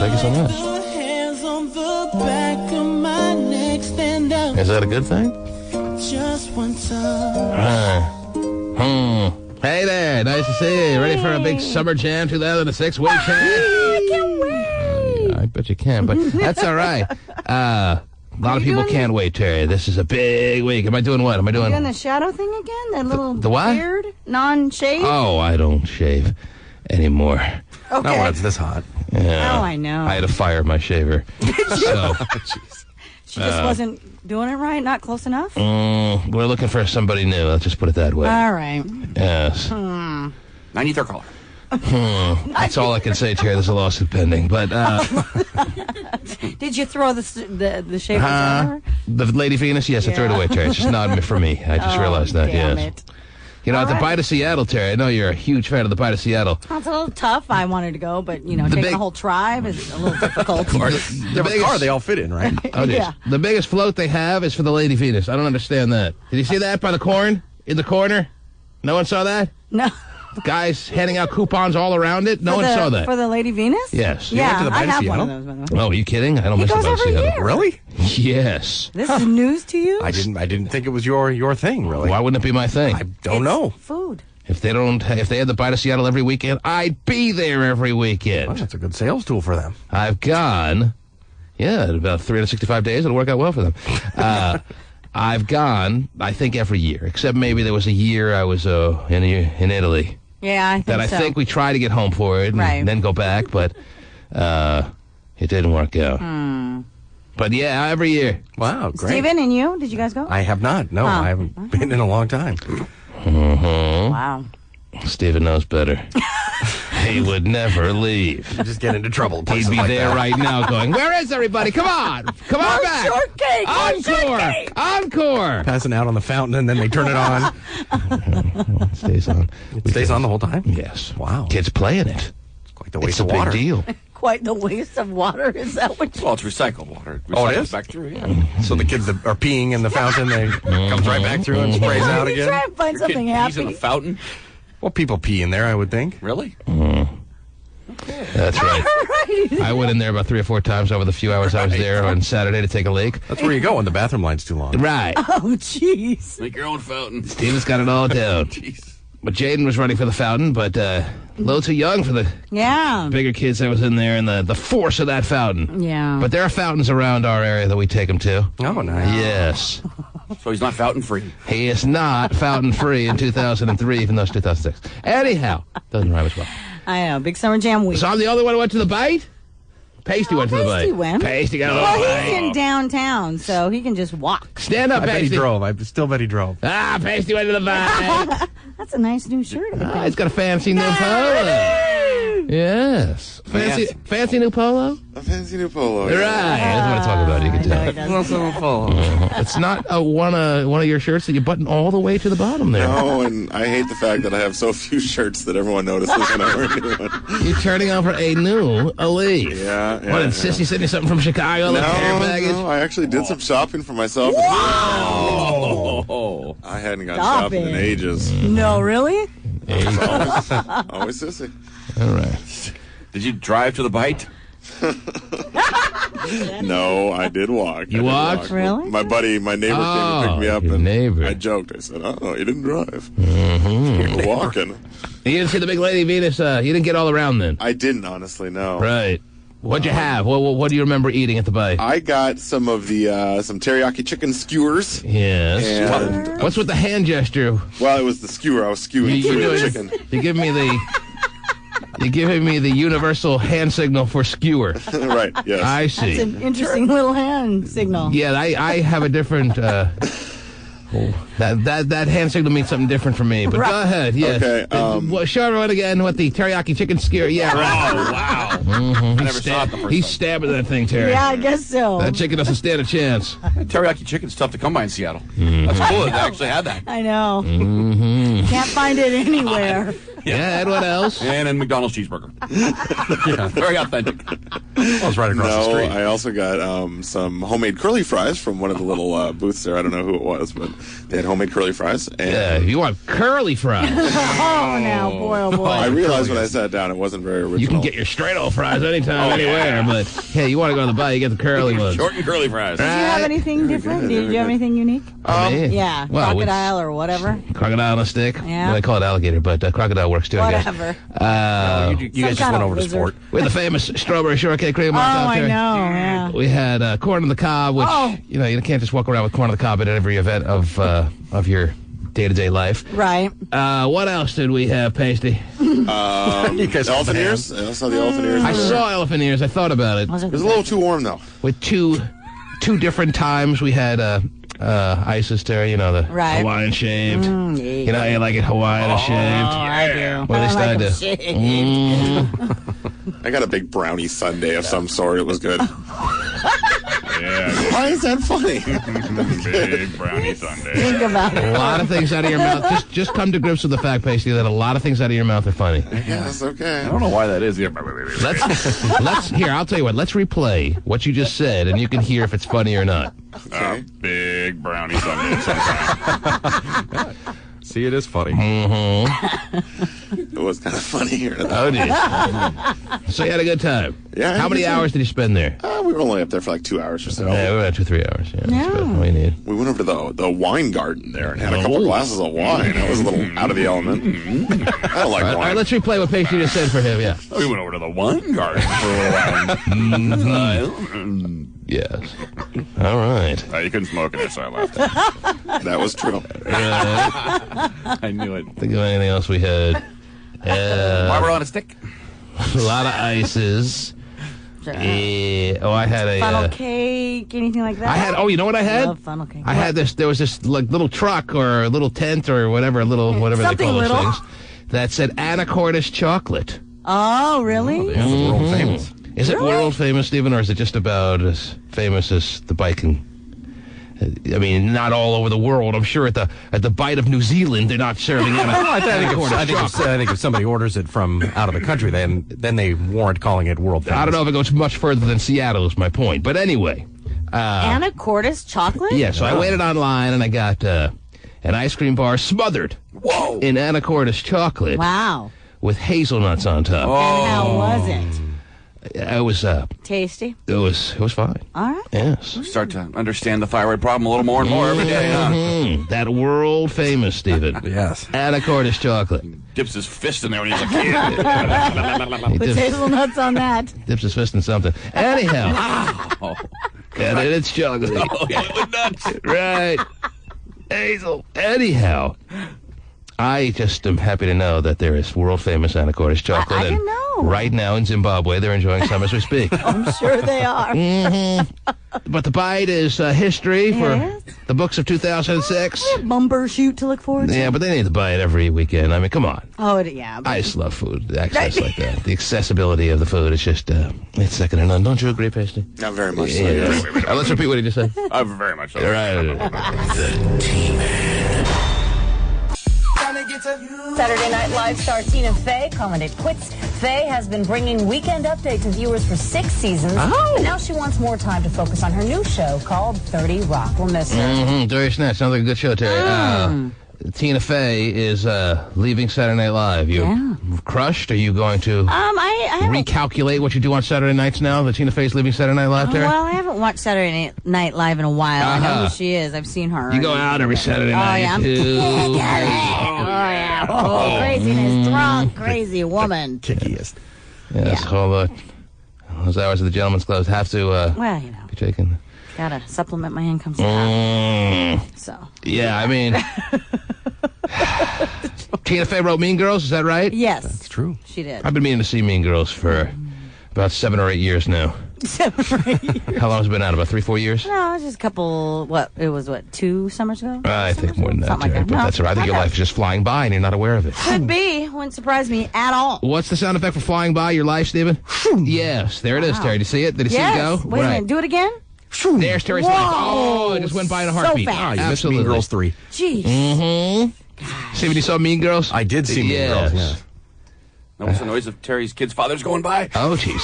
Thank you so much. Is that a good thing? Just one time. Hey there, nice to see you. Ready for a big Summer Jam 2006 weekend? I can't wait. I bet you can, but that's all right. A lot of people can't wait, Terry. This is a big week. Am I doing what? Am I doing? You doing the shadow thing again? That little the what? beard, non-shave? Oh, I don't shave anymore. Okay. Not when it's this hot. Yeah. Oh, I know. I had to fire my shaver. So, She just wasn't doing it right, not close enough? we're looking for somebody new. Let's just put it that way. All right. Yes. 93rd caller. That's all I can say, Terry. There's a lawsuit pending. But Did you throw the shaver at her? the Lady Venus, yes, I threw it away, Terry. It's just not for me. I just realized that, damn yes. it. You know, All at the right. Bite of Seattle, Terry, I know you're a huge fan of the Bite of Seattle. Well, it's a little tough. I wanted to go, but, taking big- the whole tribe is a little difficult. They have a car they all fit in, right? Oh, Yeah. The biggest float they have is for the Lady Venus. I don't understand that. Did you see that by the corn? In the corner? No one saw that? No. Guys handing out coupons all around it? No one saw that. For the Lady Venus? Yes. went Yeah, to the I Bite of have one of Seattle? those, by the way. Oh, are you kidding? I don't miss goes the Bite of every Seattle. year. Really? Yes. This is news to you? I didn't think it was your thing, really. Why wouldn't it be my thing? I don't know. Food. If they had the Bite of Seattle every weekend, I'd be there every weekend. Well, that's a good sales tool for them. I've gone, about 365 days. It'll work out well for them. I've gone, I think, every year, except maybe there was a year I was in Italy Yeah, I think that I so. think we tried to get home for it and Right. then go back, but it didn't work out. But yeah, every year. Wow, great. Steven and you? Did you guys go? I have not. No, I haven't been in a long time. Wow. Stephen knows better. He would never leave. You just get into trouble. He'd places be like there that. right now going, where is everybody? Come on. Come on back. Shortcake! Encore. Encore. Passing out on the fountain, and then they turn it on. It stays on. It stays on the whole time? Yes. Wow. Kids playing it. It's quite the It's waste a of big water. deal. Quite the waste of water. Is that what you... Well, it's recycled water. Oh, it Recycles is? back through, yeah. So the kids that are peeing in the fountain, they comes right back through and sprays out You again. try and find something He's in happy. a fountain? Well, people pee in there, I would think. Really? That's right. I went in there about 3 or 4 times over the few hours I was there on Saturday to take a leak. That's where you go when the bathroom line's too long. Right. Oh, jeez. Make your own fountain. Steven's got it all down. Jeez. But Jaden was ready for the fountain, but a little too young for the Yeah. bigger kids that was in there and the force of that fountain. Yeah. But there are fountains around our area that we take him to. Oh, nice. Yes. So he's not fountain free. He is not fountain free in 2003, even though it's 2006. Anyhow, doesn't rhyme as well. I know. Big Summer Jam week. So I'm the only one who went to the bite? Pasty went to the bite. Pasty went. Pasty got a Well, little he's bite. in downtown, so he can just walk. Stand up, I bet he Pasty. drove. I still bet he drove. Ah, Pasty went to the bite. That's a nice new shirt. Ah, he's got a fancy new polo. Yes. Fancy new polo? A fancy new polo. Right. That's what I talk about. You can tell. It's not one of your shirts that you button all the way to the bottom there. No, and I hate the fact that I have so few shirts that everyone notices when I wear a new one. You're turning over a new leaf. Yeah. What, did Sissy send you something from Chicago? Like care baggage? No, I actually did some shopping for myself. Oh. I hadn't gone Stop shopping in it. ages. No, really? Always sissy. All right. Did you drive to the bite? No, I did walk. You I did walked? walk. Really? My neighbor came and picked me up, your and neighbor. I joked. I said, "Oh, you didn't drive. You're walking." You didn't see the big Lady Venus? You didn't get all around then? I didn't, honestly, no. Right. What'd you have? What do you remember eating at the bite? I got some of the some teriyaki chicken skewers. Yes. And, What's with the hand gesture? well, it was the skewer. I was skewing You're the doing- chicken. You're giving me the universal hand signal for skewer. Right, yes. I It's see. an interesting little hand signal. Yeah, I have a different. That hand signal means something different for me. But go ahead. Yes. Okay, show everyone again what the teriyaki chicken skewer. Yeah, right. Oh, wow. I never saw it the first He's time. stabbing that thing, Terry. Yeah, I guess so. That chicken doesn't stand a chance. Teriyaki chicken's tough to come by in Seattle. That's cool that they actually had that. I know. Mm-hmm. Can't find it anywhere. Yeah, and what else? And a McDonald's cheeseburger. Very authentic. Well, it's right across the No, street. I also got some homemade curly fries from one of the little booths there. I don't know who it was, but they had homemade curly fries. And Yeah, you want curly fries. Oh, now, boy, oh, boy. I realized when I sat down it wasn't very original. You can get your straight old fries anytime, anywhere, but hey, you want to go to the bar, you get the curly ones. Short and curly fries. Did you have anything different? Did you have anything unique? Me? Yeah, Well, crocodile or whatever. Crocodile on a stick. Yeah. Well, they call it alligator, but crocodile works too, I guess. Whatever. You guys just kind went of over to lizard. sport. We had the famous strawberry shortcake cream Oh, on top I there. know, yeah. We had corn on the cob, which, Oh. you can't just walk around with corn on the cob at every event of your day-to-day life. Right. What else did we have, Pasty? You guys elephant ears. I saw the elephant ears. I saw elephant ears. I thought about it. Was It was a little too warm though. With two different times, we had Isis there, the Right. Hawaiian shaved. yeah. You know how you like it Hawaiian shaved? I do. What they I like started them to... shaved. I got a big brownie sundae of some sort. It was good. Yeah, Why is that funny? big brownie sundae. Think about A it. lot of things out of your mouth. Just come to grips with the fact, Pasty, that a lot of things out of your mouth are funny. Yeah, that's okay. I don't know why that is. Let's here. I'll tell you what. Let's replay what you just said, and you can hear if it's funny or not. Okay. Big brownie sundae sometimes. See, it is funny. It was kind of funny here. Oh, dear. So you had a good time. Yeah, I had How a many good time. hours did you spend there? We were only up there for like 2 hours or so. Yeah, we were at 2-3 hours. Yeah, that's about all you need. We went over to the wine garden there and had a couple glasses of wine. I was a little out of the element. I don't like All wine. right, let's replay what Pasty just said for him. Yeah. We went over to the wine garden for a while. Yes. All right. You couldn't smoke in it, so I left. That was true. I knew it. Think of anything else we had? Marlboro on a stick. A lot of ices. I had a. Funnel cake, anything like that? I had. Oh, you know what I had? Love funnel cake. I had this. There was this like little truck or a little tent or whatever, whatever they Something call those little. things, that said anacortes chocolate. Oh, really? That's world famous. Is it world famous, Stephen, or is it just about as famous as the bike can? I mean, not all over the world. I'm sure at the Bite of New Zealand, they're not serving I anacortes chocolate. think if somebody orders it from out of the country, then they warrant calling it world famous. I don't know if it goes much further than Seattle is my point. But anyway. Anacortes chocolate? Yeah, so I waited online and I got an ice cream bar smothered in anacortes chocolate Wow. with hazelnuts on top. And how was it? It was Tasty? it was fine. All right. Yes. Start to understand the thyroid problem a little more and more every day. That world famous, Stephen. Yes. Anacortes chocolate. Dips his fist in there when he's a kid. He Put hazelnuts on that. dips his fist in something. Anyhow. Oh, And it's chocolate. with nuts. Right. Hazel. Anyhow. I just am happy to know that there is world famous anacortes chocolate. I and didn't know. Right now in Zimbabwe, they're enjoying some as we speak. I'm sure they are. But the bite is history for Yes. the books of 2006. Bumper shoot to look forward to. Yeah, but they need to buy it every weekend. I mean, come on. Oh, yeah. I just love food. Access like that. The accessibility of the food is just, it's second to none. Don't you agree, Pasty? Not very much. So, Yeah. yes. Let's repeat what he just said. Very much so. All right. Saturday Night Live star Tina Fey calling it quits. Fey has been bringing Weekend Update to viewers for 6 seasons. But now she wants more time to focus on her new show called 30 Rock. We'll miss her. Terry Snatch. Sounds like a good show, Terry. Tina Fey is leaving Saturday Night Live. You crushed? Are you going to I haven't. recalculate what you do on Saturday nights now that Tina Fey's leaving Saturday Night Live, Terry? Well, I haven't watched Saturday Night Live in a while. I know Uh-huh. who she is. I've seen her. You go out every Saturday night, yeah. too. Oh, yeah. Oh, craziness. Drunk, crazy woman. Kickiest. Yes, Yeah. all those hours of the gentleman's clubs have to Well, be taken. gotta supplement my income somehow. So, Yeah, I mean... Tina Fey wrote Mean Girls, is that right? yes. It's true. She did. I've been meaning to see Mean Girls for about 7 or 8 years now. How long has it been out? About 3-4 years? No, it's just a couple, it was 2 summers ago? I think more than that, Something Terry. like that. But No, that's all right. I think your okay. life is just flying by and you're not aware of it. Could be. Wouldn't surprise me at all. What's the sound effect for flying by your life, Stephen? Yes, there it is, Terry. Did you see it? Did you see it Yes. go? Wait a minute. Do it again? There's Terry's Whoa. life. Oh, it just went by in a So heartbeat. fast. Ah, you missed Absolutely. Mean Girls 3. Jeez. Mm-hmm. Stephen, you saw Mean Girls? I did see Mean Girls, yeah. That was the noise of Terry's kid's father's going by. Oh, jeez.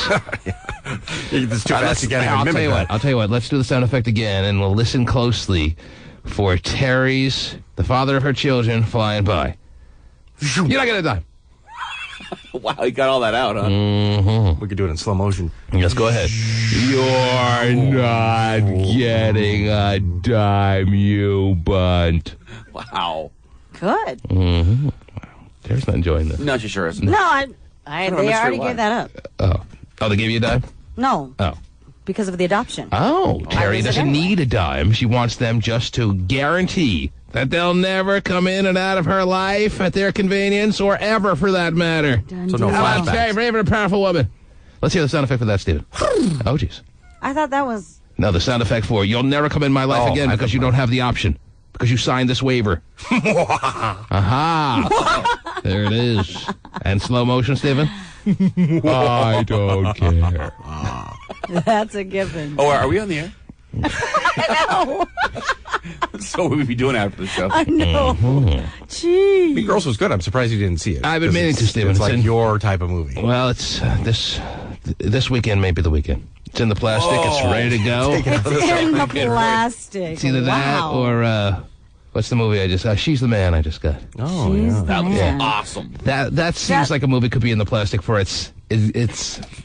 It's too fast to get I'll tell you what. Let's do the sound effect again, and we'll listen closely for Terry's, the father of her children, flying by. You're not going to die. Wow, you got all that out, huh? Mm-hmm. We could do it in slow motion. Yes, go ahead. You're not getting a dime, you bunt. Wow. Good. Mm-hmm. Terry's not enjoying this. No, she sure isn't. No, Kind of a they mystery already why. gave that up. Oh, they gave you a dime? No, Oh. because of the adoption. Oh, Terry was it doesn't anyway? need a dime. She wants them just to guarantee that they'll never come in and out of her life at their convenience or ever for that matter. Dun, So no dun. How about flashbacks. Terry, brave and powerful woman? Let's hear the sound effect for that, Stephen. Oh, jeez. I thought that was. No, the sound effect for you'll never come in my life Oh, again I because you don't have the option. Because you signed this waiver. Aha! There it is. And slow motion, Stephen? I don't care. That's a given. Oh, are we on the air? No, So what would we be doing after the show? I know. Gee. Mean Girls was good. I'm surprised you didn't see it. I've been 'Cause meaning to, Stephen. It's It's like in- your type of movie. Well, it's this weekend may be the weekend. It's in the plastic. It's ready to go. It's in the plastic. It's either that Wow. or what's the movie I just She's the Man I just got. Oh, Jeez, yeah. That was man. awesome. That seems like a movie could be in the plastic for its that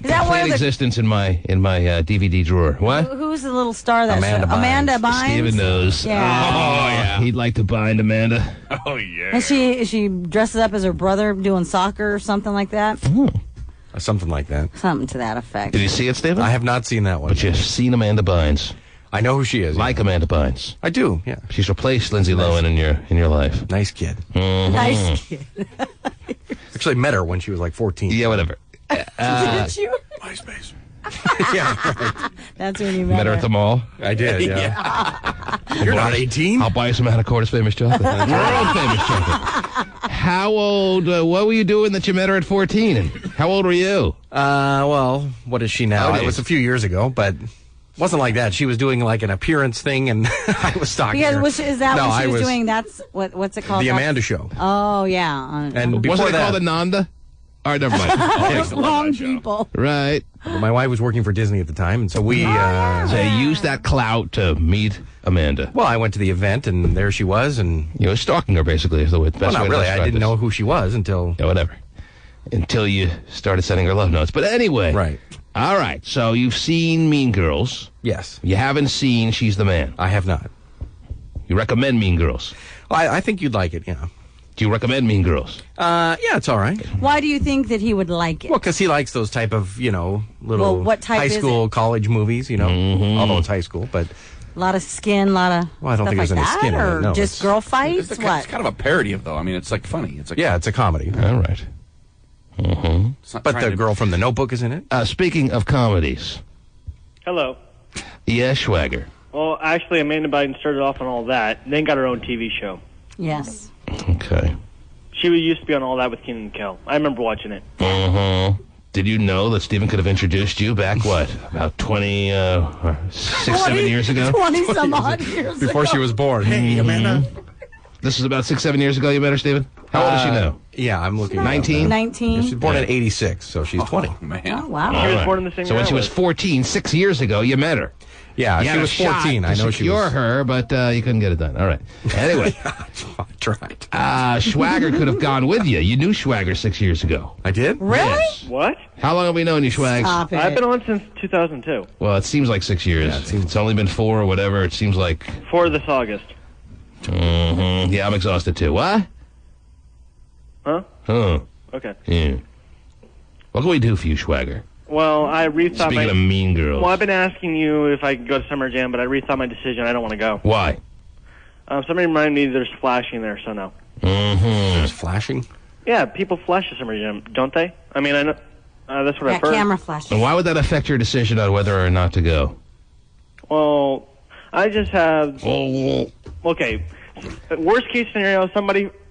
where complete the- existence in my DVD drawer. What? Who's the little star that Amanda Bynes. Amanda Bynes. Steven knows. Yeah. Oh, yeah. He'd like to bind Amanda. Oh, yeah. And she dresses up as her brother doing soccer or something like that. Something like that. Something to that effect. Did you see it, Stephen? I have not seen that one. But you've seen Amanda Bynes. I know who she is. Like Amanda Bynes. I do, yeah. She's replaced Lindsay Lohan in your life. Nice kid. Nice kid. Actually met her when she was like 14. Yeah, whatever. Did you? MySpace. Yeah, right. That's when you Met her at the mall. I did, yeah. You're not 18? I'll buy you some Anacortes famous chocolate. World famous chocolate. How old? What were you doing that you met her at 14? And how old were you? Well, what is she now? Oh, It was a few years ago, but wasn't like that. She was doing like an appearance thing, and I was stalking her. Is that No, what she I was doing? That's what's it called? The That's- Amanda Show. Oh yeah. And before Wasn't it that, called Ananda? All right, never mind. Wrong people. Right. my wife was working for Disney at the time, and so we. So you used that clout to meet Amanda. Well, I went to the event, and there she was, and You were stalking her, basically, is the best well, way not to really. I describe didn't this. know who she was until. Yeah, whatever. Until you started sending her love notes. But anyway. Right. All right. So you've seen Mean Girls. Yes, You haven't seen She's the Man. I have not. You recommend Mean Girls. I think you'd like it. Yeah. Do you recommend Mean Girls? Yeah, it's all right. Why do you think that he would like it? Well, because he likes those type of little Well, what type high is school, college movies. Mm-hmm. Although it's high school, but A lot of skin, a lot of Well, I don't stuff think like there's any that, skin in it, or no, just it's- girl fights. It's What? kind of a parody of, though. I mean, it's like funny. It's like yeah, it's a comedy. All right. it's not But trying the to- girl from The Notebook is in it. Speaking of comedies, Hello. yeah, Schwager. Well, actually, Amanda Biden started off on all that, and then got her own TV show. Yes. Okay. She used to be on all that with Keenan and Kel. I remember watching it. Did you know that Stephen could have introduced you back, what, about 6, 7 years ago? 20 some odd years Before ago. she was born. Hey, Amanda. This is about 6, 7 years ago you met her, Stephen? How old is she now? Yeah, I'm looking. 19? 19. She's born in '86, so she's 20. Man. Oh, wow. She was born in the same So year when I she was was. 14, 6 years ago, you met her. Yeah, You she had a was 14. shot I to know she secure was. her, but you couldn't get it done. All right. Anyway, I tried. Schwager could have gone with you. You knew Schwager 6 years ago. I did. Really? Yes. What? How long have we known you, Schwags? Stop it. I've been on since 2002. Well, it seems like 6 years. Yeah, it seems- It's only been 4 or whatever. It seems like. For this August. Yeah, I'm exhausted too. What? Huh? Huh. Okay. Yeah. What can we do for you, Schwager? Well, I rethought Speaking my... of Mean Girls. Well, I've been asking you if I could go to Summer Jam, but I rethought my decision. I don't want to go. Why? Somebody reminded me there's flashing there, so no. There's flashing. Yeah, people flash at Summer Jam, don't they? I mean, I know... that's what That I've heard. camera flash. And why would that affect your decision on whether or not to go? Well, I just have... Oh. Okay, worst case scenario,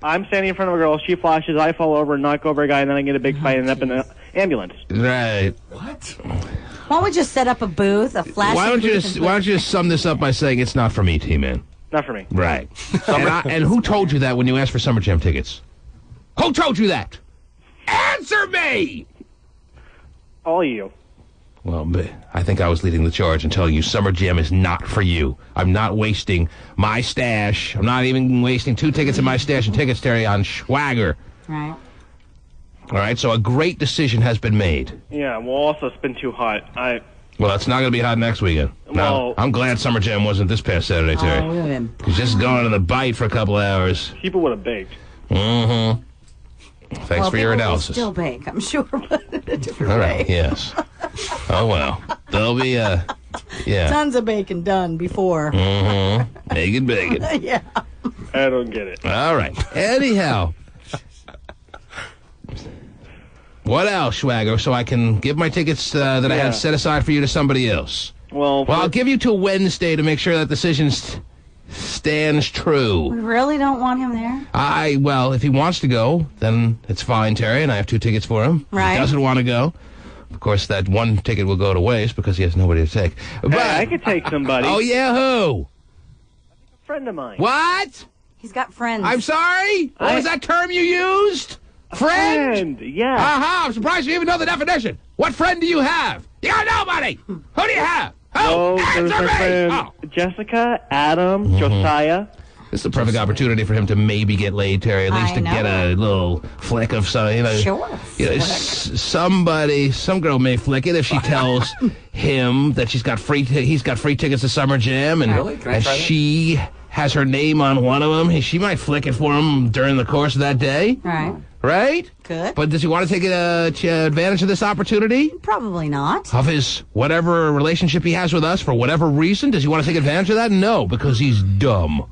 I'm standing in front of a girl, she flashes, I fall over, knock over a guy, and then I get a big fight and end up in the ambulance. Right. Why don't we just set up a booth, a flash? Why don't you just sum this up by saying it's not for me, T-Man? Not for me. Right. And who told you that when you asked for Summer Jam tickets? Who told you that? Answer me! All you. Well, I think I was leading the charge in telling you Summer Jam is not for you. I'm not wasting my stash. I'm not even wasting 2 tickets in my stash and tickets, Terry, on swagger. Right. All right, so a great decision has been made. Yeah, well, also it's been too hot. Well, it's not going to be hot next weekend. Now, Well- I'm glad Summer Jam wasn't this past Saturday, Terry. Oh, we've been... He's just going to the bite for a couple hours. People would have baked. Mm-hmm. Thanks for your people will analysis. still bake, I'm sure, but in a different All way. right, yes. Oh, well. There'll be, yeah. Tons of bacon done before. Mm-hmm. Bacon. Yeah. I don't get it. All right. Anyhow. What else, Schwager, so I can give my tickets that I Yeah. had set aside for you to somebody else? Well, Well, I'll give you till Wednesday to make sure that decision stands true. We really don't want him there? Well, if he wants to go, then it's fine, Terry, and I have 2 tickets for him. If Right. he doesn't want to go, of course, that 1 ticket will go to waste because he has nobody to take. But, hey, I could take somebody. oh, yeah, who? A friend of mine. What? He's got friends. I'm sorry? What was that term you used? Friend? Yeah. I'm surprised you even know the definition. What friend do you have? You got nobody. Who do you have? Who? Oh, there's Answer my me! friend Oh. Jessica, Adam, Josiah. This is the perfect opportunity for him to maybe get laid, Terry. At least I to know. get a little flick of some, Sure. some girl may flick it if she tells him that he's got free tickets to Summer Jam, and, Really? Can I and try that? she has her name on one of them. She might flick it for him during the course of that day, Right. right? Good. But does he want to take advantage of this opportunity? Probably not. Of his whatever relationship he has with us for whatever reason? Does he want to take advantage of that? No, because he's dumb.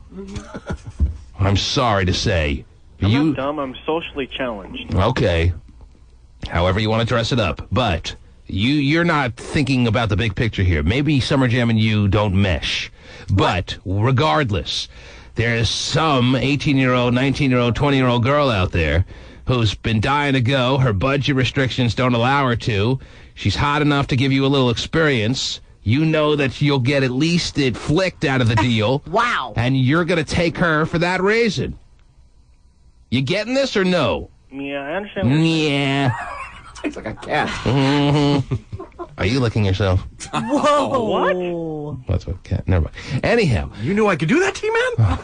I'm sorry to say. I'm not dumb. I'm socially challenged. Okay. However you want to dress it up. But you're not thinking about the big picture here. Maybe Summer Jam and you don't mesh. But regardless, there's some 18-year-old, 19-year-old, 20-year-old girl out there who's been dying to go. Her budget restrictions don't allow her to. She's hot enough to give you a little experience. You know that you'll get at least it flicked out of the deal. Wow. And you're going to take her for that reason. You getting this or no? Yeah, I understand. What you're Yeah. It's like a cat. Are you licking yourself? Whoa. What? That's what cat. Never mind. Anyhow, You knew I could do that, T-Man?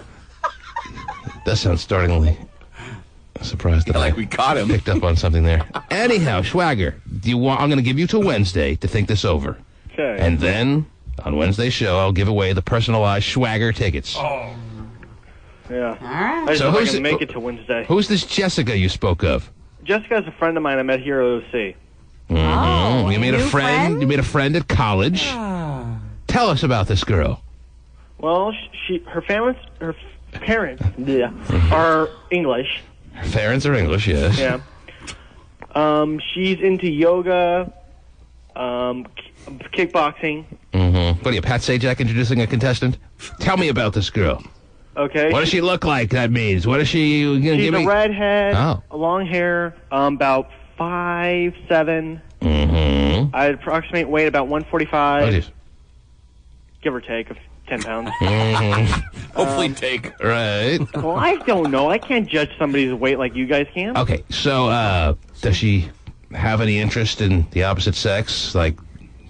that sounds startlingly surprised that Like I we caught him. picked up on something there. Anyhow, Schwager, I'm going to give you till Wednesday to think this over. Okay. And then, on Wednesday's show, I'll give away the personalized Schwager tickets. Yeah. All right. I just So hope I who's can it- make it to Wednesday. Who's this Jessica you spoke of? Jessica's a friend of mine I met here at OC. Oh, You made a new friend. You made a friend at college. Tell us about this girl. Well, her parents are English. Her parents are English, yes. Yeah. She's into yoga, kickboxing. What are you, Pat Sajak introducing a contestant? Tell me about this girl. Okay. What does she look like? That means. What is she? You gonna She's give a me? redhead, Oh. long hair, about 5'7". Mm-hmm. I approximate weight about Oh, 145, geez. give or take 10 pounds. Hopefully take. Right. Well, I don't know. I can't judge somebody's weight like you guys can. Okay. So, does she have any interest in the opposite sex, like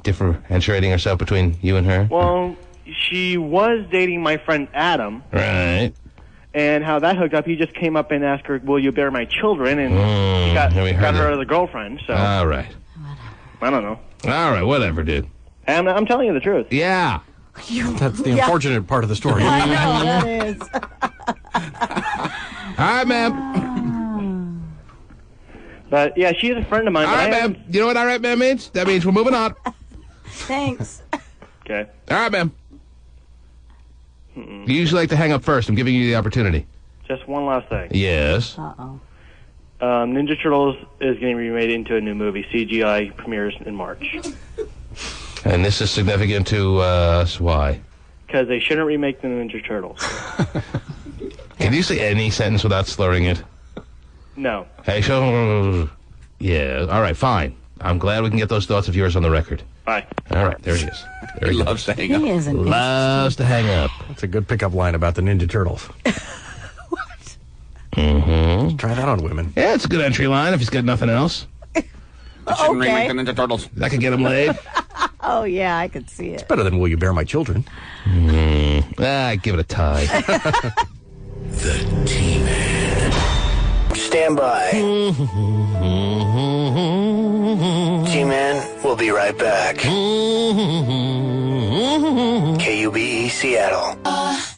differentiating herself between you and her? Well, she was dating my friend Adam, Right. and how that hooked up, he just came up and asked her, will you bear my children? And he got have we heard her that? as a girlfriend, so All right. I don't know. All right. Whatever, dude. And I'm telling you the truth. Yeah. That's the unfortunate part of the story. I know, that is. All right, ma'am. But, yeah, she's a friend of mine. All but right, I ma'am. haven't- You know what all right, ma'am means? That means we're moving on. Thanks. Okay. All right, ma'am. You usually like to hang up first. I'm giving you the opportunity. Just one last thing. Yes. Uh-oh. Ninja Turtles is getting remade into a new movie. CGI premieres in March. And this is significant to us. Why? Because they shouldn't remake the Ninja Turtles. Can you say any sentence without slurring it? No. Hey, so... Yeah, all right, fine. I'm glad we can get those thoughts of yours on the record. Bye. All right, there he is. There He he loves goes. to hang up. He isn't. Loves to hang up. That's a good pickup line about the Ninja Turtles. Mm-hmm. Try that on women. Yeah, it's a good entry line if he's got nothing else. Okay. the Ninja Turtles. That could get him laid. Oh, yeah, I could see it. Better than Will You Bear My Children? Give it a tie. The T-Man. Stand by. T-Man will be right back. KUBE Seattle.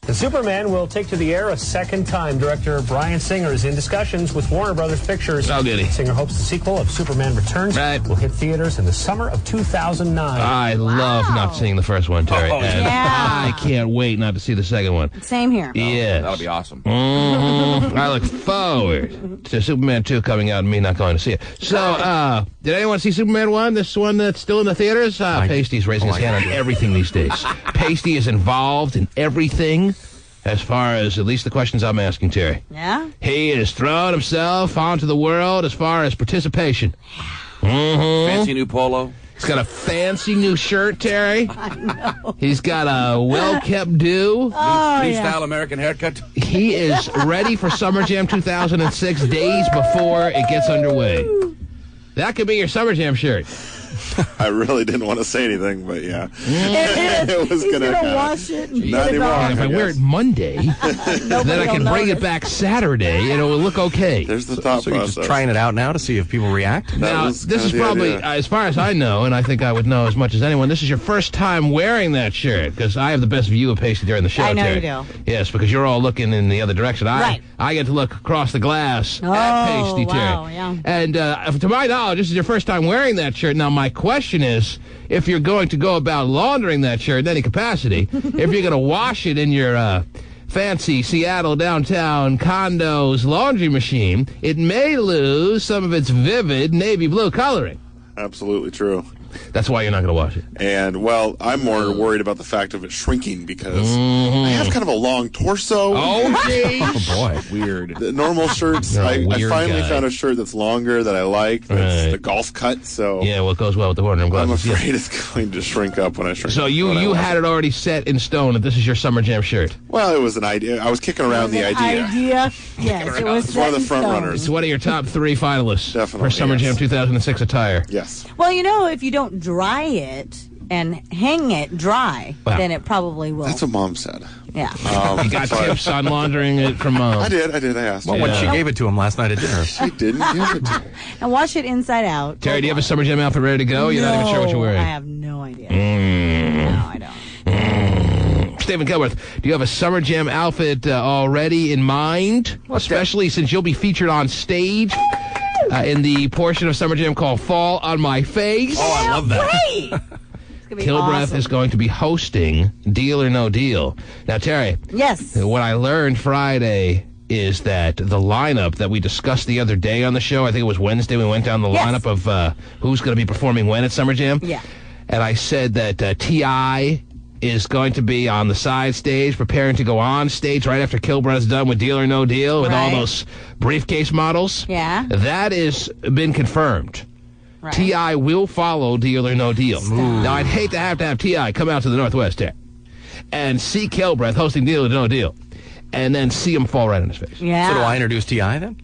The Superman will take to the air a second time. Director Bryan Singer is in discussions with Warner Brothers Pictures. Oh, goody. Singer hopes the sequel of Superman Returns will hit theaters in the summer of 2009. I love not seeing the first one, Terry. And yeah. I can't wait not to see the second one. Same here. Yeah. That'll be awesome. I look forward to Superman 2 coming out and me not going to see it. So, did anyone see Superman 1? This one that's still in the theaters? Pasty's raising his hand on everything these days. Pasty is involved in everything as far as at least the questions I'm asking, Terry. Yeah? He has thrown himself onto the world as far as participation. Fancy new polo. He's got a fancy new shirt, Terry. I know. He's got a well-kept do. New style American haircut. He is ready for Summer Jam 2006 days before it gets underway. That could be your Summer Jam shirt. I really didn't want to say anything, but yeah. It was He's going to wash it and Not get it anymore. on. And if I wear it Monday, then I can bring it back Saturday, and it will look okay. There's the thought So you're process. just trying it out now to see if people react? Now, was this is kind of the probably, idea. as far as I know, and I think I would know as much as anyone, this is your first time wearing that shirt, because I have the best view of Pasty during the show, I know Terry. you do. Yes, because you're all looking in the other direction. Right. I get to look across the glass at Pasty, wow, Terry. yeah. And to my knowledge, this is your first time wearing that shirt. Now, my question is, if you're going to go about laundering that shirt in any capacity, if you're going to wash it in your fancy Seattle downtown condos laundry machine, it may lose some of its vivid navy blue coloring. Absolutely true. That's why you're not going to wash it. And, well, I'm more worried about the fact of it shrinking because I have kind of a long torso. Oh, jeez. Oh, boy. Weird. The normal shirts, You're a I weird finally guy. found a shirt that's longer that I like. That's Right. the golf cut, so Yeah, well, it goes well with the horn rim I'm glasses. yes. afraid it's going to shrink up when I shrink. So when I you wash had it already set in stone that this is your Summer Jam shirt. Well, it was an idea. I was kicking around the idea. Yes, it was It's one of the set in front stone. runners. It's one of your top 3 finalists Definitely, for Summer yes. Jam 2006 attire. Yes. Well, if you don't dry it and hang it dry, Wow. then it probably will. That's what Mom said. Yeah. You got tips on laundering it from I did. I asked Well, her. when she gave it to him last night at dinner. She didn't give it to me. And wash it inside out. Terry, do you have a Summer Jam outfit ready to go? You're not even sure what you're wearing. I have no idea. No, I don't. Stephen Kilworth, do you have a Summer Jam outfit already in mind? Especially since you'll be featured on stage in the portion of Summer Jam called Fall on My Face. Oh, I love that. Great! It's gonna be Kilbreath awesome. is going to be hosting Deal or No Deal. Now, Terry, Yes. what I learned Friday is that the lineup that we discussed the other day on the show, I think it was Wednesday, we went down the Yes. lineup of who's going to be performing when at Summer Jam. Yeah. And I said that T.I. is going to be on the side stage, preparing to go on stage right after Kilbreath's done with Deal or No Deal with all Right. those briefcase models. Yeah. That has been confirmed. Right. T.I. will follow Deal or No Deal. Now, I'd hate to have T.I. come out to the Northwest here and see Kilbreath hosting Deal or No Deal and then see him fall right on his face. Yeah. So do I introduce T.I. then?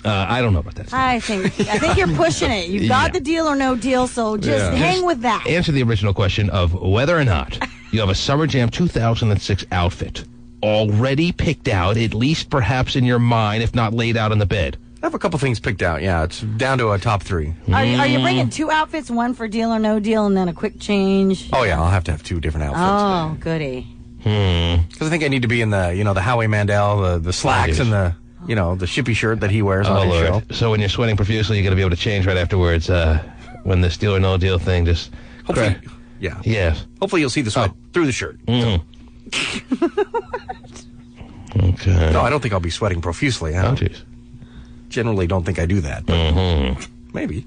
I don't know about that. I think you're pushing it. You've got the deal or no deal, so just hang with that. Answer the original question of whether or not you have a Summer Jam 2006 outfit already picked out, at least perhaps in your mind, if not laid out on the bed. I have a couple things picked out. Yeah, it's down to a top 3. Are you bringing 2 outfits, one for deal or no deal, and then a quick change? Oh, yeah, I'll have to have 2 different outfits. Oh, goody. Because I think I need to be in the, the Howie Mandel, the slacks, and the shippy shirt that he wears on his show. So when you're sweating profusely, you're going to be able to change right afterwards when this Deal or No Deal thing just... Hopefully, yeah. Yes. Hopefully you'll see the sweat through the shirt. Okay. No, I don't think I'll be sweating profusely. I Oh, jeez. generally don't think I do that. But maybe.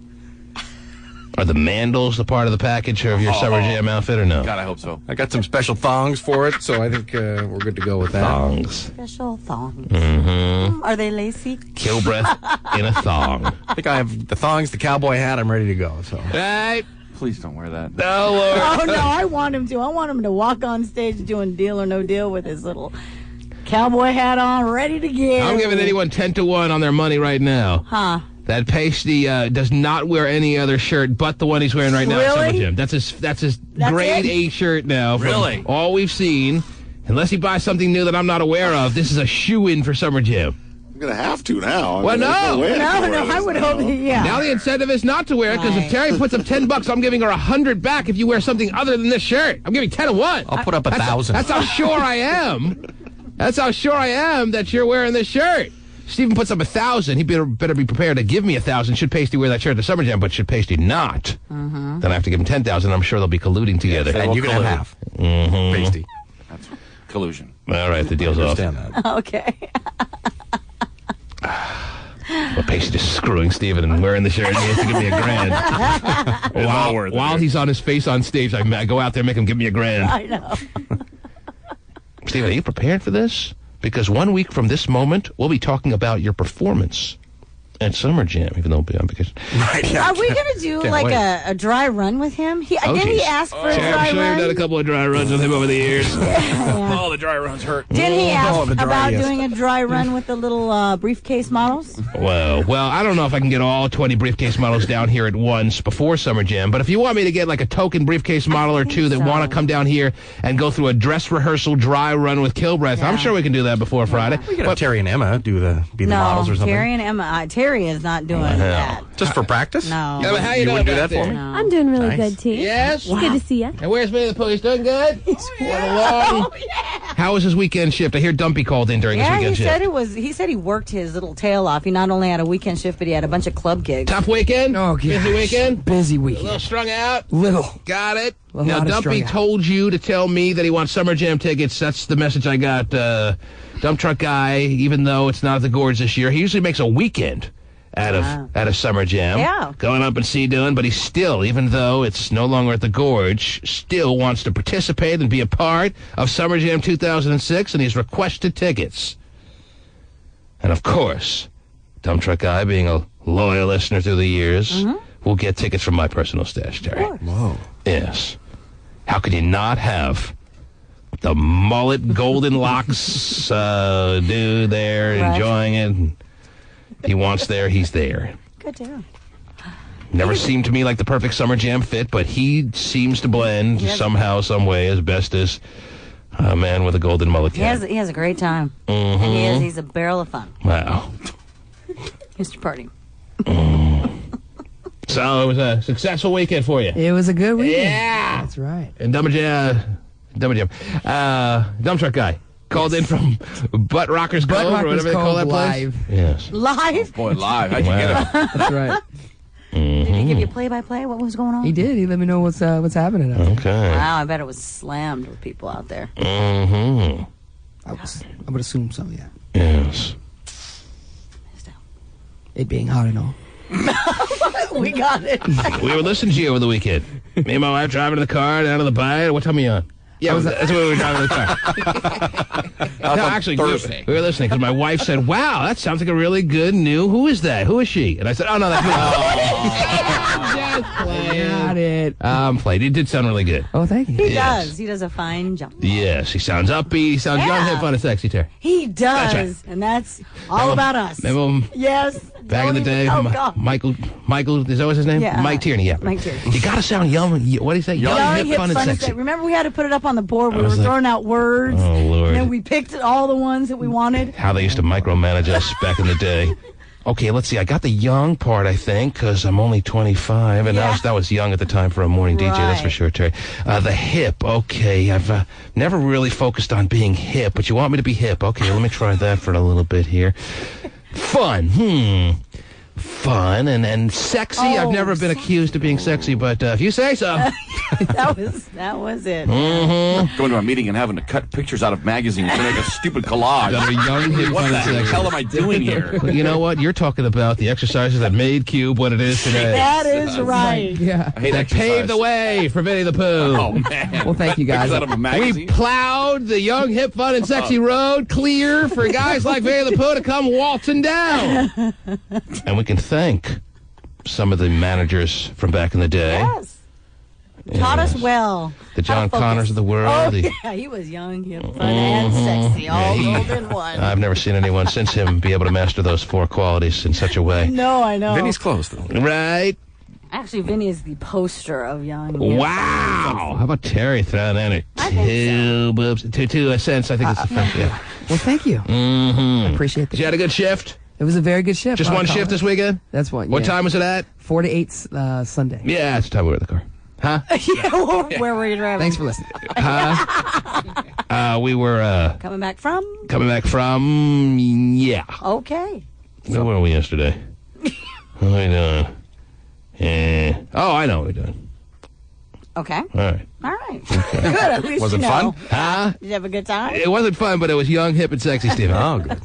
Are the mandals the part of the package of your Summer Jam outfit or no? God, I hope so. I got some special thongs for it, so I think we're good to go with that. Thongs. Special thongs. Are they lacy? Kilbreath in a thong. I think I have the thongs, the cowboy hat. I'm ready to go. So Right. Please don't wear that. No, Lord. Oh, no, I want him to. I want him to walk on stage doing deal or no deal with his little cowboy hat on, ready to go. I'm giving anyone 10 to 1 on their money right now. Huh. That Pasty does not wear any other shirt but the one he's wearing right now at Summer Jam. That's his grade A shirt now. From all we've seen. Unless he buys something new that I'm not aware of, this is a shoe-in for Summer Jam. I'm going to have to now. Well, no, I would hope, yeah. Now the incentive is not to wear it, because if Terry puts up $10, I'm giving her 100 back if you wear something other than this shirt. I'm giving 10 to 1. I'll put up 1,000. That's how sure I am. That's how sure I am that you're wearing this shirt. Steven puts up 1,000. He better be prepared to give me 1,000. Should Pasty wear that shirt at the Summer Jam, but should Pasty not, then I have to give him 10,000. I'm sure they'll be colluding together. And you can have half. Pasty. That's collusion. All right, the deal's off. That. Okay. Well, Pasty just screwing Steven and wearing the shirt, and he has to give me $1,000. While he's on his face on stage, I go out there and make him give me $1,000. I know. Steven, are you prepared for this? Because 1 week from this moment, we'll be talking about your performance at Summer Jam, even though we'll be on vacation. Right, yeah. Are we going to do like a dry run with him? Didn't he ask for a dry I'm sure run? I've done a couple of dry runs with him over the years. Oh, the dry runs hurt. Didn't he ask the about driest. doing a dry run with the little briefcase models? Well, I don't know if I can get all 20 briefcase models down here at once before Summer Jam, but if you want me to get like a token briefcase model or two that want to come down here and go through a dress rehearsal dry run with Kilbreath, I'm sure we can do that before Friday. We could have Terry and Emma be the models or something. Terry and Emma. Terry is not doing that. Just for practice? No. Yeah, but how you wouldn't do about that for me? No. I'm doing really Nice. good, too. Yes? Good to see you. And where's Minnie the Pooh? He's doing good? How was his weekend shift? I hear Dumpy called in during his Yeah, weekend he shift. said it was. He said he worked his little tail off. He not only had a weekend shift, but he had a bunch of club gigs. Tough weekend? Oh, gosh. Busy weekend? Busy A weekend. little strung out? Little. Got it. A Now, lot of Dumpy strung out. told you to tell me that he wants Summer Jam tickets. That's the message I got. Dump truck guy, even though it's not at the Gorge this year, he usually makes a weekend out of Summer Jam. Yeah. Going up and doing, but he still, even though it's no longer at the Gorge, still wants to participate and be a part of Summer Jam 2006, and he's requested tickets. And of course, Dump Truck Guy, being a loyal listener through the years, will get tickets from my personal stash, Terry. Whoa. Yes. How could you not have the mullet, golden locks dude there enjoying it? He wants there, he's there. Good deal. Never seemed to me like the perfect Summer Jam fit, but he seems to blend somehow, some way, as best as a man with a golden mullet can. He has a great time. And he's a barrel of fun. Wow. Mr. Party. So it was a successful weekend for you. It was a good weekend. Yeah. That's right. And Dump Truck Guy called in from Butt Rockers Butt Cove, or Rockers whatever they call that Cove place. live. Yes. Live? Boy, live. How'd you get it? That's right. Did he give you play-by-play? What was going on? He did. He let me know what's happening. Out there. Okay. Wow, I bet it was slammed with people out there. Mm-hmm. I would assume so, yeah. Yes. It being hot and all. We got it. We were listening to you over the weekend. Me and my wife driving in the car down to the bay. What time are you on? Yeah, that's when we were driving in the car. No, actually, Thursday. we were listening because my wife said, "Wow, that sounds like a really good new. Who is that? Who is she?" And I said, "Oh no, that's me." Just playing. Got it. Played. It did sound really good. Oh, thank you. He does. He does a fine job. Yes, he sounds upbeat. He sounds young, hip, fun, and sexy, Terry. He does. That's And that's all about us. Remember Yes. back in the day, Oh, God. Michael, is that what's his name? Yeah. Mike Tierney, yeah. Mike Tierney. You gotta sound young. What do you say? Young, hip, fun, and sexy. Remember, we had to put it up on the board. We were was like, throwing out words. Oh, Lord. And then we picked all the ones that we wanted. How they used to micromanage us back in the day. Okay, let's see. I got the young part, I think, because I'm only 25, and that was young at the time for a morning DJ, that's for Right. sure, Terry. The hip, okay. I've never really focused on being hip, but you want me to be hip. Okay, let me try that for a little bit here. Fun, fun and sexy. I've never been accused of being sexy, but if you say so. That was it. Going to a meeting and having to cut pictures out of magazines to make a stupid collage. That are young, hip, What fun, the and sexy. hell am I doing here? You know what? You're talking about the exercises that made Cube what it is today. That is right. Yeah. I hate That exercise. paved the way for Vinnie the Pooh. Oh, man. Well, thank you, guys. Pictures out of a We magazine? plowed the young, hip, fun, and sexy road clear for guys like Vinnie the Pooh to come waltzing down. And we can thank some of the managers from back in the day. Yes. Taught us well. The how to John focus. Connors of the world. Oh, The- yeah, he was young, hip, fun, and sexy, all rolled in one. I've never seen anyone since him be able to master those 4 qualities in such a way. No, I know. Vinny's close, though. Right? Actually, Vinny is the poster of young. hip, Wow! How about Terry throwing in her I think 2 boobs? 2 a sense, I think it's the first. Yeah. Well, thank you. Mm-hmm. I appreciate You that. had a good shift? It was a very good shift. Just one shift this weekend? That's one. What yeah. time was it at? 4 to 8 Sunday. Yeah, that's the time we were in the car. Huh? yeah, where were you driving? Thanks for listening. We were Coming back from? coming back from, yeah. Okay. Where were we yesterday? What are we doing? Oh, I know what we're doing. Okay. All right. All right. Good. At least Was you it know. fun? Huh? Did you have a good time? It wasn't fun, but it was young, hip, and sexy, Stephen. Oh, good.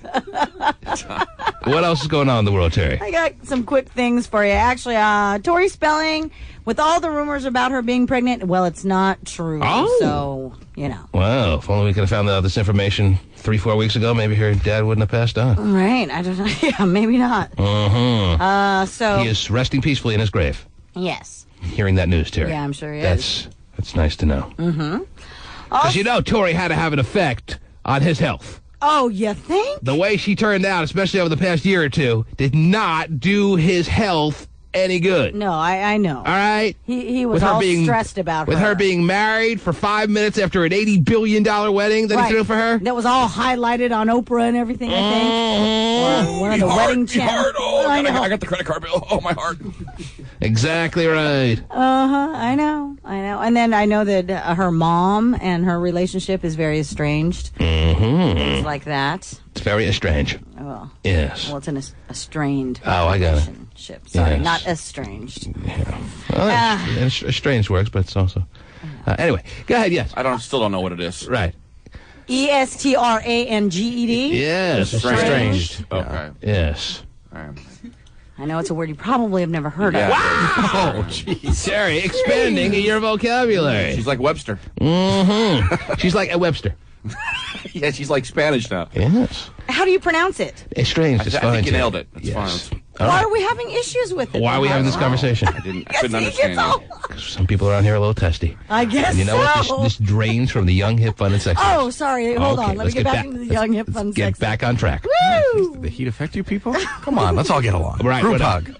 What else is going on in the world, Terry? I got some quick things for you. Actually, Tori Spelling, with all the rumors about her being pregnant, well, it's not true. Oh. So, you know. Wow, if only we could have found out this information 3-4 weeks ago, maybe her dad wouldn't have passed on. Right. I don't know. Yeah, maybe not. So. He is resting peacefully in his grave. Yes. Hearing that news, Terry. Yeah, I'm sure he is. That's nice to know. Mm-hmm. Because you know Tori had to have an effect on his health. Oh, you think? The way she turned out, especially over the past year or two, did not do his health any good. No, I know. All right? He was all stressed about with her being married for 5 minutes after an $80 billion wedding that he threw for her. That was all highlighted on Oprah and everything, I think. Or one of the wedding channels. Oh, I know. I got the credit card bill. Oh, my heart. Exactly right. I know. And then I know that her mom and her relationship is very estranged. Mm-hmm. Things like that. It's very strange. Well, Yes. well, it's an estranged Oh, I got it. relationship. Sorry, Yes. not estranged. Well, strange works, but it's also... anyway, go ahead, yes. Still don't know what it is. Right. ESTRANGED. Yes. Estranged. Okay. Yes. All right. I know it's a word you probably have never heard of. Wow! Terry, expanding your vocabulary. She's like Webster. Mm-hmm. She's like a Webster. Yeah, she's like Spanish now. Yes. How do you pronounce it? Estranged is I fine, think you Terry. nailed it. That's Yes. fine. All Why right. are we having issues with it? Why are we having this conversation? I couldn't understand you. Some people around here are a little testy. I guess And you know so. what? This drains from the young, hip, fun, and sexy. Oh, sorry. Hold Okay, on. Let me let's get back into the young, hip, let's fun, get sexy. back on track. Woo! Did the heat affect you people? Come on, let's all get along. Right. Group what- hug.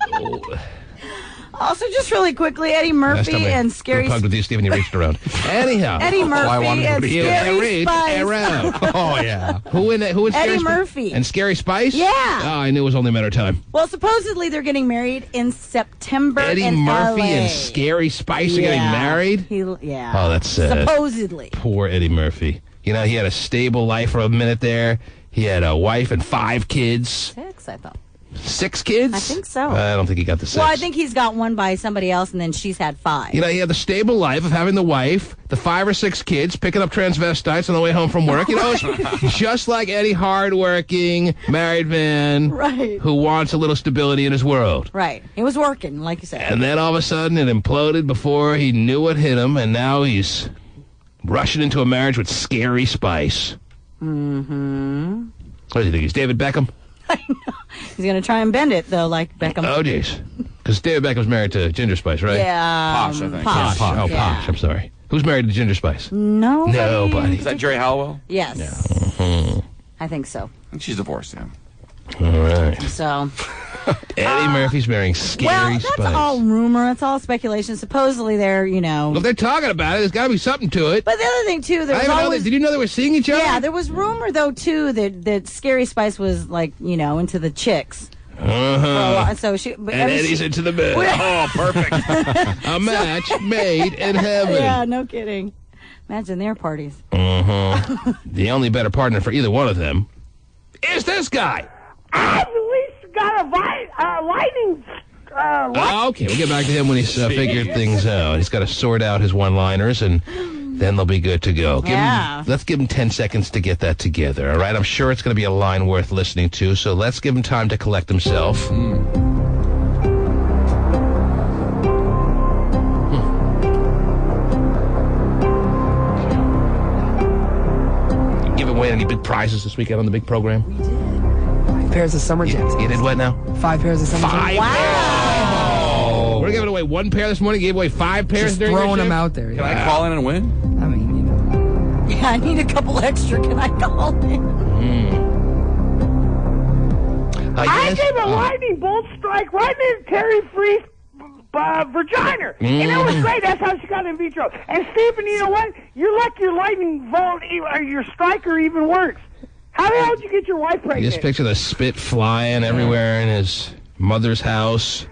Also, just really quickly, Eddie Last Murphy time I and Scary group hugged with you, Stephen, you reached around. Anyhow. Eddie Murphy I wanted and to be- Scary Spice. around. Oh, yeah. Who in Scary Eddie Spice? Murphy. And Scary Spice? Yeah. Oh, I knew it was only a matter of time. Well, supposedly they're getting married in September Eddie in Murphy LA. and Scary Spice are getting married? Yeah. Oh, that's sad. Supposedly. Poor Eddie Murphy. You know, he had a stable life for a minute there. He had a wife and 5 kids. 6, I thought. 6 kids? I think so. I don't think he got the 6. Well, I think he's got one by somebody else, and then she's had 5. You know, he had the stable life of having the wife, the 5 or 6 kids, picking up transvestites on the way home from work. You know, it's just like Eddie, hardworking, married man Right. who wants a little stability in his world. Right. He was working, like you said. And then all of a sudden it imploded before he knew what hit him, and now he's rushing into a marriage with Scary Spice. Mm-hmm. What do you think? He's David Beckham? He's going to try and bend it, though, like Beckham. Oh, jeez. Because David Beckham's married to Ginger Spice, right? Yeah. Posh, I think. Posh. Posh. Oh, Yeah. Posh. I'm sorry. Who's married to Ginger Spice? Nobody. Nobody. Is that Jerry Halliwell? Yes. Mm-hmm. I think so. I think she's divorced, yeah. All right. So, Eddie Murphy's marrying Scary well, that's Spice. all rumor. That's all speculation. Supposedly they're, Well, if they're talking about it, there's got to be something to it. But the other thing, too, I there's didn't know always... that. Did you know they were seeing each other? Yeah, there was rumor, though, too, that Scary Spice was, like, into the chicks. Uh-huh. So And Eddie's into the bed. Oh, perfect. A match made in heaven. Yeah, no kidding. Imagine their parties. Uh-huh. The only better partner for either one of them is this guy. I've at least got a lightning. Okay, we'll get back to him when he's figured things out. He's got to sort out his one-liners, and then they'll be good to go. Let's give him 10 seconds to get that together, all right? I'm sure it's going to be a line worth listening to, so let's give him time to collect himself. Give away any big prizes this weekend on the big program? 5 pairs of Summer Jams. You did what now? 5 pairs of Summer Jams. Wow! We're only given away one pair this morning. Gave away 5 pairs Just during your throwing them shift? out there. Can I call in and win? I mean, you know. Yeah, I need a couple extra. Can I call in? I gave a lightning bolt strike right in Terry Free's vagina. And it was great. That's how she got in vitro. And Stephen, you know what? You're like your lightning bolt or your striker even works. How the hell did you get your wife pregnant? You just picture the spit flying everywhere in his mother's house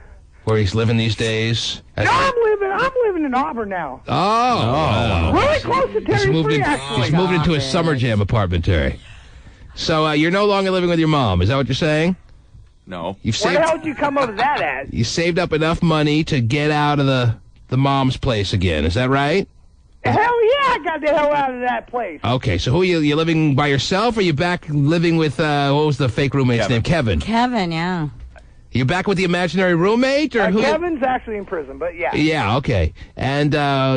where he's living these days. No, I'm living in Auburn now. Oh. Wow. Really close to Terry Free, actually. He's moved into a Summer Jam apartment, Terry. So you're no longer living with your mom. Is that what you're saying? No. Where the hell did you come up with that at? You saved up enough money to get out of the mom's place again. Is that right? Hell yeah, I got the hell out of that place. Okay, so who are you living by yourself, or are you back living with, what was the fake roommate's name? Kevin. Kevin, yeah. You back with the imaginary roommate, or who? Kevin's actually in prison, but yeah. Yeah, okay. And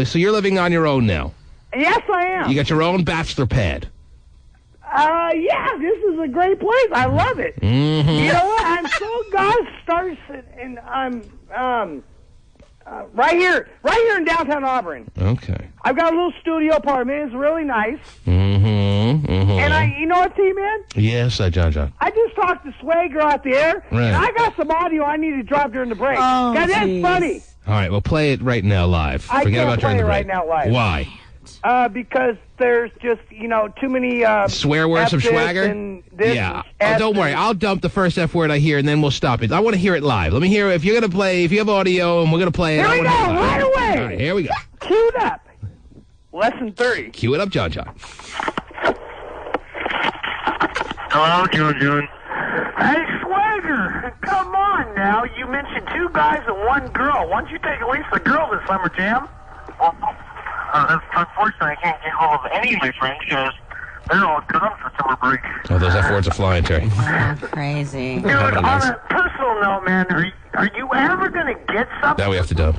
so you're living on your own now? Yes, I am. You got your own bachelor pad? Yeah, this is a great place. I love it. Mm-hmm. You know what? I'm so God starts, and I'm right here in downtown Auburn. Okay. I've got a little studio apartment. It's really nice. Mm-hmm. And you know what, T-Man? Yes, John. I just talked to Swagger out there, Right. and I got some audio I need to drop during the break. Oh, Now, that's geez. funny. All right, well, play it right now live. I Forget can't about during play the it break. right now live. Why? Because there's just, too many... Swear words from F this Swagger? and this Yeah. and Oh, don't worry. I'll dump the first F word I hear, and then we'll stop it. I want to hear it live. Let me hear if you're going to play, if you have audio, and we're going to play it. Here I we wanna go, hear it live. right away. All right, here we go. Cue it up. Lesson 30. Cue it up, John. Hello, June. Hey, Swagger, come on now. You mentioned 2 guys and 1 girl. Why don't you take at least the girl to Summer Jam? Well, unfortunately, I can't get hold of any of my friends because they're all gone for summer break. Oh, those F words are flying, Terry. Oh, crazy. Dude, on a personal note, man, are you ever going to get something? Now we have to dump.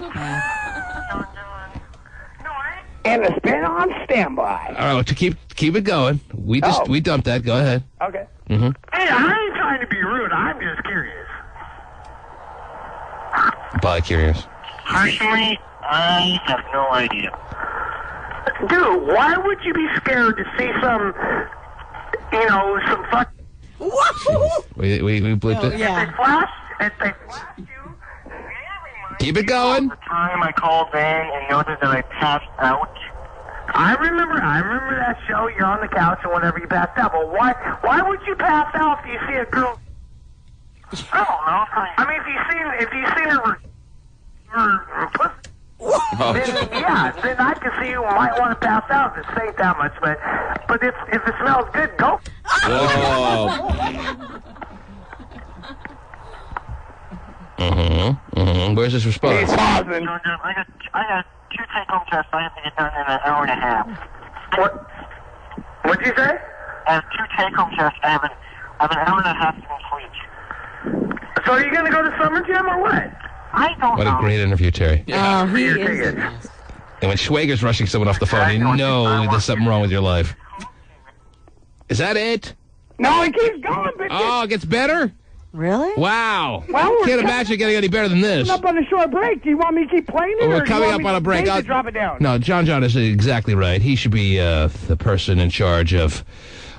And it's been on standby. All right, well, to keep it going. We dumped that. Go ahead. Okay. Mm-hmm. Hey, I ain't trying to be rude. I'm just curious. Probably curious. Personally, I have no idea. Dude, why would you be scared to see some fuck... We bleeped it. If they flash you... Keep it going. The time I called in and noticed that I passed out. I remember that show. You're on the couch and whatever, you passed out. But why would you pass out if you see a girl? I don't know. I mean, if you seen her pussy, then I can see you might want to pass out. It ain't that much, but if it smells good, go. Whoa. Where's his response? He's pausing. I got 2 take-home tests I have to get done in an hour and a half. What'd you say? I have 2 take-home tests. I have an hour and a half to complete. So are you going to go to Summer Jam or what? I don't What know. a great interview, Terry. Oh, he Your is. ticket. And when Schwager's rushing someone off the phone, you know there's something wrong with your life. Is that it? No, it keeps going, but Oh, it gets better? Really? Wow. Well, we're Can't imagine it getting any better than this. up on a short break. Do you want me to keep playing it? We're or do you coming want up me on a to break. change it, drop it down. No, John is exactly right. He should be the person in charge of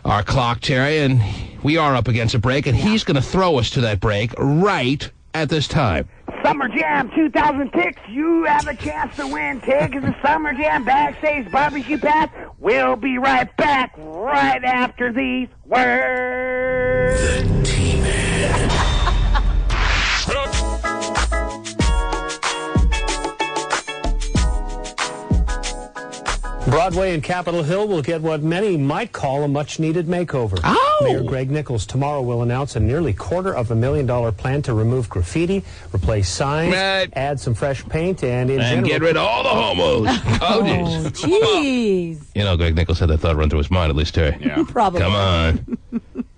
our clock, Terry, and we are up against a break, and he's going to throw us to that break right at this time. Summer Jam 2006. You have a chance to win tickets to Summer Jam Backstage Barbecue Pass. We'll be right back right after these words. The T-Man. Broadway and Capitol Hill will get what many might call a much-needed makeover. Oh! Mayor Greg Nichols tomorrow will announce a nearly $250,000 plan to remove graffiti, replace signs, Right. add some fresh paint, and in And general... get rid of all the homos. Oh, Jeez. You know, Greg Nichols had that thought run through his mind, at least, Terry. Yeah. Probably. Come on.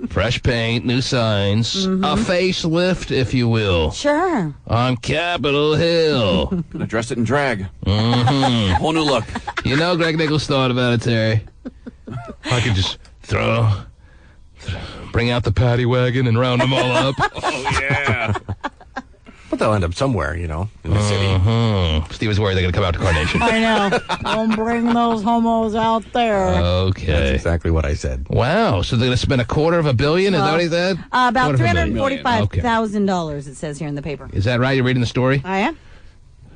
Fresh paint, new signs, a facelift, if you will, Sure. on Capitol Hill. Gonna dress it in drag. Mm-hmm. Whole new look. You know, Greg Nichols thought about it, Terry. I could just bring out the paddy wagon and round them all up. Oh, yeah. But they'll end up somewhere, in the city. Steve was worried they're going to come out to Carnation. I know. Don't bring those homos out there. Okay. That's exactly what I said. Wow. So they're going to spend $250 million? Is that what he said? About $245,000. $345,000, it says here in the paper. Is that right? You're reading the story? I am.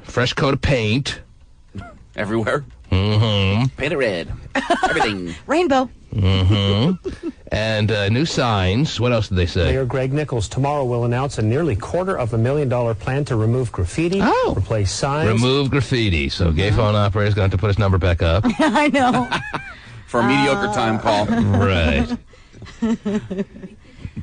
Fresh coat of paint. Everywhere. Mm-hmm. Paint it red. Everything. Rainbow. Mm-hmm. And new signs. What else did they say? Mayor Greg Nichols tomorrow will announce a nearly $250,000 plan to remove graffiti, replace signs. Remove graffiti. So gay phone operator's going to have to put his number back up. I know. For a mediocre time call. Right.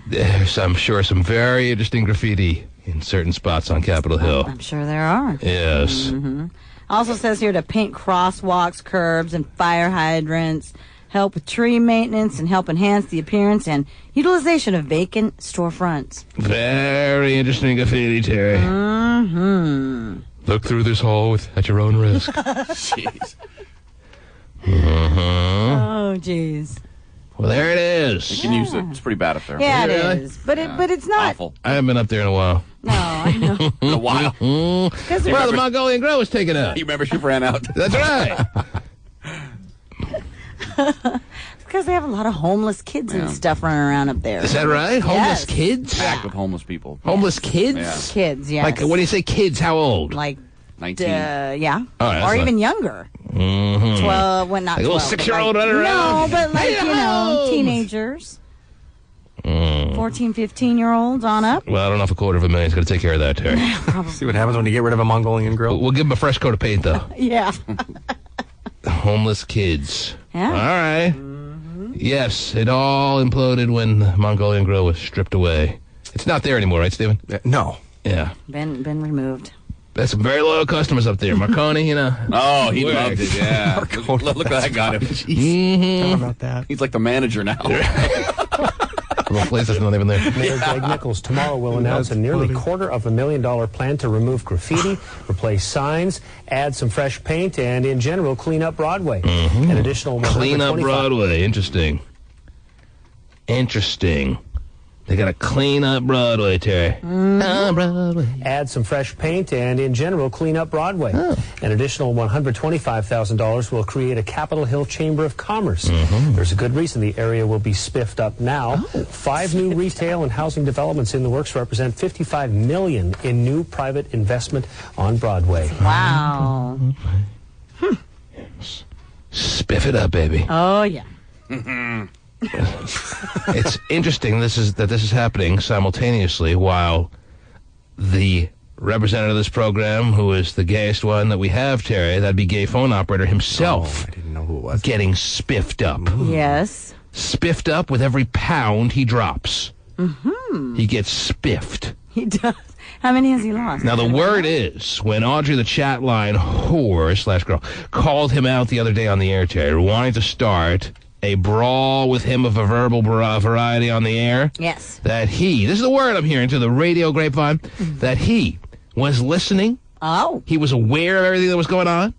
There's, I'm sure, some very interesting graffiti in certain spots on Capitol Hill. I'm sure there are. Yes. Mm-hmm. Also says here to paint crosswalks, curbs, and fire hydrants, help with tree maintenance, and help enhance the appearance and utilization of vacant storefronts. Very interesting graffiti, Terry. Mm-hmm. Look through this hall at your own risk. Jeez. Oh, jeez. Well, there it is. You can use it. It's pretty bad up there. Yeah, Really? it is. But it's not. Awful. I haven't been up there in a while. No, I know. In a while. Well, the Mongolian Grill was taken out. Your membership ran out. That's right. Because they have a lot of homeless kids and stuff running around up there. Is that right? Homeless Yes. kids? Packed with homeless people. Homeless kids? Yeah. Kids, yes. Like, when you say kids, how old? Like, 19. yeah. Oh, that's or not- even younger. Mm-hmm. 12, well, not Like a 12. little but 6-year-old like, running around? No, but like, Hey-ho! teenagers. 14, 15-year-olds on up. Well, I don't know if $250,000 is going to take care of that, Terry. See what happens when you get rid of a Mongolian grill. We'll give them a fresh coat of paint, though. Yeah. Homeless kids. Yeah. All right. Yes, it all imploded when the Mongolian Grill was stripped away. It's not there anymore, right, Stephen? No. Yeah. Been removed. That's some very loyal customers up there. Marconi, Oh, he Work. loved it, yeah. look at that guy. Mm-hmm. About that. He's like the manager now. The place is not even there. Mayor Greg Nichols tomorrow will announce a nearly $250,000 plan to remove graffiti, replace signs, add some fresh paint, and in general clean up Broadway. An additional Clean up 125 Broadway. Interesting. They got to clean up Broadway, Terry. Broadway. Add some fresh paint and, in general, clean up Broadway. An additional $125,000 will create a Capitol Hill Chamber of Commerce. There's a good reason the area will be spiffed up now. 5 new retail and housing developments in the works represent $55 million in new private investment on Broadway. Wow. Spiff it up, baby. Oh, yeah. It's interesting this is happening simultaneously while the representative of this program, who is the gayest one that we have, Terry, that'd be gay phone operator himself, I didn't know who it was. getting spiffed up. Yes. Spiffed up with every pound he drops. He gets spiffed. He does. How many has he lost? Now, the word is, when Audrey, the chat line whore/girl, called him out the other day on the air, Terry, wanting to start a brawl with him of a verbal variety on the air. Yes. That he, this is the word I'm hearing to the radio grapevine, that he was listening. Oh. He was aware of everything that was going on.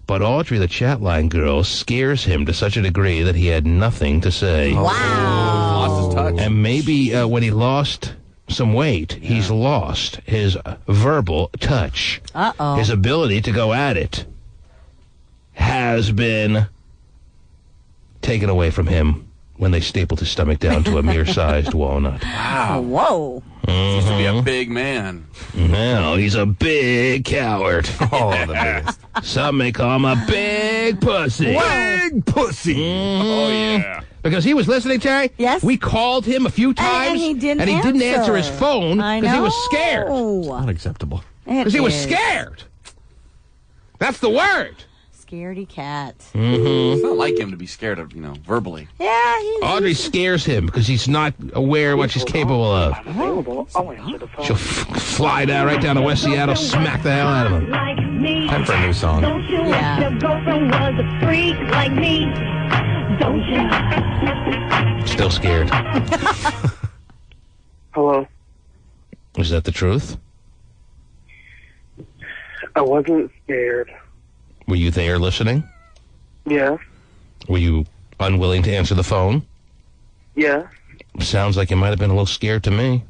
But Audrey, the chat line girl, scares him to such a degree that he had nothing to say. Wow. Lost his touch. And maybe when he lost some weight, he's lost his verbal touch. Uh-oh. His ability to go at it has been taken away from him when they stapled his stomach down to a mere-sized walnut. Oh, whoa. Used to be a big man. Now he's a big coward. Oh, the biggest. Some may call him a big pussy. Big pussy. Oh, yeah. Because he was listening, Terry. Yes. We called him a few times, And he didn't answer his phone I because he know. was scared. Unacceptable. Because he was scared. That's the word. Scaredy cat. It's not like him to be scared of, verbally. Yeah, he's... Audrey scares him because he's not aware of what she's capable of. Available. I'll answer the phone. She'll fly down right down to West Seattle, smack the hell out of him. Time for a new song. Yeah. Your girlfriend was a freak like me, don't you? Still scared. Hello. Is that the truth? I wasn't scared. Were you there listening? Yeah. Were you unwilling to answer the phone? Yeah. Sounds like you might have been a little scared to me.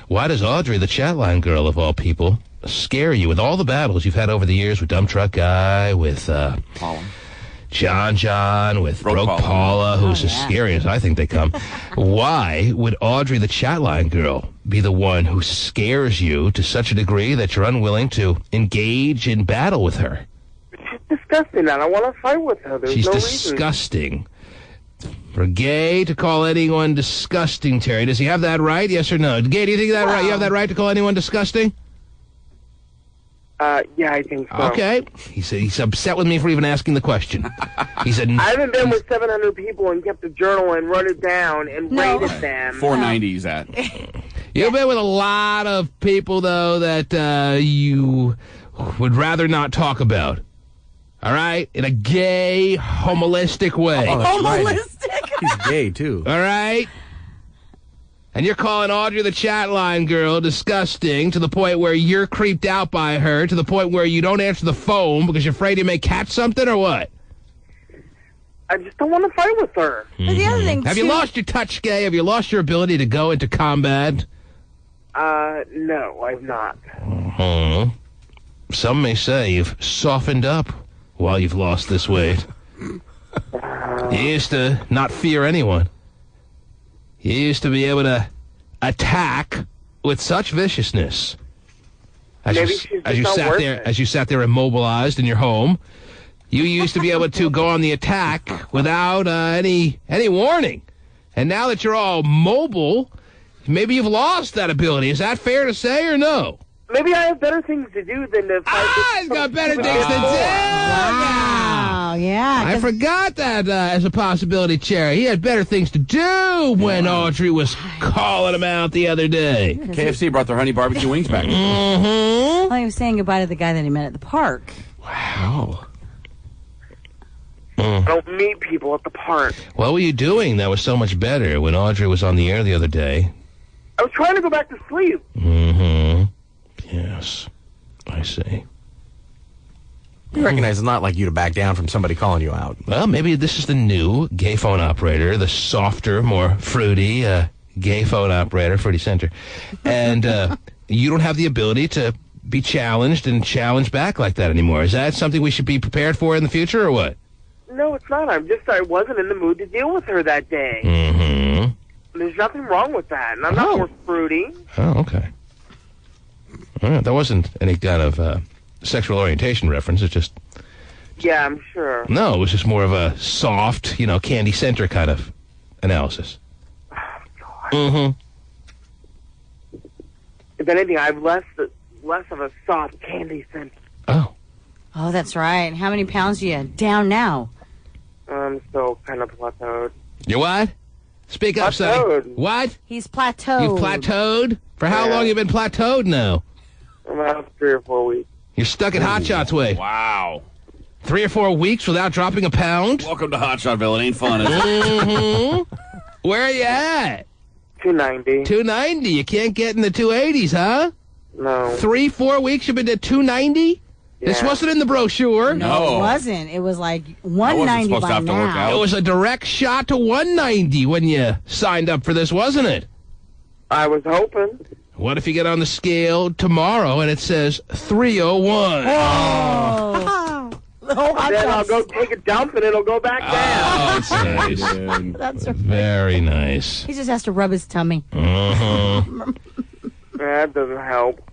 Why does Audrey, the chatline girl of all people, scare you with all the battles you've had over the years with Dump Truck Guy, with John, with Broke Paula, who's as scary as I think they come. Why would Audrey, the chatline girl, be the one who scares you to such a degree that you're unwilling to engage in battle with her? She's disgusting. I don't want to fight with her. There's She's no disgusting. For Gay to call anyone disgusting, Terry, does he have that right? Yes or no? Gay, do you think that right? You have that right to call anyone disgusting? Yeah, I think so. Okay. He's upset with me for even asking the question. He said, I haven't been with 700 people and kept a journal and wrote it down and rated them. 490's at. You've been with a lot of people, though, that you would rather not talk about. All right? In a gay, homolistic way. Oh, that's right. Holistic. He's gay, too. All right? And you're calling Audrey the chatline girl disgusting to the point where you're creeped out by her, to the point where you don't answer the phone because you're afraid you may catch something, or what? I just don't want to fight with her. But the other thing, Have you lost your touch, Gay? Have you lost your ability to go into combat? No, I've not. Some may say you've softened up while you've lost this weight. You used to not fear anyone. You used to be able to attack with such viciousness. As you sat there immobilized in your home, you used to be able to go on the attack without any warning. And now that you're all mobile, maybe you've lost that ability. Is that fair to say or no? Maybe I have better things to do than to fight. He's got better things to do. Wow, yeah. I forgot that as a possibility, Cherry. He had better things to do when Audrey was calling him out the other day. KFC brought their honey barbecue wings back. Well, he was saying goodbye to the guy that he met at the park. Wow. I don't meet people at the park. What were you doing that was so much better when Audrey was on the air the other day? I was trying to go back to sleep. Yes, I see. You recognize it's not like you to back down from somebody calling you out. Well, maybe this is the new gay phone operator, the softer, more fruity gay phone operator, Fruity Center. And you don't have the ability to be challenged and challenge back like that anymore. Is that something we should be prepared for in the future, or what? No, it's not. I wasn't in the mood to deal with her that day. There's nothing wrong with that, and I'm not more fruity. Oh, okay. All right, that wasn't any kind of sexual orientation reference. It's just... Yeah, I'm sure. No, it was just more of a soft, Candy Center kind of analysis. God. If anything, I've less of a soft Candy Center. Oh, that's right. How many pounds are you down now? I'm still kind of plateaued. You what? Speak up, Sonny. What? He's plateaued. You plateaued? For how long you been plateaued now? About 3 or 4 weeks. You're stuck at Hot Shots weight. Wow. 3 or 4 weeks without dropping a pound? Welcome to Hot Shotville. It ain't fun, is it? Where are you at? 290. 290. You can't get in the 280s, huh? No. 3-4 weeks you've been to 290? Yeah. This wasn't in the brochure. No, it wasn't. It was like 190 by now. It was a direct shot to 190 when you signed up for this, wasn't it? I was hoping. What if you get on the scale tomorrow and it says 301? Oh. Then I'll go take a dump and it'll go back down. Oh, that's nice. That's right. Very nice. He just has to rub his tummy. That doesn't help.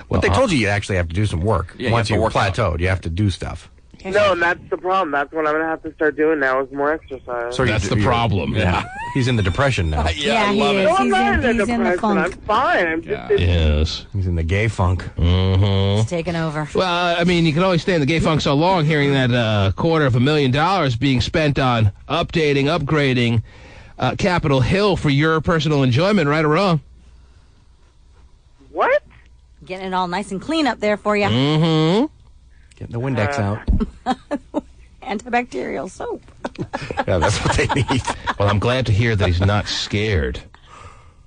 Well, they told you actually have to do some work. Once you're plateaued, you have to do stuff. No, and that's the problem. That's what I'm going to have to start doing now is more exercise. So that's the problem. Yeah. He's in the depression now. Yeah, he is. No, I'm not in the he's in the depression. funk. I'm fine. I'm just... Yes. He's in the gay funk. He's taking over. Well, I mean, you can only stay in the gay funk so long hearing that $250,000 being spent on updating, upgrading Capitol Hill for your personal enjoyment, right or wrong? What? Getting it all nice and clean up there for you. Getting the Windex out. Antibacterial soap. Yeah, that's what they need. Well, I'm glad to hear that he's not scared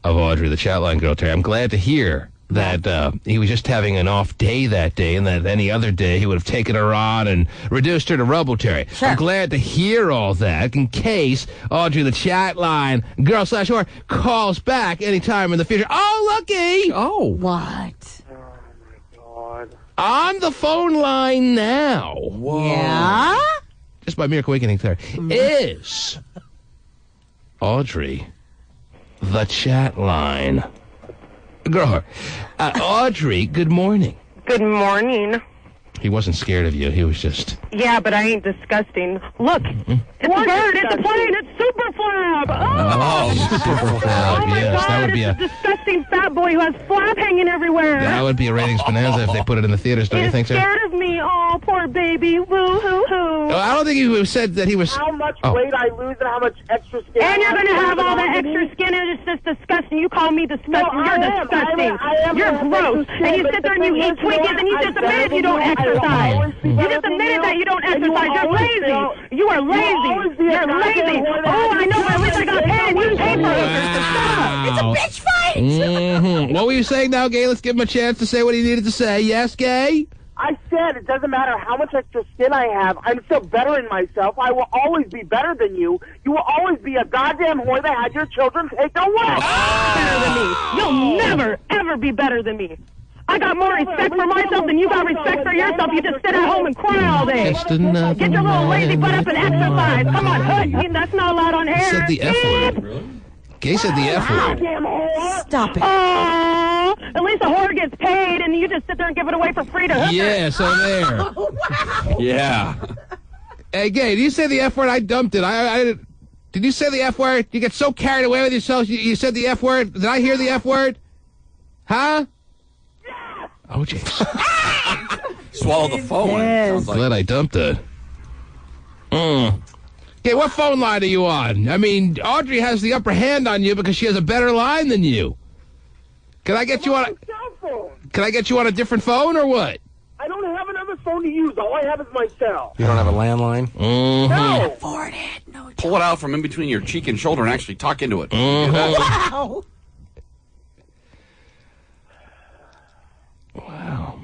of Audrey, the chatline girl, Terry. I'm glad to hear that he was just having an off day that day, and that any other day he would have taken her on and reduced her to Rubble Terry. Sure. I'm glad to hear all that in case Audrey, the chat line, girl/whore, calls back anytime in the future. Oh, looky! Oh. What? God. On the phone line now. Whoa. Yeah? Just by mere awakening, Terry, is Audrey, the chat line. Girl, Audrey, good morning. Good morning. He wasn't scared of you. He was just... Yeah, but I ain't disgusting. Look, it's a bird, it's a plane, it's Super Flab. Oh, Super Flab, Oh my yes. God, That would be it's a... a disgusting fat boy who has flab hanging everywhere. That would be a ratings bonanza if they put it in the theaters, don't you He's think so? scared of me. Oh, poor baby. Woo-hoo-hoo. I don't think he said that he was... How much Oh. weight I lose and how much extra skin. And you're going to have all that on me? extra skin, and it's just disgusting. You call me disgusting. No, You're I am. disgusting. I am. You're I have gross. extra skin, And you but sit the there and you thing eat is, you know Twinkies, and you what? just I'm admitted you don't better than you. I will exercise. always be You better just than admitted you, that you don't and you will exercise. You're always lazy. feel- You are you will always lazy. be a You're goddamn lazy. whore that Oh, I know, but at least I got paid and you paid for it. Wow. It's a bitch fight! Mhm. What were you saying now, Gay? Let's give him a chance to say what he needed to say. Yes, Gay? I said it doesn't matter how much extra skin I have. I'm still better in myself. I will always be better than you. You will always be a goddamn whore that had your children taken away. Better than me. You'll never, ever be better than me. I got more respect for myself than you got respect for yourself. You just sit at home and cry all day. Just another Get your little lazy butt up and man. exercise. Come on, hood. That's not allowed on He air. said the F word. Gay said the F word. Goddamn whore. Stop it. Oh, at least a whore gets paid and you just sit there and give it away for free to hookers. Yeah, so there. Yeah. Hey, Gay, did you say the F word? I dumped it. Did you say the F word? You get so carried away with yourself, you said the F word? Did I hear the F word? Huh? Oh, jeez. Swallow the phone. Yes. Sounds like. Glad I dumped it. Okay, what phone line are you on? I mean, Audrey has the upper hand on you because she has a better line than you. Can I get you on? Cell phone. Can I get you on a different phone or what? I don't have another phone to use. All I have is my cell. You don't have a landline? No. Afford it. No. Pull it out from in between your cheek and shoulder and actually talk into it. Wow. Wow.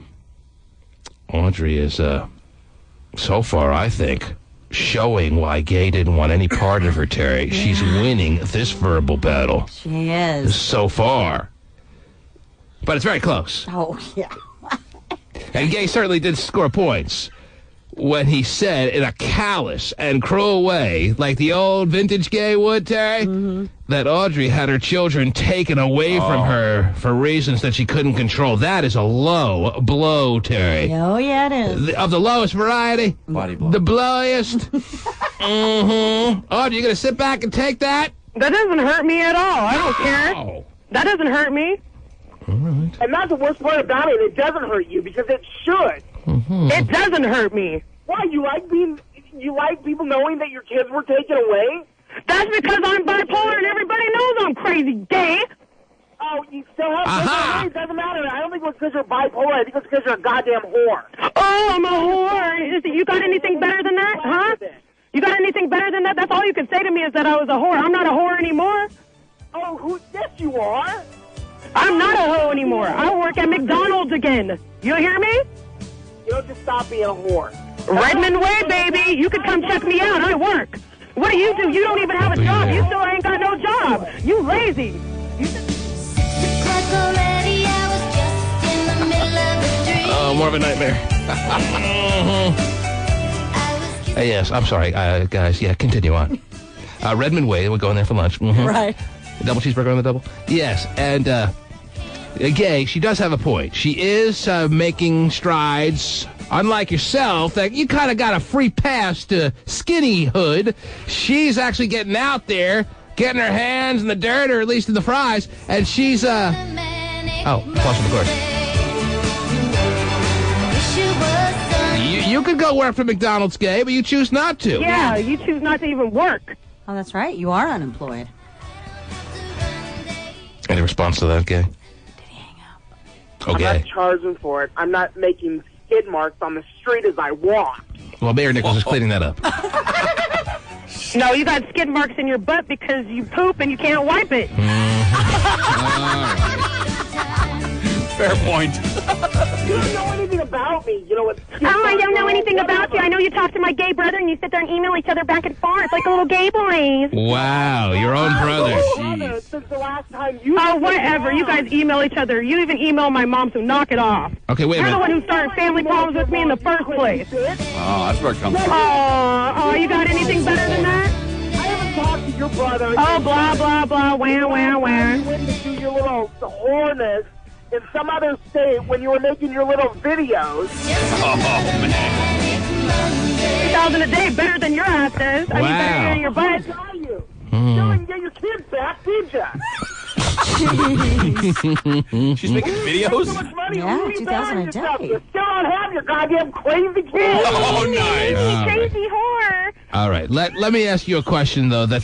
Audrey is, so far, I think, showing why Gay didn't want any part of her, Terry. She's winning this verbal battle She is. so far. But it's very close. Oh, yeah. And Gay certainly did score points when he said in a callous and cruel way, like the old vintage Gay would, Terry, that Audrey had her children taken away from her for reasons that she couldn't control. That is a low blow, Terry. Oh, yeah, it is. Of the lowest variety, Body blow. the blowiest. Audrey, you going to sit back and take that? That doesn't hurt me at all. I don't care. Oh. That doesn't hurt me. And that's the worst part about it. It doesn't hurt you because it should. It doesn't hurt me. Why? You like people knowing that your kids were taken away? That's because I'm bipolar and everybody knows I'm crazy gay. Oh, you still have Aha! kids. It doesn't matter. I don't think it's because you're bipolar. I think it's because you're a goddamn whore. Oh, I'm a whore. You got anything better than that, huh? You got anything better than that? That's all you could say to me is that I was a whore. I'm not a whore anymore. Oh, yes, you are. I'm not a hoe anymore. I work at McDonald's again. You hear me? You don't just stop being a whore. Redmond Way, baby. You could come check me out. I work. What do? You don't even have a job. You still ain't got no job. You lazy. Oh, more of a nightmare. Yes, I'm sorry, guys. Yeah, continue on. Redmond Way, we're going there for lunch. Right. Double cheeseburger on the double? Yes, and Gay, she does have a point. She is making strides. Unlike yourself, that you kind of got a free pass to skinnyhood. She's actually getting out there, getting her hands in the dirt, or at least in the fries, and she's, oh, pause for the course. You could go work for McDonald's, Gay, but you choose not to. Yeah, you choose not to even work. Oh, that's right. You are unemployed. Any response to that, Gay? Did he hang up? I'm Okay. not charging for it. I'm not making skid marks on the street as I walk. Well, Mayor Nichols is cleaning that up. No, you got skid marks in your butt because you poop and you can't wipe it. Fair point. You don't know anything about me. You know what? I don't know anything about you. I know you talk to my gay brother and you sit there and email each other back and forth like little gay boys. Wow, your own brother. Since the last time you... Oh, whatever. You guys email each other. You even email my mom, so knock it off. Okay, wait a You're the minute. one who started family problems with me in the first place. Oh, that's where it comes from. Oh, you got anything better than that? I haven't talked to your brother. Oh, blah, blah, blah, wah, wah, wah. You went to do your little whoreness in some other state when you were making your little videos. Oh, man. 2,000 a day, better than your ass is. I mean, better than your butt. You didn't get your kids back, did ya? She's making videos? So much money. Yeah, Who you 2,000 a buying yourself? day. You still don't have your goddamn crazy kids. Oh, nice. Crazy whore. All right. Let me ask you a question, though. There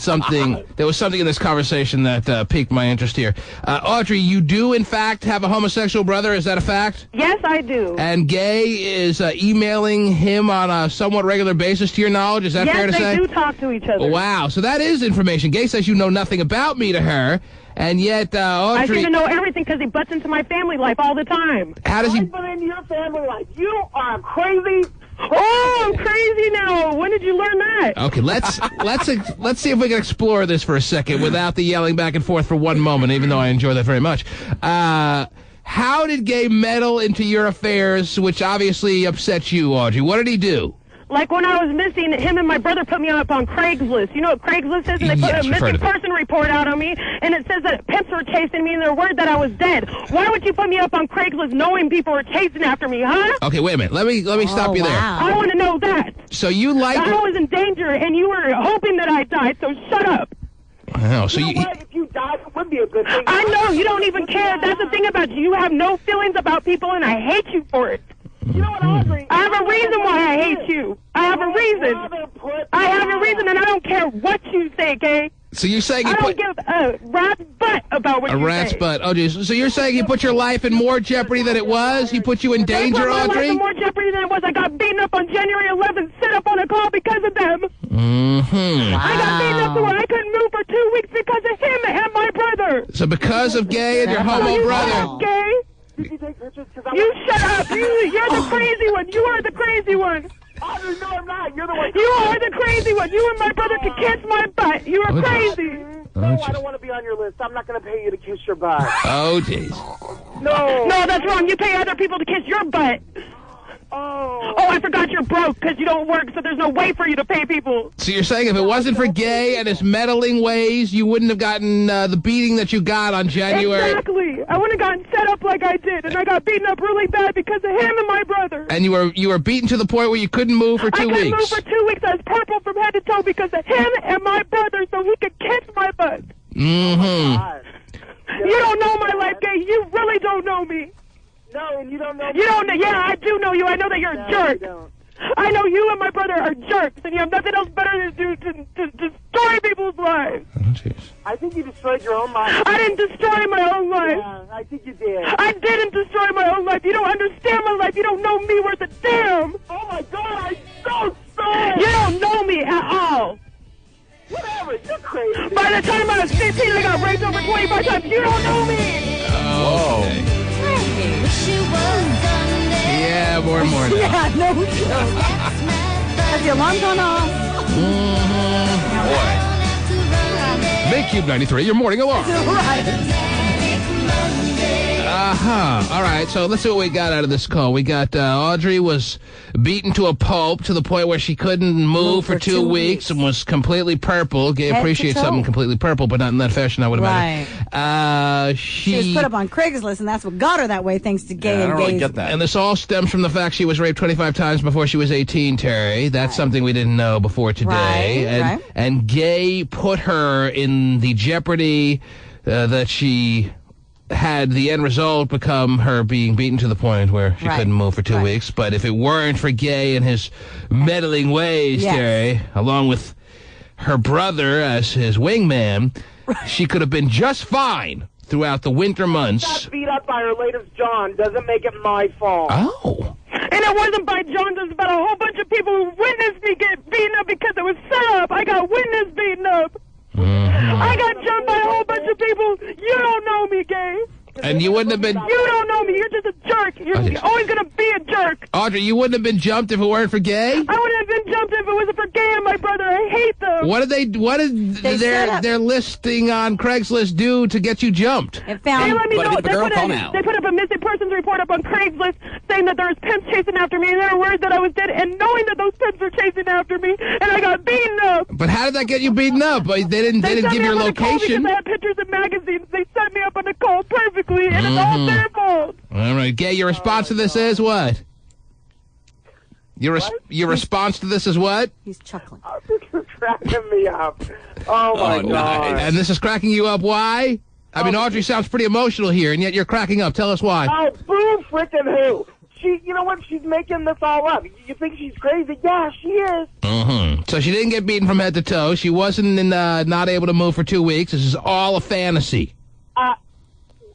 was something in this conversation that piqued my interest here. Audrey, you do, in fact, have a homosexual brother. Is that a fact? Yes, I do. And Gay is emailing him on a somewhat regular basis, to your knowledge. Is that fair to Yes, say? they do talk to each other. Wow. So that is information. Gay says you know nothing about me to her, and yet I Audrey... seem to know everything because he butts into my family life all the time. How does he... But in your family life, you are crazy. Oh, I'm crazy now. When did you learn that? Okay, let's see if we can explore this for a second without the yelling back and forth for one moment, even though I enjoy that very much. How did Gay meddle into your affairs, which obviously upset you, Audrey? What did he do? Like when I was missing, him and my brother put me up on Craigslist. You know what Craigslist is? And they put Yes, a we've heard missing of it. person report out on me, and it says that pimps were chasing me, and they're worried that I was dead. Why would you put me up on Craigslist knowing people were chasing after me, huh? Okay, wait a minute. Let me stop you there. I want to know that. So you like... I was in danger, and you were hoping that I died, so shut up. Oh, so You know what? If you died, it would be a good thing. I know, you don't even care. That's the thing about you. You have no feelings about people, and I hate you for it. You know what, Audrey? I have a reason why I hate you. I have a reason. I have a reason, and I don't care what you say, Kay. So you're saying he I don't put... give a rat's butt about what A you rat's say. butt. Oh, geez. So you're saying he put your life in more jeopardy than it was? He put you in danger, I put my life Audrey? in more jeopardy than it was. I got beaten up on January 11th, set up on a call because of them. Mm-hmm. I got beaten up to where I couldn't move for 2 weeks because of him and my brother. So because of Gay and your homo You brother... shut up, Gay. You shut up. You're the crazy one. You are the crazy one. Audrey, no, I'm not. You're the one. You are the crazy one. You and my brother can kiss my butt. You are crazy. No, I don't want to be on your list. I'm not going to pay you to kiss your butt. Oh, jeez. No. No, that's wrong. You pay other people to kiss your butt. Oh, I forgot you're broke because you don't work, so there's no way for you to pay people. So you're saying if it wasn't for Gay and his meddling ways, you wouldn't have gotten the beating that you got on January... Exactly. I wouldn't have gotten set up like I did, and I got beaten up really bad because of him and my brother. And you were beaten to the point where you couldn't move for 2 I couldn't move weeks. for 2 weeks. I was purple from head to toe because of him and my brother, so he could kiss my butt. Mm-hmm. You don't know my life, Gay. You really don't know me. No, and you don't know. You don't know. Yeah, I do know you. I know that you're a jerk. I know you and my brother are jerks, and you have nothing else better to do to destroy people's lives. Oh, jeez. I think you destroyed your own life. I didn't destroy my own life. Yeah, I think you did. I didn't destroy my own life. You don't understand my life. You don't know me worth a damn. Oh, my God, I'm so sorry. You don't know me at all. Whatever, you're crazy. By the time I was 15, I got raped over 25 times. You don't know me. Oh, okay. Yeah, more and more now. Yeah, no joke. Has the alarm gone off? Boy. Big Cube 93, your morning alarm. All right, so let's see what we got out of this call. We got Audrey was beaten to a pulp to the point where she couldn't move for 2 weeks and was completely purple. Gay appreciates something completely purple, but not in that fashion, I would imagine. She was put up on Craigslist, and that's what got her that way, thanks to Gay and Gay's. And this all stems from the fact she was raped 25 times before she was 18, Terry. That's something we didn't know before today. And Gay put her in the jeopardy that she had the end result become her being beaten to the point where she couldn't move for 2 weeks. But if it weren't for Gay and his meddling ways, Terry, along with her brother as his wingman, she could have been just fine throughout the winter months. Got beat up by her latest John doesn't make it my fault. Oh. And it wasn't by John, it was about a whole bunch of people who witnessed me get beaten up because it was set up. I got witness beaten up. I got jumped by a whole bunch of people. You don't know me, Gay. And you wouldn't have been... You don't know me. You're You're always going to be a jerk. Audrey, you wouldn't have been jumped if it weren't for gay? I wouldn't have been jumped if it wasn't for gay and my brother. I hate them. What did their listing on Craigslist do to get you jumped? It found. They let me know. Now. They put up a missing persons report up on Craigslist saying that there was pimps chasing after me, and they were worried that I was dead, and knowing that those pimps were chasing after me, and I got beaten up. But how did that get you beaten up? They didn't give your location. They had pictures in magazines. They set me up on a call perfectly, and it's all their fault. All right, Gay, your response to this is what? Your response to this is what? He's chuckling. Oh, this is cracking me up. Oh, my God. And this is cracking you up, why? I mean, Audrey sounds pretty emotional here, and yet you're cracking up. Tell us why. Oh, boo frickin' who? You know what? She's making this all up. You think she's crazy? Yeah, she is. So she didn't get beaten from head to toe. She wasn't not able to move for 2 weeks. This is all a fantasy.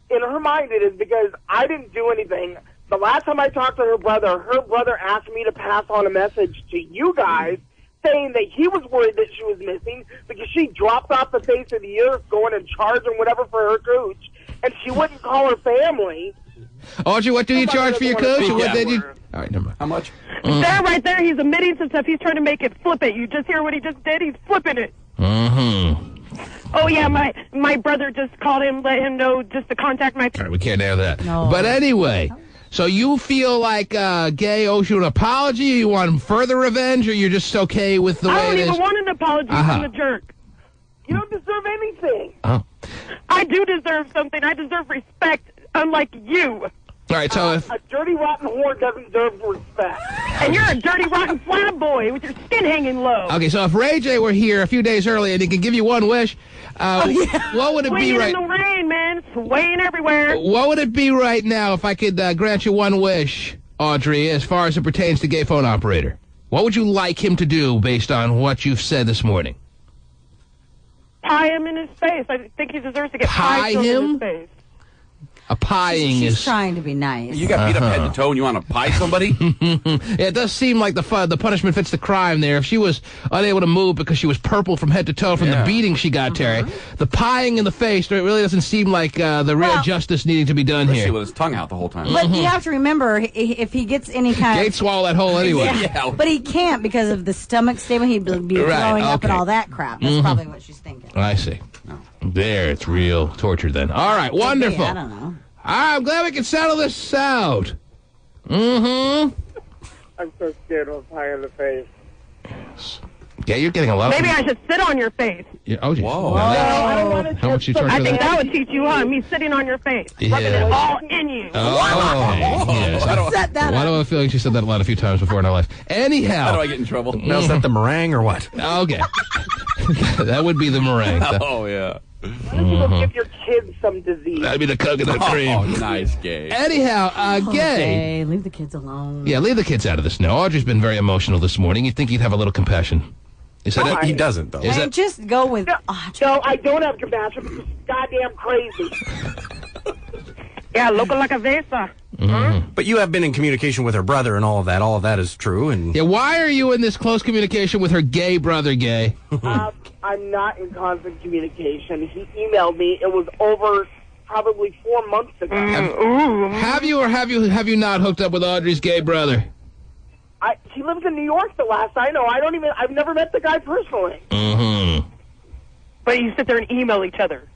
In her mind, it is because I didn't do anything. The last time I talked to her brother asked me to pass on a message to you guys saying that he was worried that she was missing because she dropped off the face of the earth going and charging whatever for her cooch, and she wouldn't call her family. Audrey, what do you charge for your coach? What did you? All right, never mind. How much? There, right there, he's admitting some stuff. He's trying to make it flip it. You just hear what he just did? He's flipping it. Oh, yeah, my brother just called him, let him know just to contact my... All right, we can't air that. No. But anyway, so you feel like Gay owes you an apology? You want further revenge, or you're just okay with the way it is? I don't even want an apology from the jerk. You don't deserve anything. Oh. I do deserve something. I deserve respect, unlike you. All right, so if... A dirty, rotten whore doesn't deserve respect. And you're a dirty, rotten flat boy with your skin hanging low. Okay, so if Ray J were here a few days early and he could give you one wish, what would it be right... Swinging in the rain, man. Swaying everywhere. What would it be right now if I could grant you one wish, Audrey, as far as it pertains to Gay Phone Operator? What would you like him to do based on what you've said this morning? Pie him in his face. I think he deserves to get pie him in his face. A pieing She's is... trying to be nice. You got beat up head to toe and you want to pie somebody? Yeah, it does seem like the punishment fits the crime there. If she was unable to move because she was purple from head to toe from the beating she got, Terry, the pieing in the face, it really doesn't seem like the real justice needing to be done here. With his tongue out the whole time. But you have to remember, if he gets any kind Gate of... swallow that hole anyway. Yeah. But he can't because of the stomach statement. He'd be throwing up and all that crap. That's probably what she's thinking. I see. There, it's real torture then. All right, wonderful. I don't know. I'm glad we can settle this out. I'm so scared of a pie in the face. Yeah, you're getting a lot Maybe I should sit on your face. Yeah, oh, whoa. How much you charge I for think that? that would teach you, me sitting on your face. Yeah. Rubbing it all in you. Yes. Set that Why do I have a feeling she said that a few times before in her life? Anyhow. How do I get in trouble? Now, is that the meringue or what? Okay. That would be the meringue. Oh, yeah. Why don't you go give your kids some disease? That'd be the coconut cream. Oh, nice, Gay. Anyhow, Gay. Okay, leave the kids alone. Yeah, leave the kids out of this now. Audrey's been very emotional this morning. You'd think he'd have a little compassion. Is that He doesn't, though. And just go with... No, I don't have compassion because she's goddamn crazy. Yeah, loco like a vesa. But you have been in communication with her brother and all of that. All of that is true. And yeah, why are you in this close communication with her gay brother, Gay? I'm not in constant communication. He emailed me. It was over probably 4 months ago. Have you or have you not hooked up with Audrey's gay brother? He lives in New York, the last I know. I've never met the guy personally. But you sit there and email each other.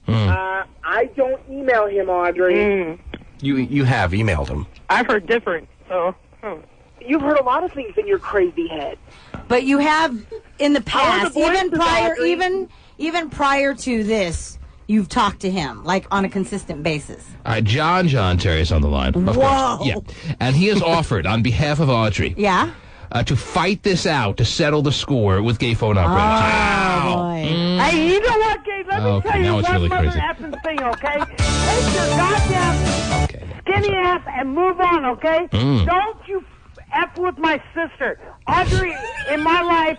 I don't email him, Audrey. you have emailed him. I've heard different, so... You've heard a lot of things in your crazy head. But you have, in the How are past, the voices, even prior to this, you've talked to him, like, on a consistent basis. All right, John Terry is on the line. Of Whoa. course. Yeah. And he has offered, on behalf of Audrey, Yeah? to fight this out, to settle the score with Gay Phone Operators. Oh, boy. Hey, you know what, Gabe? Let me tell you now it's one really mother crazy. effing thing, okay? Take your goddamn skinny ass and move on, okay? Don't you F with my sister. Audrey, in my life,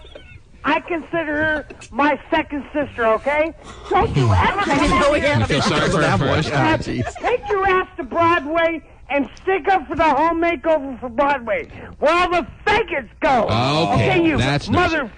I consider her my second sister, okay? Don't you ever come here. You feel sorry for her first? Take your ass to Broadway and stick up for the home makeover for Broadway, where all the fakers go. Okay, you that's nice. mother...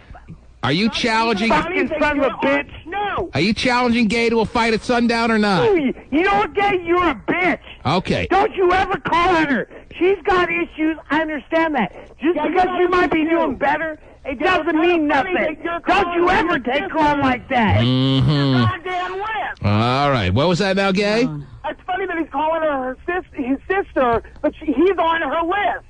Are you challenging... Fucking son of a bitch. No. Are you challenging Gay to a fight at sundown or not? You You know what, Gay? You're a bitch. Okay. Don't you ever call on her. She's got issues. I understand that. Just because you might be doing better, it doesn't mean nothing. Don't you ever take her on like that. Mm-hmm. Goddamn list. All right. What was that now, Gay? It's funny that he's calling her his sister, but he's on her list.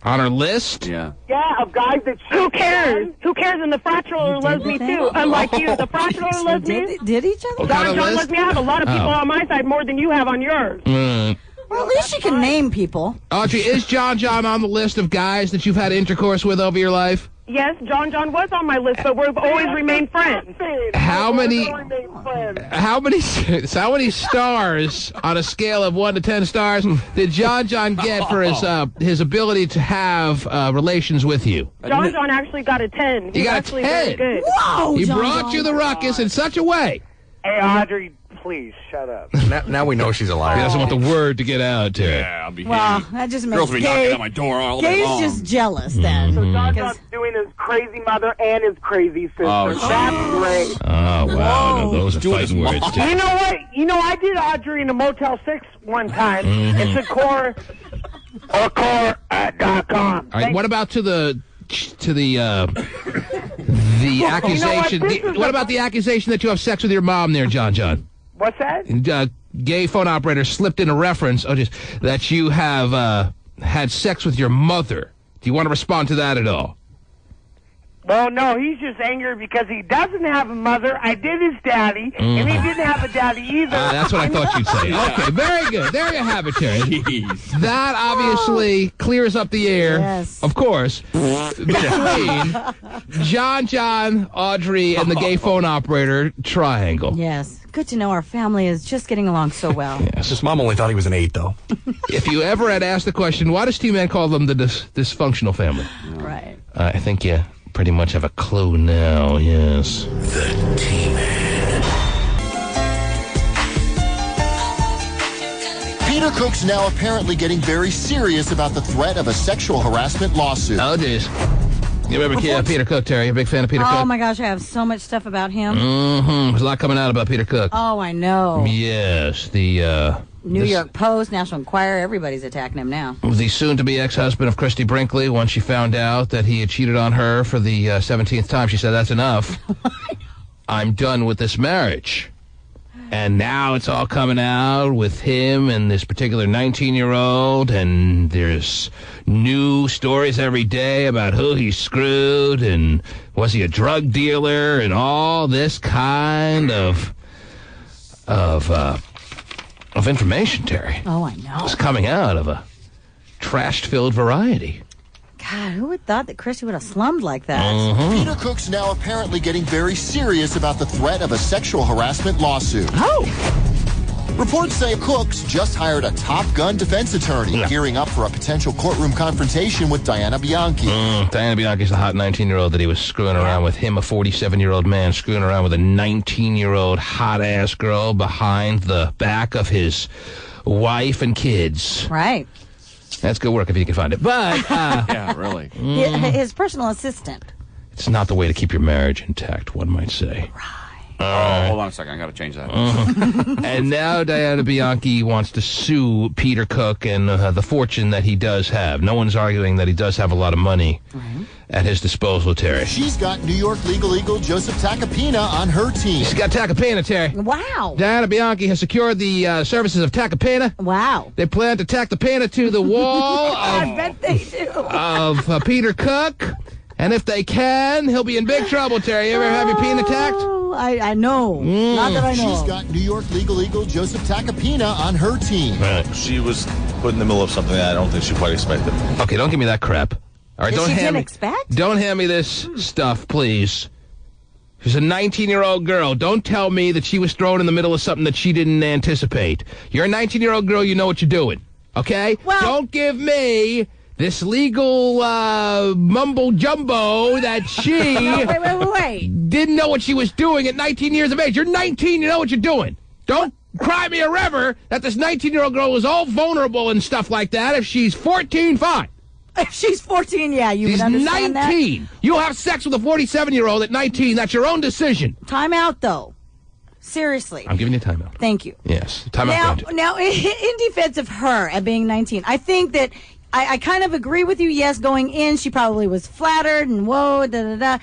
On her list? Yeah. Yeah, of guys that Who cares? Who cares? And the fracturer loves me too. Unlike you, the fracturer loves me. Did each other? What kind of John list? loves me. I have a lot of people on my side more than you have on yours. Well, at least she can name people. Audrey, is John on the list of guys that you've had intercourse with over your life? Yes, John was on my list, but we've always remained friends. How many stars on a scale of 1 to 10 stars did John get for his ability to have relations with you? John actually got a 10. He got a actually 10. very good. Whoa, He John brought you the ruckus in such a way. Hey, Audrey, please, shut up. Now we know she's a He liar. doesn't want the word to get out to her. Yeah, I'll be Well, that just makes Girls be knocking Gay. on my door all day Gay's long. just jealous then. So Mm-hmm. John's doing his crazy mother and his crazy sister. Oh, That's great. Oh, wow. No, those are fighting words, too. You know what? You know, I did Audrey in a Motel 6 one time. It's a core.com. All right, what about the accusation? What about the accusation that you have sex with your mom there, John? What's that? Gay phone operator slipped in a reference that you have had sex with your mother. Do you want to respond to that at all? Well, no, he's just angry because he doesn't have a mother. I did his daddy, and he didn't have a daddy either. That's what I thought you'd say. Okay, very good. There you have it, Terry. That obviously clears up the air, Yes. of course, between John, Audrey, and the gay phone operator triangle. Yes. Good to know our family is just getting along so well. His mom only thought he was an 8, though. If you ever had asked the question, why does T-Man call them the dysfunctional family? Right. I think you pretty much have a clue now, yes. The T-Man. Peter Cook's now apparently getting very serious about the threat of a sexual harassment lawsuit. Oh, jeez. You remember Peter Cook, Terry? You a big fan of Peter Cook? Oh, my gosh, I have so much stuff about him. Mm-hmm. There's a lot coming out about Peter Cook. Oh, I know. Yes, the New York Post, National Enquirer, everybody's attacking him now. the soon-to-be ex-husband of Christy Brinkley, once she found out that he had cheated on her for the 17th time, she said, that's enough. I'm done with this marriage. And now it's all coming out with him and this particular 19-year-old, and there's new stories every day about who he screwed, and was he a drug dealer, and all this kind of information, Terry. Oh, I know. It's coming out of a trash-filled variety. God, who would thought that Christy would have slummed like that? Peter Cook's now apparently getting very serious about the threat of a sexual harassment lawsuit. Oh! Reports say Cooks just hired a Top Gun defense attorney, gearing up for a potential courtroom confrontation with Diana Bianchi. Diana Bianchi's the hot 19-year-old that he was screwing around with. Him, a 47-year-old man, screwing around with a 19-year-old hot-ass girl behind the back of his wife and kids. Right. That's good work if you can find it. But, yeah, really. His personal assistant. It's not the way to keep your marriage intact, one might say. Hold on a second. I got to change that. And now Diana Bianchi wants to sue Peter Cook and the fortune that he does have. No one's arguing that he does have a lot of money at his disposal, Terry. She's got New York legal eagle Joseph Tacopina on her team. She's got Tacopina, Terry. Wow. Diana Bianchi has secured the services of Tacopina. Wow. They plan to tack the pina to the wall I bet they do. of Peter Cook. And if they can, he'll be in big trouble, Terry. You ever have your pina tacked? Oh, I know. Not that I know. She's got New York legal eagle Joseph Tacopina on her team. She was put in the middle of something that I don't think she quite expected. Okay, don't give me that crap. All right, She didn't expect? Don't hand me this stuff, please. She's a 19-year-old girl. Don't tell me that she was thrown in the middle of something that she didn't anticipate. You're a 19-year-old girl. You know what you're doing. Okay? Well, don't give me this legal mumbo-jumbo that she wait. didn't know what she was doing at 19 years of age. You're 19. You know what you're doing. Don't cry me a river that this 19-year-old girl is all vulnerable and stuff like that. If she's 14, fine. If she's 14, yeah, you would understand 19. You'll have sex with a 47-year-old at 19. That's your own decision. Time out, though. Seriously. I'm giving you a timeout. Thank you. Yes. Timeout. Now, in defense of her at being 19, I think that I kind of agree with you. Yes, going in, she probably was flattered and whoa, da-da-da.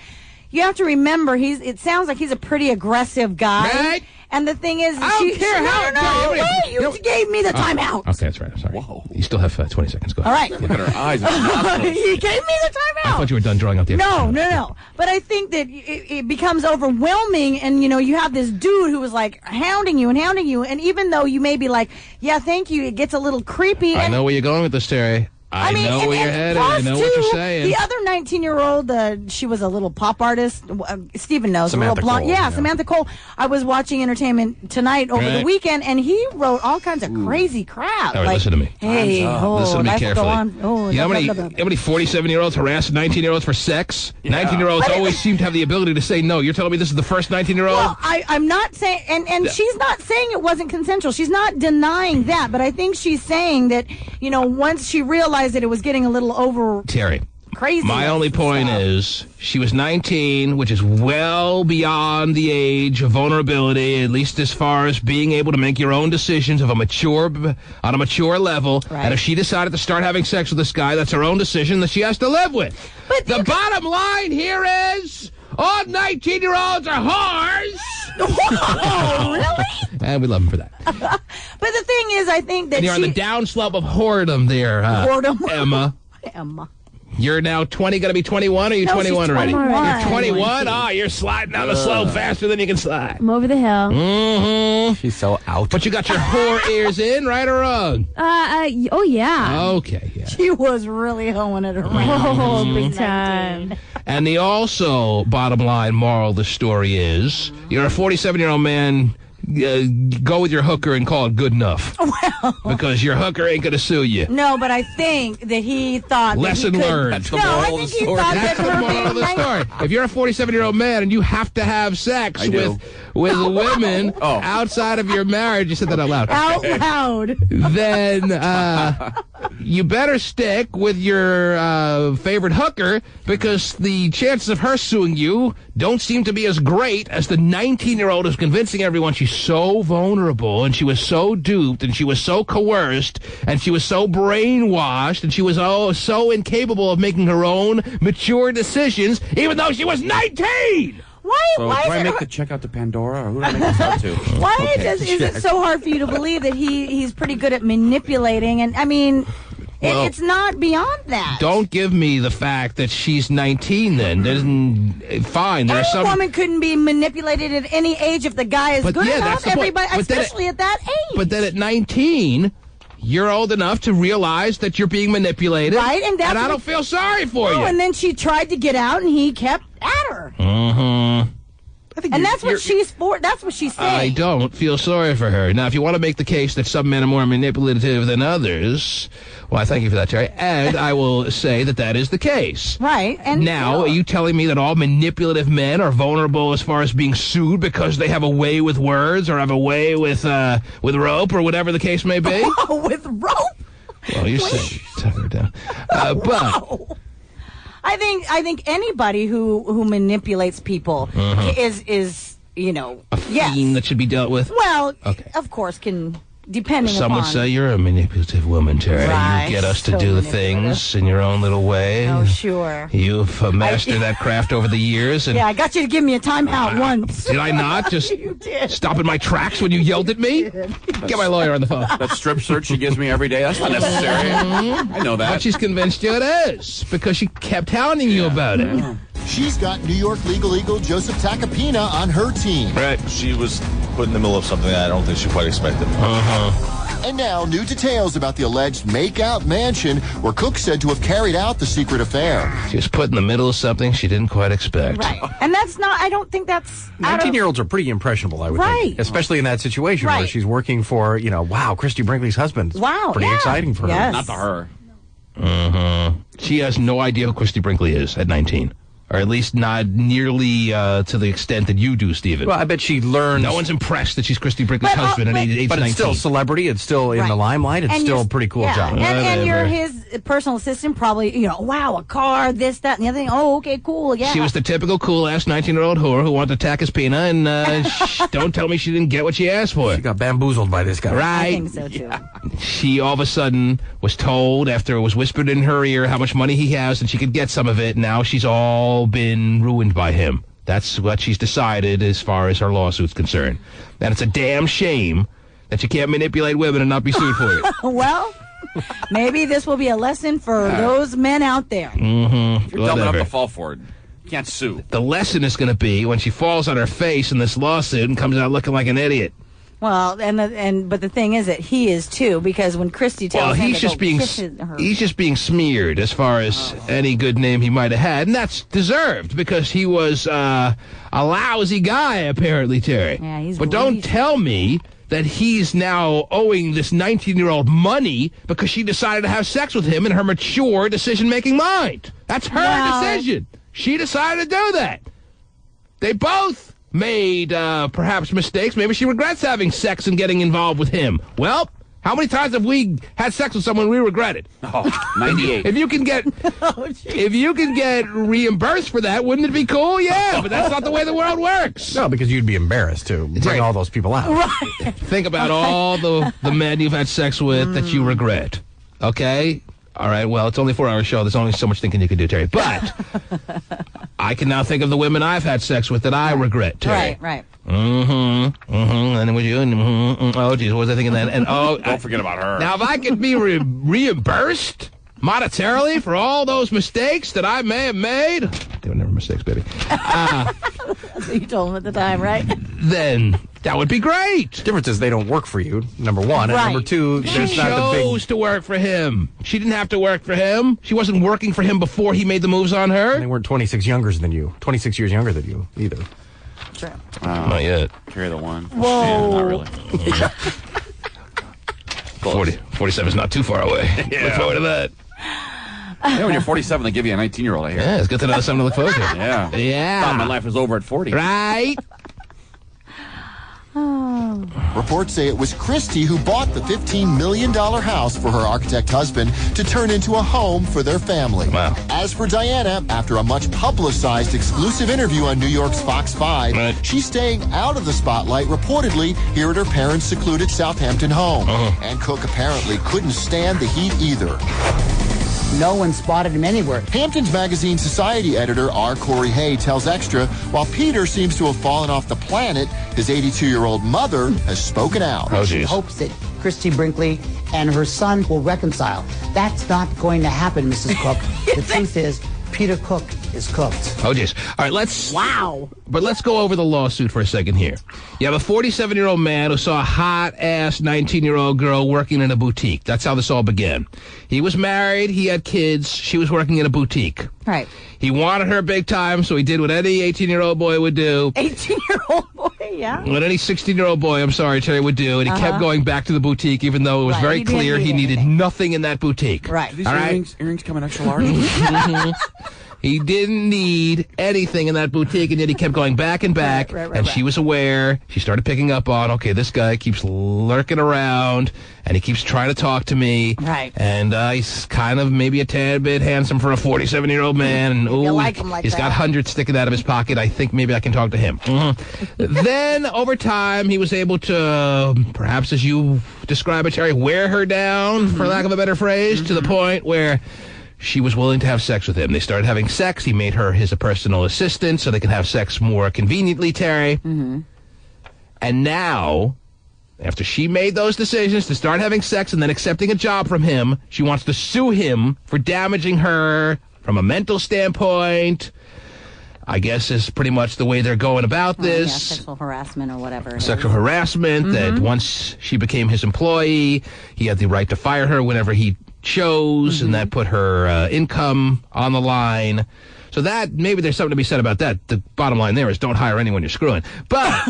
You have to remember, it sounds like he's a pretty aggressive guy. Right. And the thing is, I don't care how. You gave me the timeout. Okay, that's right. I'm sorry. Whoa. You still have 20 seconds. Go ahead. All right. Look at her eyes. You gave me the timeout. I thought you were done drawing out the No. But I think that it becomes overwhelming, and you have this dude who was like hounding you, and even though you may be like, yeah, thank you, it gets a little creepy. I know where you're going with this, Terry. I know where you're headed. I know what you're saying. The other 19-year-old, she was a little pop artist. Stephen knows. Samantha a little blonde. Cole, yeah, Samantha Cole. I was watching Entertainment Tonight over the weekend, and he wrote all kinds of crazy crap. All right, listen to me. Hey, listen to me carefully. You know how many 47-year-olds harass 19-year-olds for sex? 19-year-olds always seem to have the ability to say no. You're telling me this is the first 19-year-old? Well, I'm not saying, and she's not saying it wasn't consensual. She's not denying that, but I think she's saying that, once she realized that it was getting a little over Terry, crazy. My only point is she was 19, which is well beyond the age of vulnerability, at least as far as being able to make your own decisions on a mature level. Right. And if she decided to start having sex with this guy, that's her own decision that she has to live with. But the bottom line here is all 19-year-olds are whores. Oh, really? And we love them for that. But the thing is, I think that and you're on the downslope of whoredom there, Emma. Emma. You're now 20, going to be 21, or are you 21 already? You're 21? Oh, you're sliding down the slope faster than you can slide. I'm over the hill. Mm-hmm. She's so out. But you got your whore ears in, right or wrong? Oh, yeah. Okay, yeah. She was really hoeing it around. Oh, big time. And the also bottom line moral of the story is, you're a 47-year-old man, go with your hooker and call it good enough. Well, because your hooker ain't going to sue you. No, but I think that he thought lesson that he learned. That's the moral of the story. That's the moral of the story. If you're a 47-year-old man and you have to have sex with women outside of your marriage, you said that out loud. Out loud. Then you better stick with your favorite hooker, because the chances of her suing you don't seem to be as great as the 19-year-old who's convincing everyone she's so vulnerable, and she was so duped, and she was so coerced, and she was so brainwashed, and she was so incapable of making her own mature decisions, even though she was 19! So do I make the check out to Pandora, or who do I make this out to? Why is it so hard for you to believe that he's pretty good at manipulating? And, I mean... Well, it's not beyond that. Don't give me the fact that she's 19 then. Fine. There any are some woman couldn't be manipulated at any age if the guy is good enough. Everybody, especially at that age. But then at 19, you're old enough to realize that you're being manipulated. Right, and I don't feel sorry for you. And then she tried to get out, and he kept at her. Mm-hmm. And that's what she's for. That's what she's saying. I don't feel sorry for her. Now, if you want to make the case that some men are more manipulative than others, well, I thank you for that, Terry. And I will say that is the case. Right. And now, are you telling me that all manipulative men are vulnerable as far as being sued because they have a way with words, or have a way with rope, or whatever the case may be? With rope? Well, you're saying tough her down. But... I think anybody who manipulates people is a fiend that should be dealt with. Well, of course, depending Some upon... would say you're a manipulative woman, Terry. Right. You get us to do the things in your own little way. Oh, sure. You've mastered that craft over the years. And I got you to give me a timeout once. Did I not? Just You did. stop in my tracks when you yelled at me? Get my lawyer on the phone. That strip search she gives me every day, that's not necessary. I know that. But she's convinced you it is, because she kept hounding you about it. Yeah. She's got New York legal eagle Joseph Tacopina on her team. Right. She was put in the middle of something that I don't think she quite expected. And now, new details about the alleged make-out mansion where Cook said to have carried out the secret affair. She was put in the middle of something she didn't quite expect. Right. And that's not... I don't think that's... 19-year-olds are pretty impressionable, I would think. Especially in that situation where she's working for, Christy Brinkley's husband. Wow. Pretty exciting for her. Yes. Not to her. She has no idea who Christy Brinkley is at 19. Or at least not nearly to the extent that you do, Stephen. Well, I bet she learns... No one's impressed that she's Christy Brinkley's husband at age 19. But it's still celebrity. It's still in the limelight. It's still a pretty cool job. And you're his personal assistant probably, wow, a car, this, that, and the other thing. Oh, okay, cool, yeah. She was the typical cool-ass 19-year-old whore who wanted to tack his peanut, and don't tell me she didn't get what she asked for. She got bamboozled by this guy. Right. I think so, too. Yeah. She all of a sudden was told, after it was whispered in her ear, how much money he has, and she could get some of it. Now she's all been ruined by him. That's what she's decided as far as her lawsuit's concerned. And it's a damn shame that you can't manipulate women and not be sued for it. Well, maybe this will be a lesson for those men out there. Mm-hmm. If you're dumb enough to fall for it, you can't sue. The lesson is going to be when she falls on her face in this lawsuit and comes out looking like an idiot. Well, but the thing is that he is too, because when Christy tells him he's just being smeared as far as any good name he might have had, and that's deserved because he was a lousy guy apparently, Terry. Yeah, he's. But don't tell me that he's now owing this 19-year-old money because she decided to have sex with him in her mature decision-making mind. That's her decision. She decided to do that. They both made perhaps mistakes. Maybe she regrets having sex and getting involved with him. Well, how many times have we had sex with someone we regretted? 98. If you can get reimbursed for that, wouldn't it be cool? Yeah, but that's not the way the world works. No, because you'd be embarrassed to bring all those people out. Right. Think about all the men you've had sex with that you regret. Okay? All right, well, it's only a 4-hour show. There's only so much thinking you can do, Terry. But I can now think of the women I've had sex with that I regret, Terry. Right. Mm-hmm. And then with you, oh, geez, what was I thinking then? And don't forget about her. Now, if I could be reimbursed monetarily for all those mistakes that I may have made, they were never mistakes, baby. You told him at the time, right? Then that would be great. Difference is they don't work for you, number one. Right. And number two, She chose to work for him. She didn't have to work for him. She wasn't working for him before he made the moves on her. They weren't 26 years younger than you, either. True. Not yet. Carry the one. Whoa. Yeah, not really. 47 is not too far away. Yeah. Look forward to that. Yeah, when you're 47, they give you a 19-year-old, I hear. Yeah, it's good to know something to look forward to. Yeah. Yeah. Thought my life was over at 40. Right? Reports say it was Christy who bought the $15 million house for her architect husband to turn into a home for their family. Wow. As for Diana, after a much publicized exclusive interview on New York's Fox 5, she's staying out of the spotlight reportedly here at her parents' secluded Southampton home. And Cook apparently couldn't stand the heat either. No one spotted him anywhere. Hamptons Magazine Society editor R. Corey Hay tells Extra, while Peter seems to have fallen off the planet, his 82-year-old mother has spoken out. She hopes that Christy Brinkley and her son will reconcile. That's not going to happen, Mrs. Cook. The truth is, Peter Cook is cooked. Oh, jeez. All right, let's go over the lawsuit for a second here. You have a 47-year-old man who saw a hot-ass 19-year-old girl working in a boutique. That's how this all began. He was married. He had kids. She was working in a boutique. Right. He wanted her big time, so he did what any 18-year-old boy would do. 18-year-old boy, yeah. What any 16-year-old boy, I'm sorry, Terry, would do. And he kept going back to the boutique, even though it was very clear he needed nothing in that boutique. Right. Do these earrings come in extra large? He didn't need anything in that boutique, and yet he kept going back and back, and she was aware. She started picking up on, okay, this guy keeps lurking around, and he keeps trying to talk to me. Right. And he's kind of maybe a tad bit handsome for a 47-year-old man. And You like him like he's that. got hundreds sticking out of his pocket. I think maybe I can talk to him. Then, over time, he was able to, perhaps as you describe it, Terry, wear her down, for lack of a better phrase, to the point where she was willing to have sex with him. They started having sex. He made her his personal assistant so they could have sex more conveniently, Terry. And now, after she made those decisions to start having sex and then accepting a job from him, she wants to sue him for damaging her from a mental standpoint. I guess is pretty much the way they're going about this. Yeah, sexual harassment or whatever. Sexual harassment, that once she became his employee, he had the right to fire her whenever he chose, and that put her income on the line. So that, maybe there's something to be said about that. The bottom line there is don't hire anyone you're screwing. But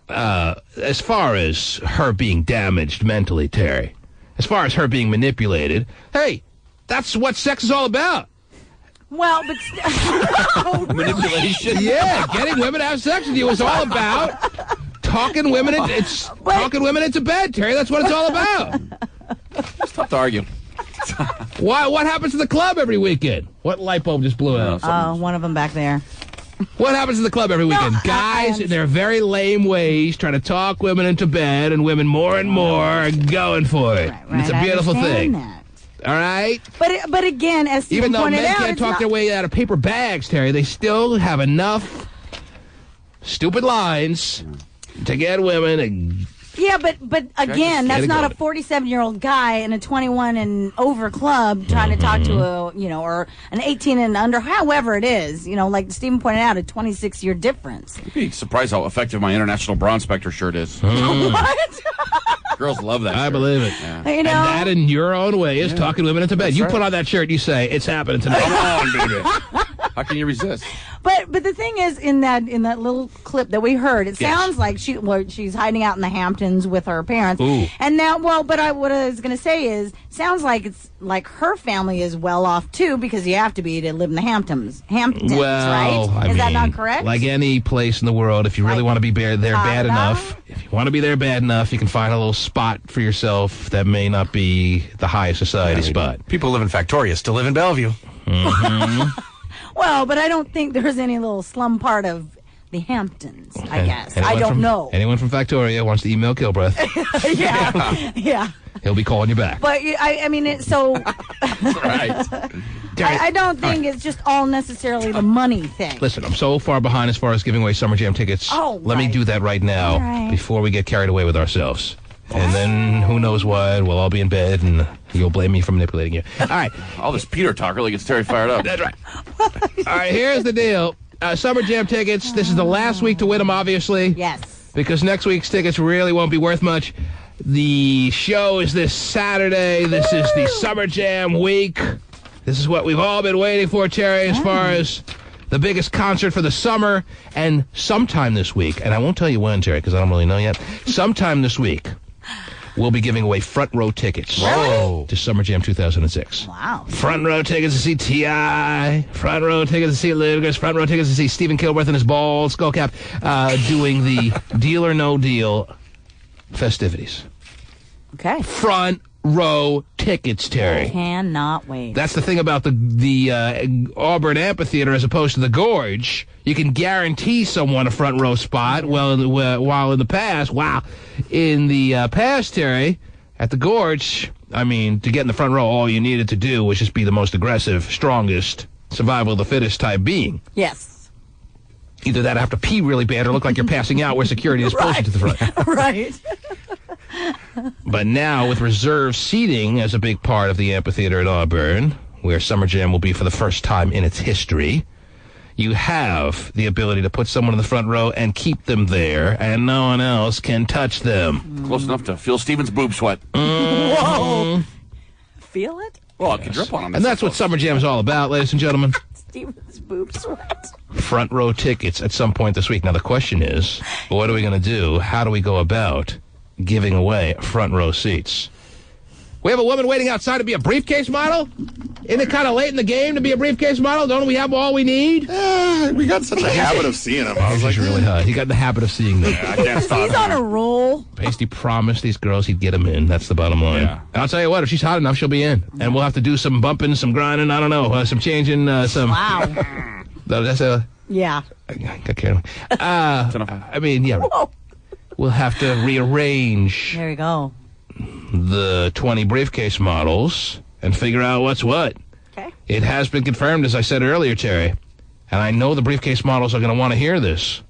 as far as her being damaged mentally, Terry, as far as her being manipulated, hey, that's what sex is all about. Well, but manipulation. Yeah, getting women to have sex with you is all about talking women into bed, Terry. That's what it's all about. It's tough to argue. What happens to the club every weekend? What light bulb just blew out? Oh, one of them back there. What happens to the club every weekend? Guys in their very lame ways trying to talk women into bed, and women more and more are going for it. Right, And it's a beautiful thing. That. All right? But again, as Steve Even though pointed men out, can't it's talk not- their way out of paper bags, Terry, they still have enough stupid lines to get women and... Yeah, but again, that's not a 47-year-old guy in a 21 and over club trying to talk to a, or an 18 and under, however it is, like Stephen pointed out, a 26-year difference. You'd be surprised how effective my International Brown Spectre shirt is. What? Girls love that shirt. I believe it. Yeah. And that, in your own way, is talking women into bed. That's You right. put on that shirt, you say, it's happening tonight. Come on, baby. How can you resist? But the thing is, in that little clip that we heard, it sounds like she's hiding out in the Hamptons with her parents. Ooh. And now, what I was going to say is, sounds like it's like her family is well off too, because you have to be to live in the Hamptons, Well, right? Is that not correct? Like any place in the world, if you really want to be there bad enough, if you want to be there bad enough, you can find a little spot for yourself that may not be the high society spot. People who live in Factoria still live in Bellevue. Mm-hmm. Well, but I don't think there's any little slum part of the Hamptons, I guess. I don't know. Anyone from Factoria wants to email Kilbreath, Yeah. he'll be calling you back. But I mean, so Right. I don't think it's just all necessarily the money thing. Listen, I'm so far behind as far as giving away Summer Jam tickets. Oh, Let me do that right now before we get carried away with ourselves. And then who knows what? We'll all be in bed, and you'll blame me for manipulating you. All right. All this Peter talk really gets Terry fired up. That's right. All right, here's the deal. Summer Jam tickets. This is the last week to win them, obviously. Yes. Because next week's tickets really won't be worth much. The show is this Saturday. This is the Summer Jam week. This is what we've all been waiting for, Terry, as far as the biggest concert for the summer. And sometime this week, and I won't tell you when, Terry, because I don't really know yet. Sometime this week, we'll be giving away front row tickets to Summer Jam 2006. Wow. Front row tickets to see T.I., front row tickets to see Ludacris, front row tickets to see Stephen Kilbreath in his bald skull cap doing the Deal or No Deal festivities. Okay. Front row tickets, Terry. Cannot wait. That's the thing about the Auburn Amphitheater as opposed to the Gorge. You can guarantee someone a front row spot. While in the past, Terry, at the Gorge, I mean, to get in the front row, all you needed to do was just be the most aggressive, strongest, survival of the fittest type being. Yes. Either that or have to pee really bad or look like you're passing out where security is posted to the front. Right. But now, with reserved seating as a big part of the amphitheater at Auburn, where Summer Jam will be for the first time in its history, you have the ability to put someone in the front row and keep them there, and no one else can touch them. Close enough to feel Steven's boob sweat. Whoa. Feel it? Well, it can drip on him. And that's what Summer Jam is all about, ladies and gentlemen. Steven's boob sweat. Front row tickets at some point this week. Now, the question is, what are we going to do? How do we go about giving away front row seats? We have a woman waiting outside to be a briefcase model? Isn't it kind of late in the game to be a briefcase model? Don't we have all we need? We got such a habit of seeing him. I was like, really hot. He got in the habit of seeing them. I can't stop. He's on a roll. Pasty promised these girls he'd get them in. That's the bottom line. Yeah. I'll tell you what, if she's hot enough, she'll be in. And we'll have to do some bumping, some grinding, I don't know, some changing, some... Wow. That's a... Yeah. I got carried away. I mean, yeah. Whoa. We'll have to rearrange There you go. the 20 briefcase models and figure out what's what. Okay. It has been confirmed, as I said earlier, Terry, and I know the briefcase models are going to want to hear this.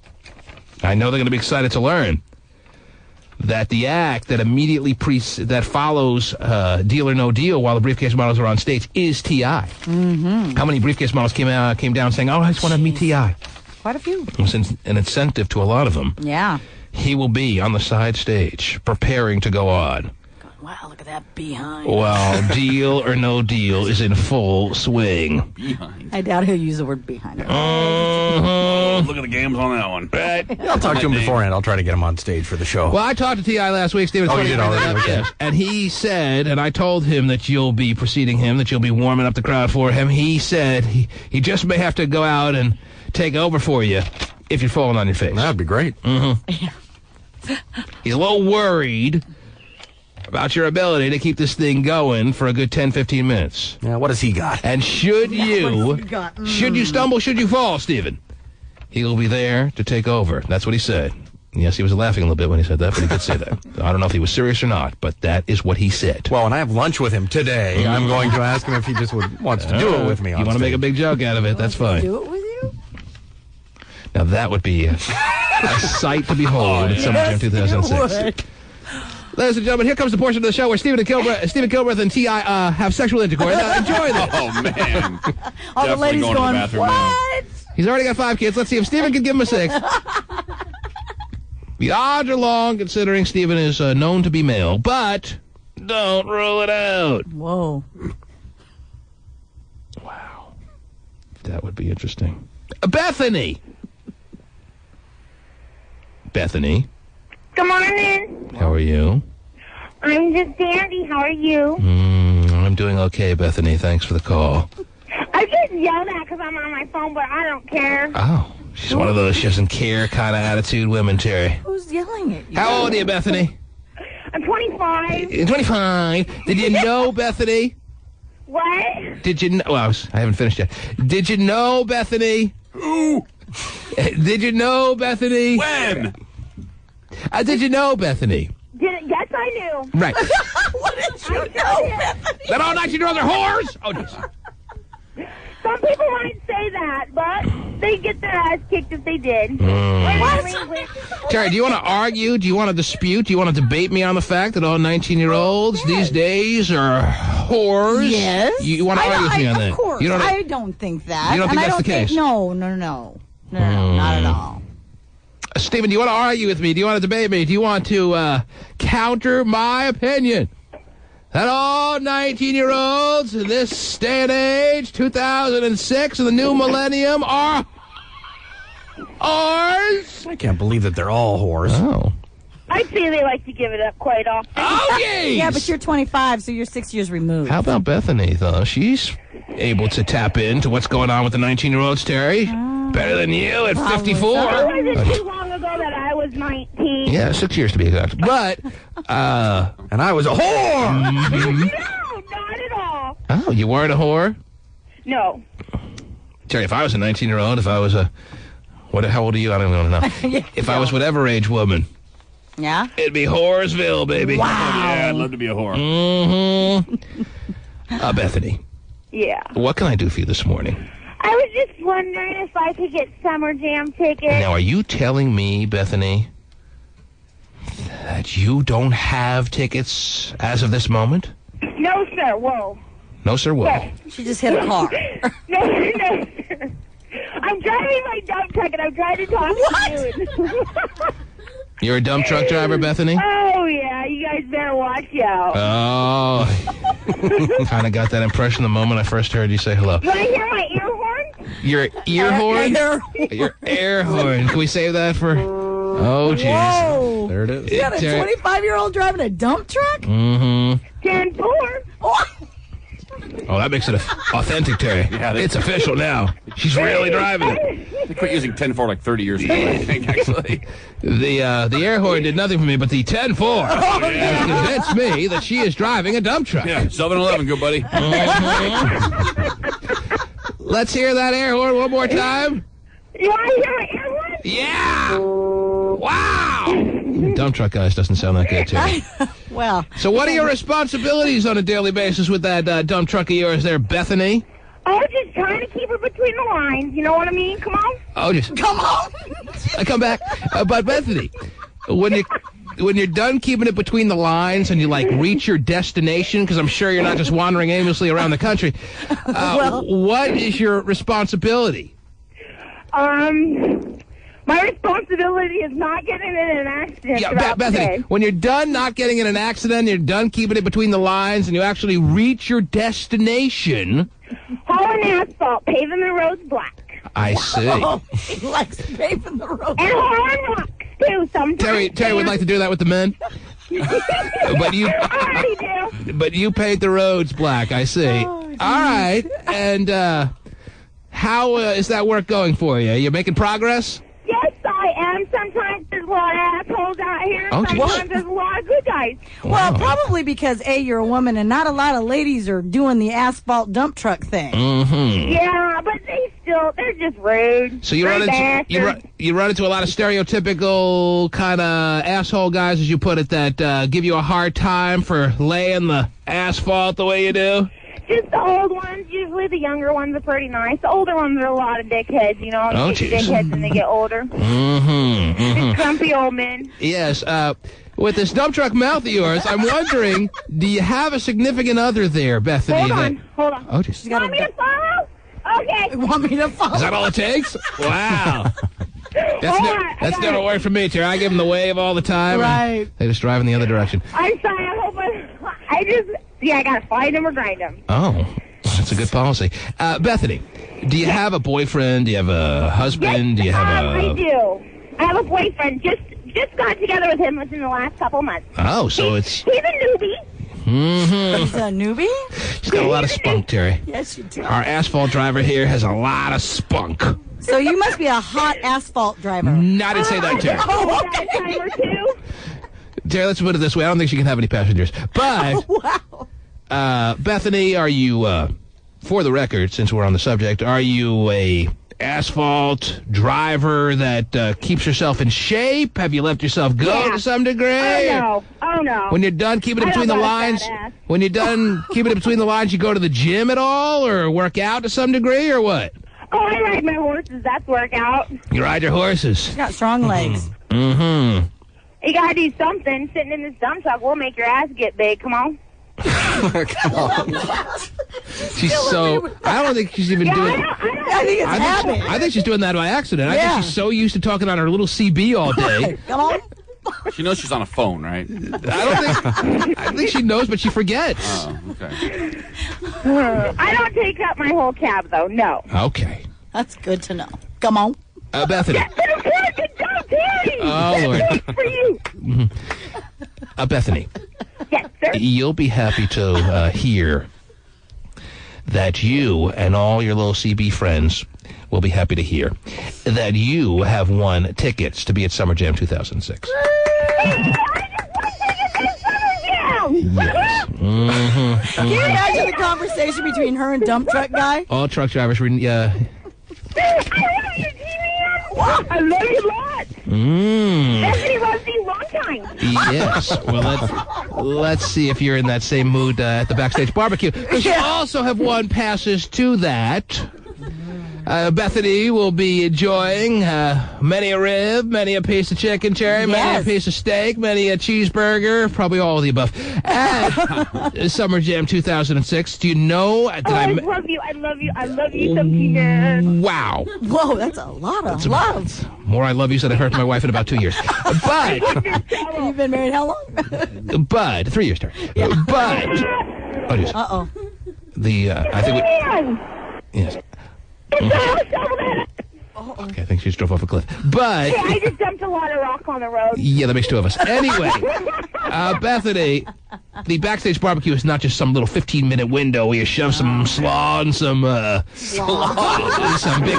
I know they're going to be excited to learn that the act that immediately that follows Deal or No Deal while the briefcase models are on stage is T.I. Mm-hmm. How many briefcase models came down saying, "Oh, I just want to meet T.I." Quite a few. It's an incentive to a lot of them. Yeah. He will be on the side stage, preparing to go on. Wow, look at that behind. While Deal or No Deal is in full swing. Behind. I doubt he'll use the word behind. Oh, look at the games on that one. Right. I'll talk to him beforehand. I'll try to get him on stage for the show. Well, I talked to T.I. last week, Steve. Oh, you did already? Okay. Yes. And he said, and I told him that you'll be preceding him, that you'll be warming up the crowd for him. He said he just may have to go out and take over for you if you're falling on your face. That'd be great. Mm-hmm. He's a little worried about your ability to keep this thing going for a good 10, 15 minutes. Yeah, what has he got? And should you stumble, should you fall, Stephen, he will be there to take over. That's what he said. Yes, he was laughing a little bit when he said that, but he did say that. I don't know if he was serious or not, but that is what he said. Well, when I have lunch with him today, I'm going to ask him if he just wants to do it with me. You want to make a big joke out of it, that's fine. Do it with you? Now, that would be a sight to behold at Summer Jam 2006. Ladies and gentlemen, here comes the portion of the show where Stephen Kilbreth and T.I. have sexual intercourse. Enjoy this. Oh, man. All the ladies going to the bathroom what? He's already got 5 kids. Let's see if Stephen can give him a 6. The odds are long, considering Stephen is known to be male, but don't rule it out. Whoa. Wow. That would be interesting. Bethany. Bethany. Good morning. How are you? I'm just dandy. How are you? I'm doing okay, Bethany. Thanks for the call. I get yelled at because I'm on my phone, but I don't care. Oh, she's one of those she doesn't care kind of attitude women, Terry. Who's yelling at you? How old are you, Bethany? I'm 25. 25. Did you know, Bethany? What? Did you know? Well, I haven't finished yet. Did you know, Bethany? Ooh. Did you know, Bethany? When? Did you know, Bethany? Yes, I knew. Right. What did you know, Bethany? That all 19-year-olds are whores? Oh, jeez. Some people might say that, but they get their ass kicked if they did. Terry, do you want to argue? Do you want to dispute? Do you want to debate me on the fact that all 19-year-olds these days are whores? Yes. You want to argue with me on that? Of course. You don't, I don't think that. You don't think that's the case? No, not at all. Stephen, do you want to argue with me? Do you want to debate me? Do you want to counter my opinion that all 19-year-olds in this day and age, 2006, and the new millennium are whores? I can't believe that they're all whores. Oh. I'd say they like to give it up quite often. Oh, yes! Yeah, but you're 25, so you're 6 years removed. How about Bethany, though? She's able to tap into what's going on with the 19-year-olds, Terry. Better than you at 54. It wasn't too long ago that I was 19. Yeah, 6 years to be exact. But, and I was a whore! No, not at all. Oh, you weren't a whore? No. Terry, if I was a 19-year-old, if I was a... how old are you? I don't know. If I was whatever age woman... Yeah? It'd be Whoresville, baby. Wow. Yeah, I'd love to be a whore. Mm-hmm. Bethany. Yeah. What can I do for you this morning? I was just wondering if I could get Summer Jam tickets. Now, are you telling me, Bethany, that you don't have tickets as of this moment? No, sir. Whoa. No, sir, whoa. No. She just hit a car. No, sir. I'm driving my dump truck, and I'm trying to talk to you. You're a dump truck driver, Bethany? Oh, yeah. You guys better watch out. Oh. Kind of got that impression the moment I first heard you say hello. You want to hear my ear horn? Your ear horn? Your air horn. Can we save that for... Oh, jeez. Whoa. There it is. You got a 25-year-old driving a dump truck? Mm-hmm. 10-4. Oh, that makes it authentic, Terry. Yeah, it's official now. She's really driving it. They quit using 10-4 like 30 years ago, I think, actually. The air horn did nothing for me, but the 10-4 has convinced me that she is driving a dump truck. Yeah, 7-Eleven, good buddy. Let's hear that air horn one more time. You want to hear my ear horn? Yeah! Wow! Dump truck guys doesn't sound that good, Terry. Well. So what are your responsibilities on a daily basis with that dump truck of yours there, Bethany? I was just trying to keep her between the lines. You know what I mean? Come on. Oh, just... Come on. I come back. But Bethany, when you're done keeping it between the lines and you, like, reach your destination, because I'm sure you're not just wandering aimlessly around the country, what is your responsibility? My responsibility is not getting in an accident. Yeah, Bethany, when you're done not getting in an accident, you're done keeping it between the lines, and you actually reach your destination... Hauling asphalt, paving the roads black. I see. He likes paving the road. And hauling rocks, too, sometimes. Terry would like to do that with the men? But you... I already do. But you paint the roads black, I see. All right, and how is that work going for you? You making progress? Yes, I am. Sometimes there's a lot of assholes out here. Oh, geez. Sometimes there's a lot of good guys. Well, probably because, A, you're a woman and not a lot of ladies are doing the asphalt dump truck thing. Mm-hmm. Yeah, but they're just rude. So you run into a lot of stereotypical kind of asshole guys, as you put it, that give you a hard time for laying the asphalt the way you do? Just the old ones. Usually the younger ones are pretty nice. The older ones are a lot of dickheads, you know. Oh, You get dickheads when they get older. Mm-hmm. Grumpy old men. Yes. With this dump truck mouth of yours, I'm wondering, do you have a significant other there, Bethany? Hold on. Oh, jeez. Want me to follow? Okay. Want me to follow? Is that all it takes? Wow. That's never worked for me, Terry. I give them the wave all the time. Right. They just drive in the other direction. I'm sorry. I hope I gotta fight them or grind them. Oh, that's a good policy. Bethany, do you have a boyfriend? Do you have a husband? Do you have I do. I have a boyfriend. Just got together with him within the last couple months. Oh, so He's a newbie. Mm-hmm. He's a newbie? She's got a lot of spunk, Terry. Yes, you do. Our asphalt driver here has a lot of spunk. So you must be a hot asphalt driver. I didn't say that, Terry. Oh, okay. Terry, let's put it this way. I don't think she can have any passengers. But, Bethany, are you, for the record, since we're on the subject, are you a asphalt driver that keeps herself in shape? Have you let yourself go to some degree? Oh, no. When you're done keeping it between the lines, you go to the gym at all or work out to some degree or what? Oh, I ride my horses. That's workout. You ride your horses? She's got strong legs. Mm-hmm. You gotta do something. Sitting in this dump truck will make your ass get big. Come on. She's so... I don't think she's even doing... I think it's habit. I think she's doing that by accident. I think she's so used to talking on her little CB all day. Come on. She knows she's on a phone, right? I think she knows, but she forgets. Oh, okay. I don't take up my whole cab, though. No. Okay. That's good to know. Come on. Bethany. Good job, Terry. Oh, Lord. Thanks for you. Bethany. Yes, sir. You'll be happy to hear that you and all your little CB friends will be happy to hear that you have won tickets to be at Summer Jam 2006. Yes. Mm-hmm. Can you imagine the conversation between her and dump truck guy? All truck drivers were... I love you, T-Man. I love you a lot. Bethany loves you long time. Yes. Well, let's see if you're in that same mood at the backstage barbecue. Because you also have won passes to that. Bethany will be enjoying many a rib, many a piece of chicken, Terry, many a piece of steak, many a cheeseburger, probably all of the above. At Summer Jam 2006, do you know... I love you. I love you. I love you some peanuts. Wow. Whoa, that's a lot of love. More I love you said I've heard from my wife in about 2 years. But... You've been married how long? But... 3 years, Terry. Yeah. But... Oh, geez. Uh-oh. I think we... Yes. Okay, I think she just drove off a cliff. But... Yeah, I just dumped a lot of rock on the road. Yeah, that makes two of us. Anyway, Bethany, the backstage barbecue is not just some little 15-minute window where you shove some slaw and some big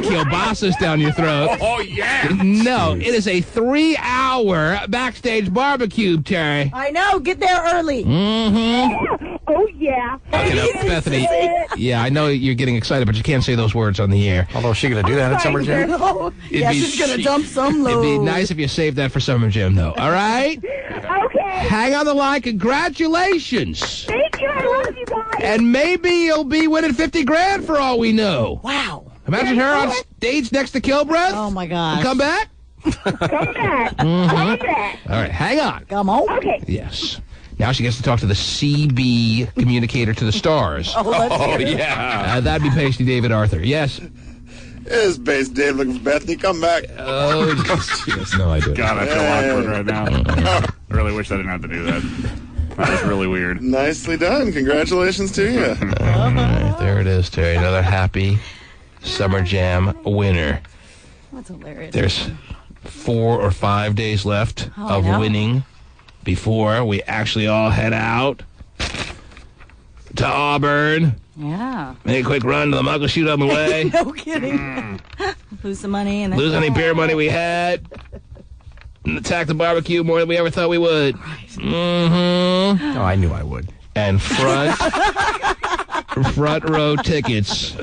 kielbasa's down your throat. Oh, yeah. No, it is a 3-hour backstage barbecue, Terry. I know. Get there early. Mm-hmm. Oh, yeah. Okay, now, Bethany, yeah, I know you're getting excited, but you can't say those words on the air. Although, is she going to do that at Summer Jam? Yeah, she's going to dump some load. It'd be nice if you saved that for Summer Jam, though. All right? Okay. Hang on the line. Congratulations. Thank you. I love you guys. And maybe you'll be winning $50,000 for all we know. Wow. Imagine her on stage next to Kilbreath. Oh, my gosh. Come back? Come back. Mm-hmm. Come back. All right, hang on. Come on. Okay. Yes. Now she gets to talk to the CB communicator to the stars. Oh, yeah. That'd be Pasty David Arthur. Yes. It's Base Dave looking for Bethany. Come back. Oh, yes. No, I do. God, I feel awkward right now. I really wish I didn't have to do that. That was really weird. Nicely done. Congratulations to you. All right, there it is, Terry. Another happy Summer Jam winner. That's hilarious. There's 4 or 5 days left of winning before we actually all head out to Auburn. Yeah. Make a quick run to the Muggle Shoot on the way. No kidding. Lose some money. And lose any beer money we had. and attack the barbecue more than we ever thought we would. Mm-hmm. Oh, I knew I would. And front row tickets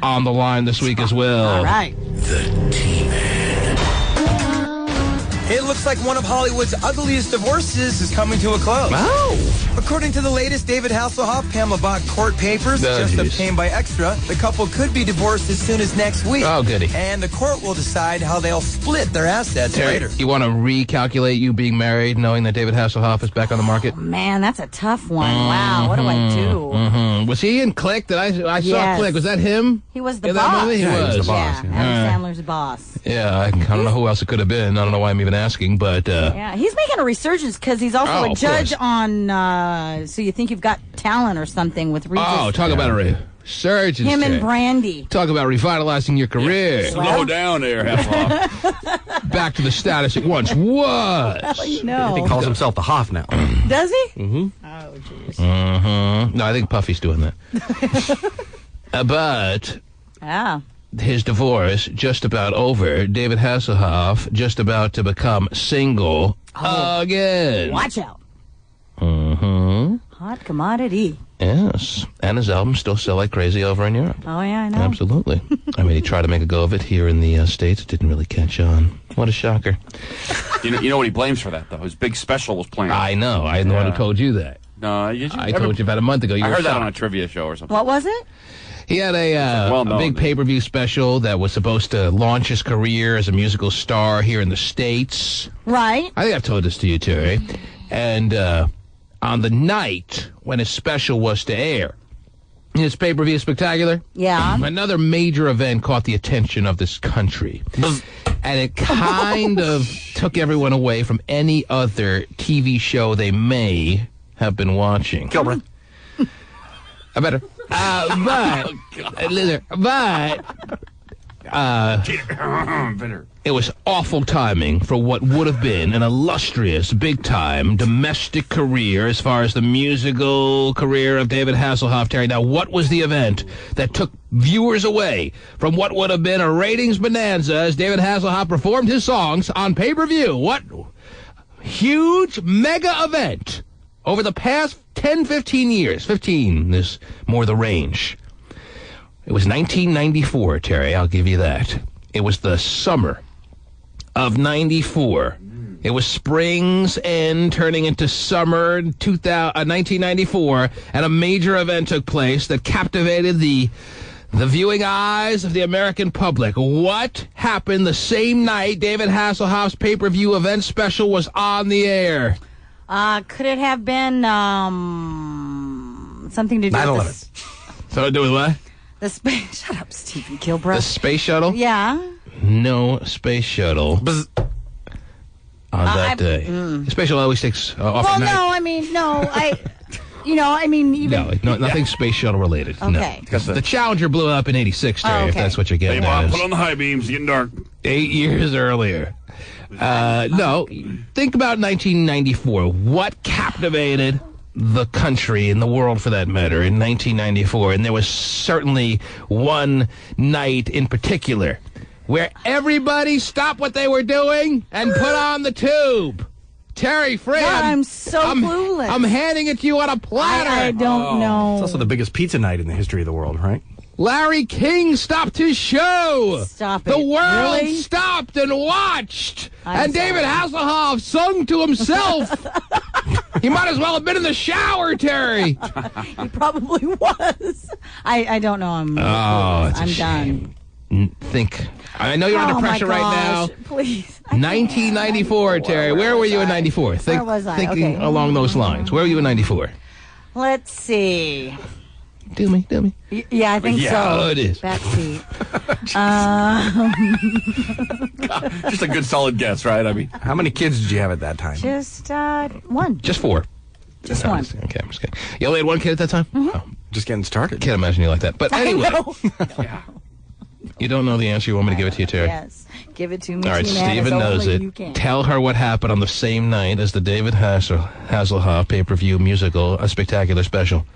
on the line this week as well. All right. The T-Man. It looks like one of Hollywood's ugliest divorces is coming to a close. Oh. According to the latest David Hasselhoff, Pamela bought court papers just obtained by Extra. The couple could be divorced as soon as next week. Oh, goody. And the court will decide how they'll split their assets later. You want to recalculate you being married, knowing that David Hasselhoff is back on the market? Man, that's a tough one. Wow, what do I do? Mm-hmm. Was he in Click? I saw Click. Was that him? He was the in boss. That movie? He was the boss. Yeah, Adam Sandler's boss. Yeah, I don't know who else it could have been. I don't know why I'm even asking, but... yeah, he's making a resurgence because he's also a judge on So You Think You've Got Talent or something with Regis. Oh, talk about a resurgence. Him and Brandy. Talk about revitalizing your career. Slow down there, Hasselhoff. Back to the status it once was. Well, you know. He calls himself the Hoff now. Does he? Mm-hmm. Oh, jeez. Mm-hmm. No, I think Puffy's doing that. But... Yeah. His divorce just about over. David Hasselhoff just about to become single again. Watch out. Mm-hmm. Hot commodity. Yes. And his albums still sell like crazy over in Europe. Oh, yeah, I know. Absolutely. I mean, he tried to make a go of it here in the States. It didn't really catch on. What a shocker. You know what he blames for that, though? His big special was playing. I know. I'm the one who told you that. No, I told you about a month ago. I heard that on a trivia show or something. What was it? He had a big pay-per-view special that was supposed to launch his career as a musical star here in the States. Right. I think I've told this to you, Terry. And on the night when his special was to air, his pay-per-view spectacular, another major event caught the attention of this country. And it kind of took everyone away from any other TV show they may have been watching. Gilbert. I better. It was awful timing for what would have been an illustrious, big-time domestic career as far as the musical career of David Hasselhoff, Terry. Now, what was the event that took viewers away from what would have been a ratings bonanza as David Hasselhoff performed his songs on pay-per-view? What huge mega event over the past 10, 15 years. 15 is more the range. It was 1994, Terry. I'll give you that. It was the summer of 94. It was spring's end turning into summer 1994, and a major event took place that captivated the viewing eyes of the American public. What happened the same night David Hasselhoff's pay-per-view event special was on the air? Could it have been something to do with 9/11. Something to do with what? the space? Shut up, Stephen Gilbreth. The space shuttle? Yeah. No space shuttle on that day. The space shuttle always takes off at night. Nothing space shuttle related. Okay. No. Because the Challenger blew up in 86, Terry, if that's what you're getting at. Put on the high beams, getting dark. 8 years earlier. No, think about 1994. What captivated the country and the world, for that matter, in 1994? And there was certainly one night in particular where everybody stopped what they were doing and put on the tube. Terry Frey, God, I'm so clueless. I'm handing it to you on a platter. I don't know. It's also the biggest pizza night in the history of the world, right? Larry King stopped his show. Stop it. The world Really? stopped and watched. And David Hasselhoff sung to himself. He might as well have been in the shower, Terry. He probably was. I don't know. I'm done. Think. I know you're under pressure right now. Please. 1994, Terry. Where were you in 94? Where was I? Thinking Okay. along those lines. Where were you in 94? Let's see. Do me. Yeah, I think so. Oh, it is. Backseat. Just a good solid guess, right? I mean, how many kids did you have at that time? Just one. Just 4. Just one. Okay, I'm just kidding. You only had one kid at that time? Mm-hmm. Oh, just getting started. Can't imagine you like that. But anyway, Yeah. you don't know the answer. You want me to give it to you, Terry? Yes. Give it to me. All right, T-Man, Steven as knows only it. you can. Tell her what happened on the same night as the David Hasselhoff pay-per-view musical, a spectacular special.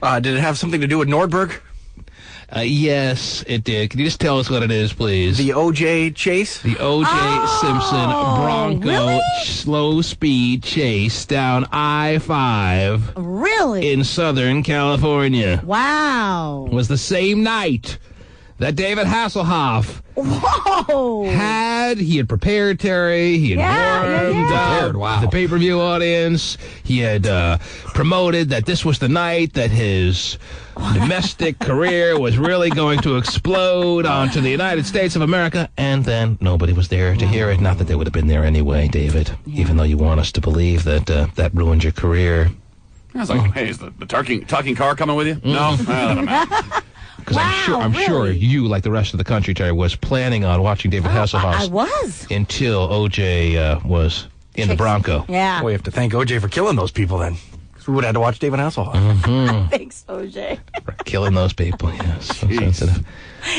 Did it have something to do with Nordberg? Yes, it did. Can you just tell us what it is, please? The O.J. chase? The O.J. Simpson Bronco slow speed chase down I-5 Really? in Southern California. Wow. Was the same night that David Hasselhoff he had prepared, Terry. He had warmed up the pay-per-view audience. He had promoted that this was the night that his domestic career was really going to explode onto the United States of America. And then nobody was there to hear it. Not that they would have been there anyway, David, even though you want us to believe that that ruined your career. I was like, hey, is the talking car coming with you? No? That don't matter. Because I'm sure you, like the rest of the country, Terry, was planning on watching David Hasselhoff. I was. Until O.J. Was in the Bronco. Yeah. We have to thank O.J. for killing those people then. Because we would have had to watch David Hasselhoff. Mm-hmm. Thanks, OJ. Killing those people, yes. So sensitive.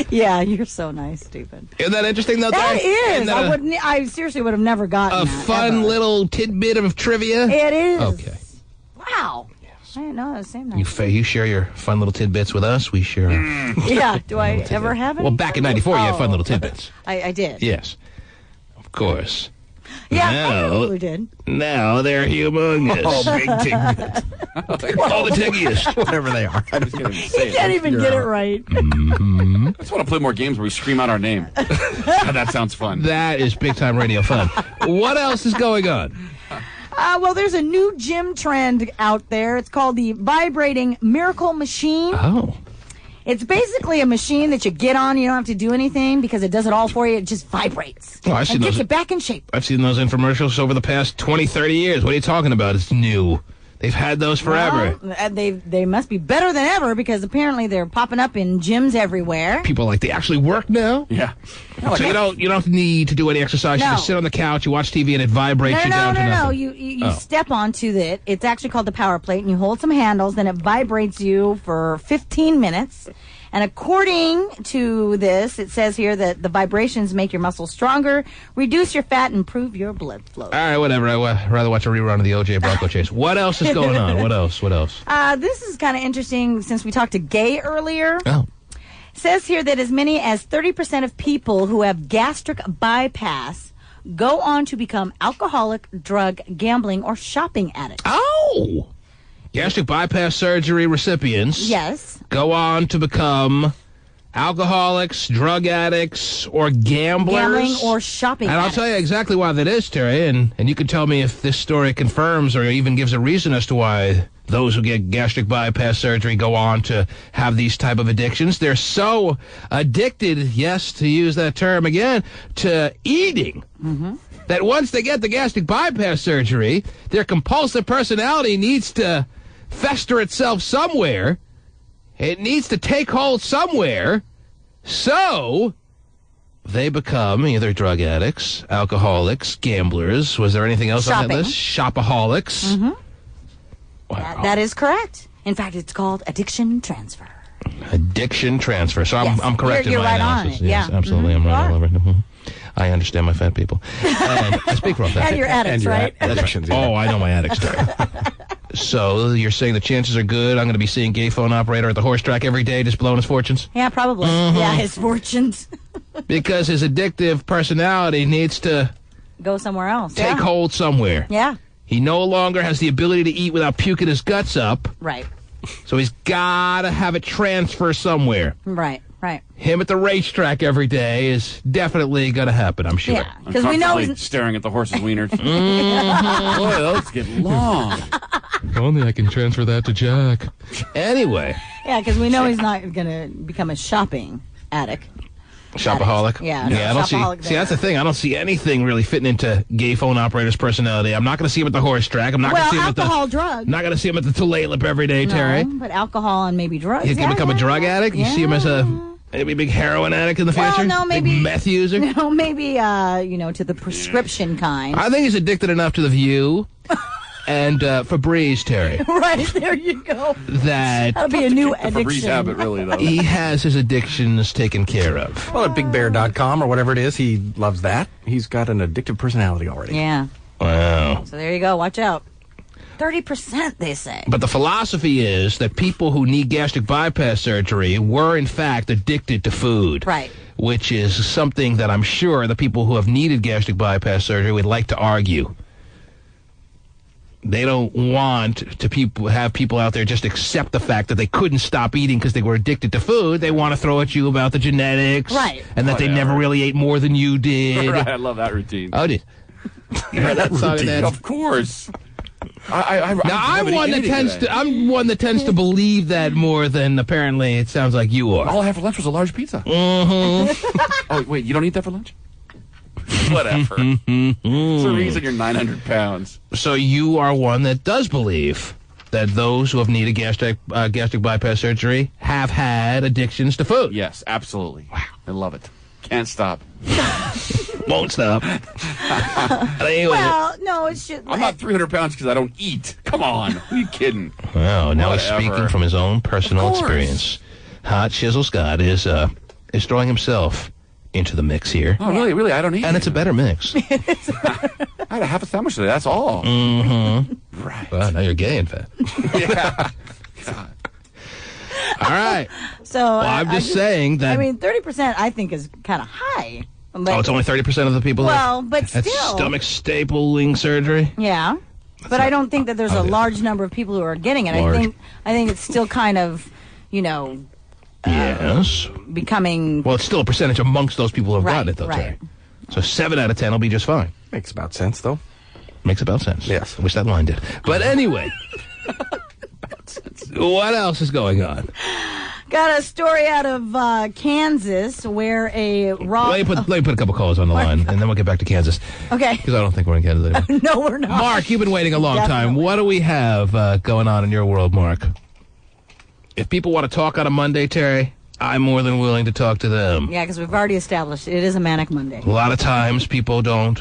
Yeah, you're so nice, Stephen. Isn't that interesting, though? That is. That I seriously would have never gotten a that, fun little tidbit of trivia? It is. Okay. Wow. I didn't know it was the same night. You share your fun little tidbits with us. We share. Yeah. Do I ever have it? Well, back in '94, you had fun little tidbits. I did. Yes. Of course. Yeah, now, I probably did. Now they're humongous. Oh, big tidbits. All the tiggiest. Whatever they are. I You can't even get it right. I just want to play more games where we scream out our name. That sounds fun. That is big-time radio fun. What else is going on? Well, there's a new gym trend out there. It's called the vibrating miracle machine. Oh. It's basically a machine that you get on. You don't have to do anything because it does it all for you. It just vibrates. Oh, I've seen and gets those. you back in shape. I've seen those infomercials over the past 20, 30 years. What are you talking about? It's new. They've had those forever. Well, they must be better than ever because apparently they're popping up in gyms everywhere. People like they actually work now. Yeah. So you don't need to do any exercise. No. You just sit on the couch, you watch TV, and it vibrates you down to nothing. No. You step onto it. It's actually called the power plate, and you hold some handles, then it vibrates you for 15 minutes. And according to this, it says here that the vibrations make your muscles stronger, reduce your fat, and improve your blood flow. All right, whatever. I'd rather watch a rerun of the O.J. Bronco chase. What else is going on? What else? This is kind of interesting since we talked to Gay earlier. Oh. It says here that as many as 30% of people who have gastric bypass go on to become alcoholic, drug, gambling, or shopping addicts. Oh! Gastric bypass surgery recipients go on to become alcoholics, drug addicts, or gamblers. Gambling or shopping And I'll tell you exactly why that is, Terry, and you can tell me if this story confirms or even gives a reason as to why those who get gastric bypass surgery go on to have these type of addictions. They're so addicted, yes, to use that term again, to eating. That once they get the gastric bypass surgery, their compulsive personality needs to fester itself somewhere. It needs to take hold somewhere. So they become either drug addicts, alcoholics, gamblers. Was there anything else on that list? Shopaholics. Wow. That is correct. In fact, it's called addiction transfer. Addiction transfer. So I'm correct You're in my right analysis. on it. Yes, Yeah. absolutely. I'm right all over it. I understand my fat people. And I speak for all fat And your addicts, right? Addictions. Oh, I know my addicts. So you're saying the chances are good I'm going to be seeing gay phone operator at the horse track every day just blowing his fortunes? Yeah, probably. Yeah, his fortunes. Because his addictive personality needs to Go somewhere else. take hold somewhere. Yeah. He no longer has the ability to eat without puking his guts up. Right. So he's got to have it transfer somewhere. Right. Him at the racetrack every day is definitely going to happen, I'm sure. Yeah, because we know he's staring at the horse's wieners. Boy, those get long. If only I can transfer that to Jack. Anyway. Yeah, because we know he's not going to become a shopping addict. Shopaholic? Yeah, I don't see, that's the thing. I don't see anything really fitting into gay phone operator's personality. I'm not going to see him at the horse track. I'm not going to see him at the alcohol, drug. Not going to see him at the Tulalip every day, Terry. No, but alcohol and maybe drugs. He can become a drug addict. You see him as maybe a big heroin addict in the future. Well, no, maybe big meth user. No, maybe to the prescription kind. I think he's addicted enough to The View and Febreze, Terry. Right, there you go. That'll be a new addiction. Febreze habit, really, though. He has his addictions taken care of. Well, at BigBear.com or whatever it is, he loves that. He's got an addictive personality already. Yeah. Wow. So there you go. Watch out. 30%, they say. But the philosophy is that people who need gastric bypass surgery were, in fact, addicted to food. Right. Which is something that I'm sure the people who have needed gastric bypass surgery would like to argue. They don't want to have people out there just accept the fact that they couldn't stop eating because they were addicted to food. They want to throw at you about the genetics. Right. And that they never really ate more than you did. Right, I love that routine. Oh, did you heard that song? Of course. I'm one that tends to believe that more than apparently it sounds like you are. All I had for lunch was a large pizza. Mm-hmm. Oh, wait, you don't eat that for lunch? Whatever. It's the reason you're 900 pounds. So you are one that does believe that those who have needed gastric bypass surgery have had addictions to food. Yes, absolutely. Wow. I love it. Can't stop. Won't stop. Well, no, it's just... I'm not 300 pounds because I don't eat. Come on. Who are you kidding? Well, now he's speaking from his own personal experience. Hot Shizzle Scott is throwing himself into the mix here. Oh, really? Really? I don't eat. And it's a better mix. I had a half a sandwich today. That's all. Mm-hmm. Right. Well, now you're gay and fat. Yeah. God. All right. So I'm just saying that. I mean, 30% I think is kind of high. But, it's only 30% of the people. Well, but that's still, stomach stapling surgery. Yeah, but I don't think that there's a large number of people who are getting it. I think it's still kind of, yes, becoming. Well, it's still a percentage amongst those people who have gotten it, though, right. Terry. So 7 out of 10 will be just fine. Makes about sense, though. Makes about sense. Yes. I wish that line did. But anyway, what else is going on? Got a story out of Kansas where a rock... Let me put a couple calls on the line, and then we'll get back to Kansas. Okay. Because I don't think we're in Kansas anymore. No, we're not. Mark, you've been waiting a long time. What do we have going on in your world, Mark? If people want to talk on a Monday, Terry, I'm more than willing to talk to them. Yeah, because we've already established it is a manic Monday. A lot of times people don't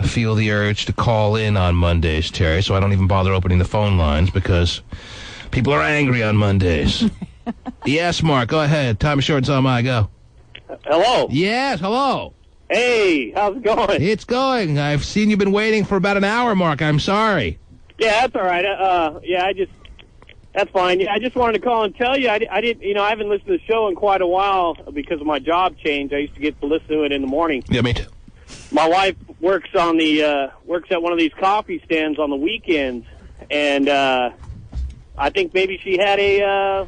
feel the urge to call in on Mondays, Terry, so I don't even bother opening the phone lines because people are angry on Mondays. Yes, Mark, go ahead. Time is short and so am I. Go. Hello. Yes, hello. Hey, how's it going? It's going. I've seen you've been waiting for about an hour, Mark. I'm sorry. Yeah, that's all right. That's fine. Yeah, I just wanted to call and tell you, I haven't listened to the show in quite a while because of my job change. I used to get to listen to it in the morning. Yeah, me too. My wife works at one of these coffee stands on the weekends, and I think maybe she had a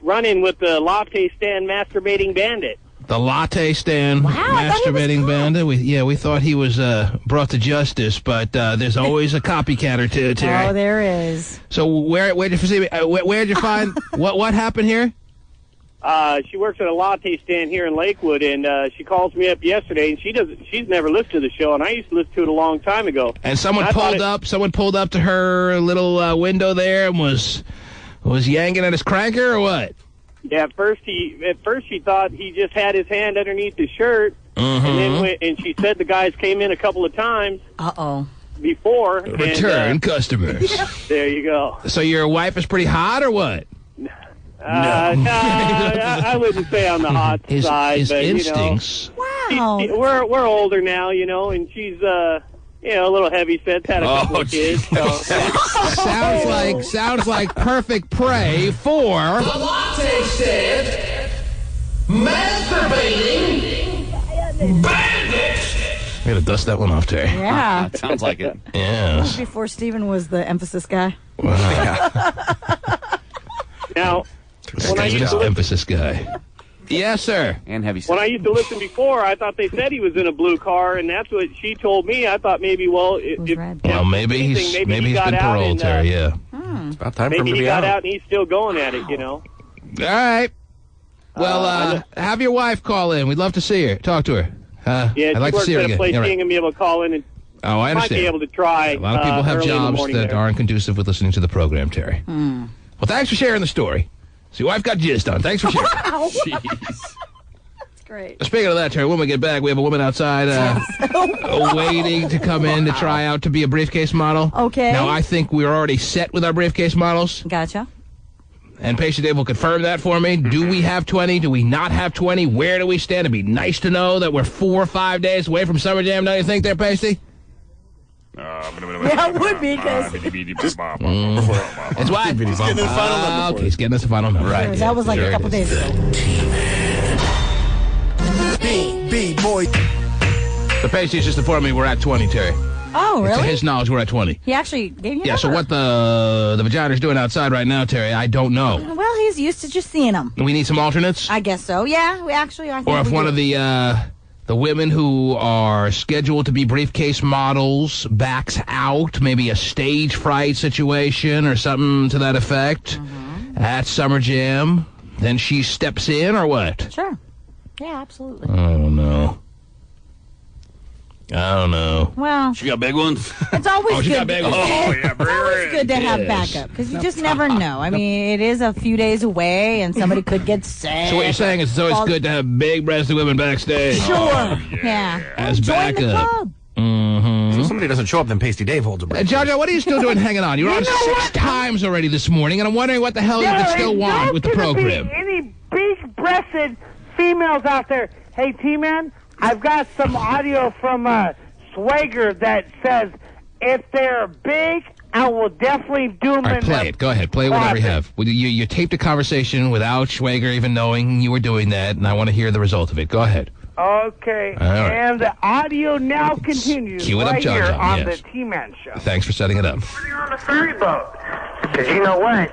run-in with the latte stand masturbating bandit. The latte stand masturbating bandit? We thought he was brought to justice, but there's always a copycat or two, Terry. Oh, there is. So where'd you find what happened here? She works at a latte stand here in Lakewood, and she calls me up yesterday, and she's never listened to the show, and I used to listen to it a long time ago. And someone pulled up to her little window there and was yanking at his cranker or what? Yeah, at first she thought he just had his hand underneath his shirt, and she said the guys came in a couple of times. Before return customers. There you go. So your wife is pretty hot or what? No, I wouldn't say on the hot side. His but, instincts. Wow. We're older now, and she's a little heavy set. Had a couple of kids. So. Sounds like perfect prey for the latte stand masturbating bandit. I'm gonna dust that one off, Terry. Yeah. Sounds like it. Yeah. Before Stephen was the emphasis guy. Now, when I used to emphasis guy. Yes, sir. And heavy. When I used to listen before, I thought they said he was in a blue car, and that's what she told me. I thought maybe, maybe he's been paroled, Terry. Yeah. It's about time for him to maybe be he got out. out and he's still going at it. All right. Well, have your wife call in. We'd love to see her. Talk to her. Yeah, I'd like to see her she works at a place. again. She ain't gonna be able to call in and. Oh, I understand. Might be able to try. A lot of people have jobs that aren't conducive with listening to the program, Terry. Well, thanks for sharing the story. So your wife got jizzed on. Thanks for sharing. Wow. That's great. Speaking of that, Terry, when we get back, we have a woman outside waiting to come in to try out to be a briefcase model. Okay. Now, I think we're already set with our briefcase models. Gotcha. And Patient Dave will confirm that for me. Do we have 20? Do we not have 20? Where do we stand? It'd be nice to know that we're 4 or 5 days away from Summer Jam, don't you think there, Pasty? Yeah, it would be because It's what? He's getting his final number. Okay, he's getting us a final number. Right. that was like a couple days ago. B-boy. The page just informed me we're at 20, Terry. Oh, To really? his knowledge, we're at 20. He actually gave you a Yeah, so number. what the vagina's doing outside right now, Terry, I don't know. Well, he's used to just seeing them. We need some alternates? I guess so. Yeah, I think Or if we one do. of the women who are scheduled to be briefcase models backs out, maybe a stage fright situation or something to that effect at Summer Jam, then she steps in or what? Sure. Yeah, absolutely. I don't know. Well, She got big ones. it's always she good. got big ones. It's always good to have backup because you just never know. I mean, it is a few days away, and somebody could get sick. So what you're saying is it's always good to have big-breasted women backstage. Sure. Yeah. As Join the backup. club. So somebody doesn't show up, then Pasty Dave holds a break. Jojo, what are you still doing hanging on? You're on 6 times already this morning, and I'm wondering what the hell you could still want with the program. Any big-breasted females out there? Hey, T-Man, I've got some audio from Swagger that says if they're big, I will definitely do them. All right, play it. Go ahead. Play whatever you have. You taped a conversation without Schwager even knowing you were doing that, and I want to hear the result of it. Go ahead. Okay, All right. and the audio now continues Cue it up, right John here John, on yes. the T-Man show. Thanks for setting it up. On a ferry boat. Because you know what?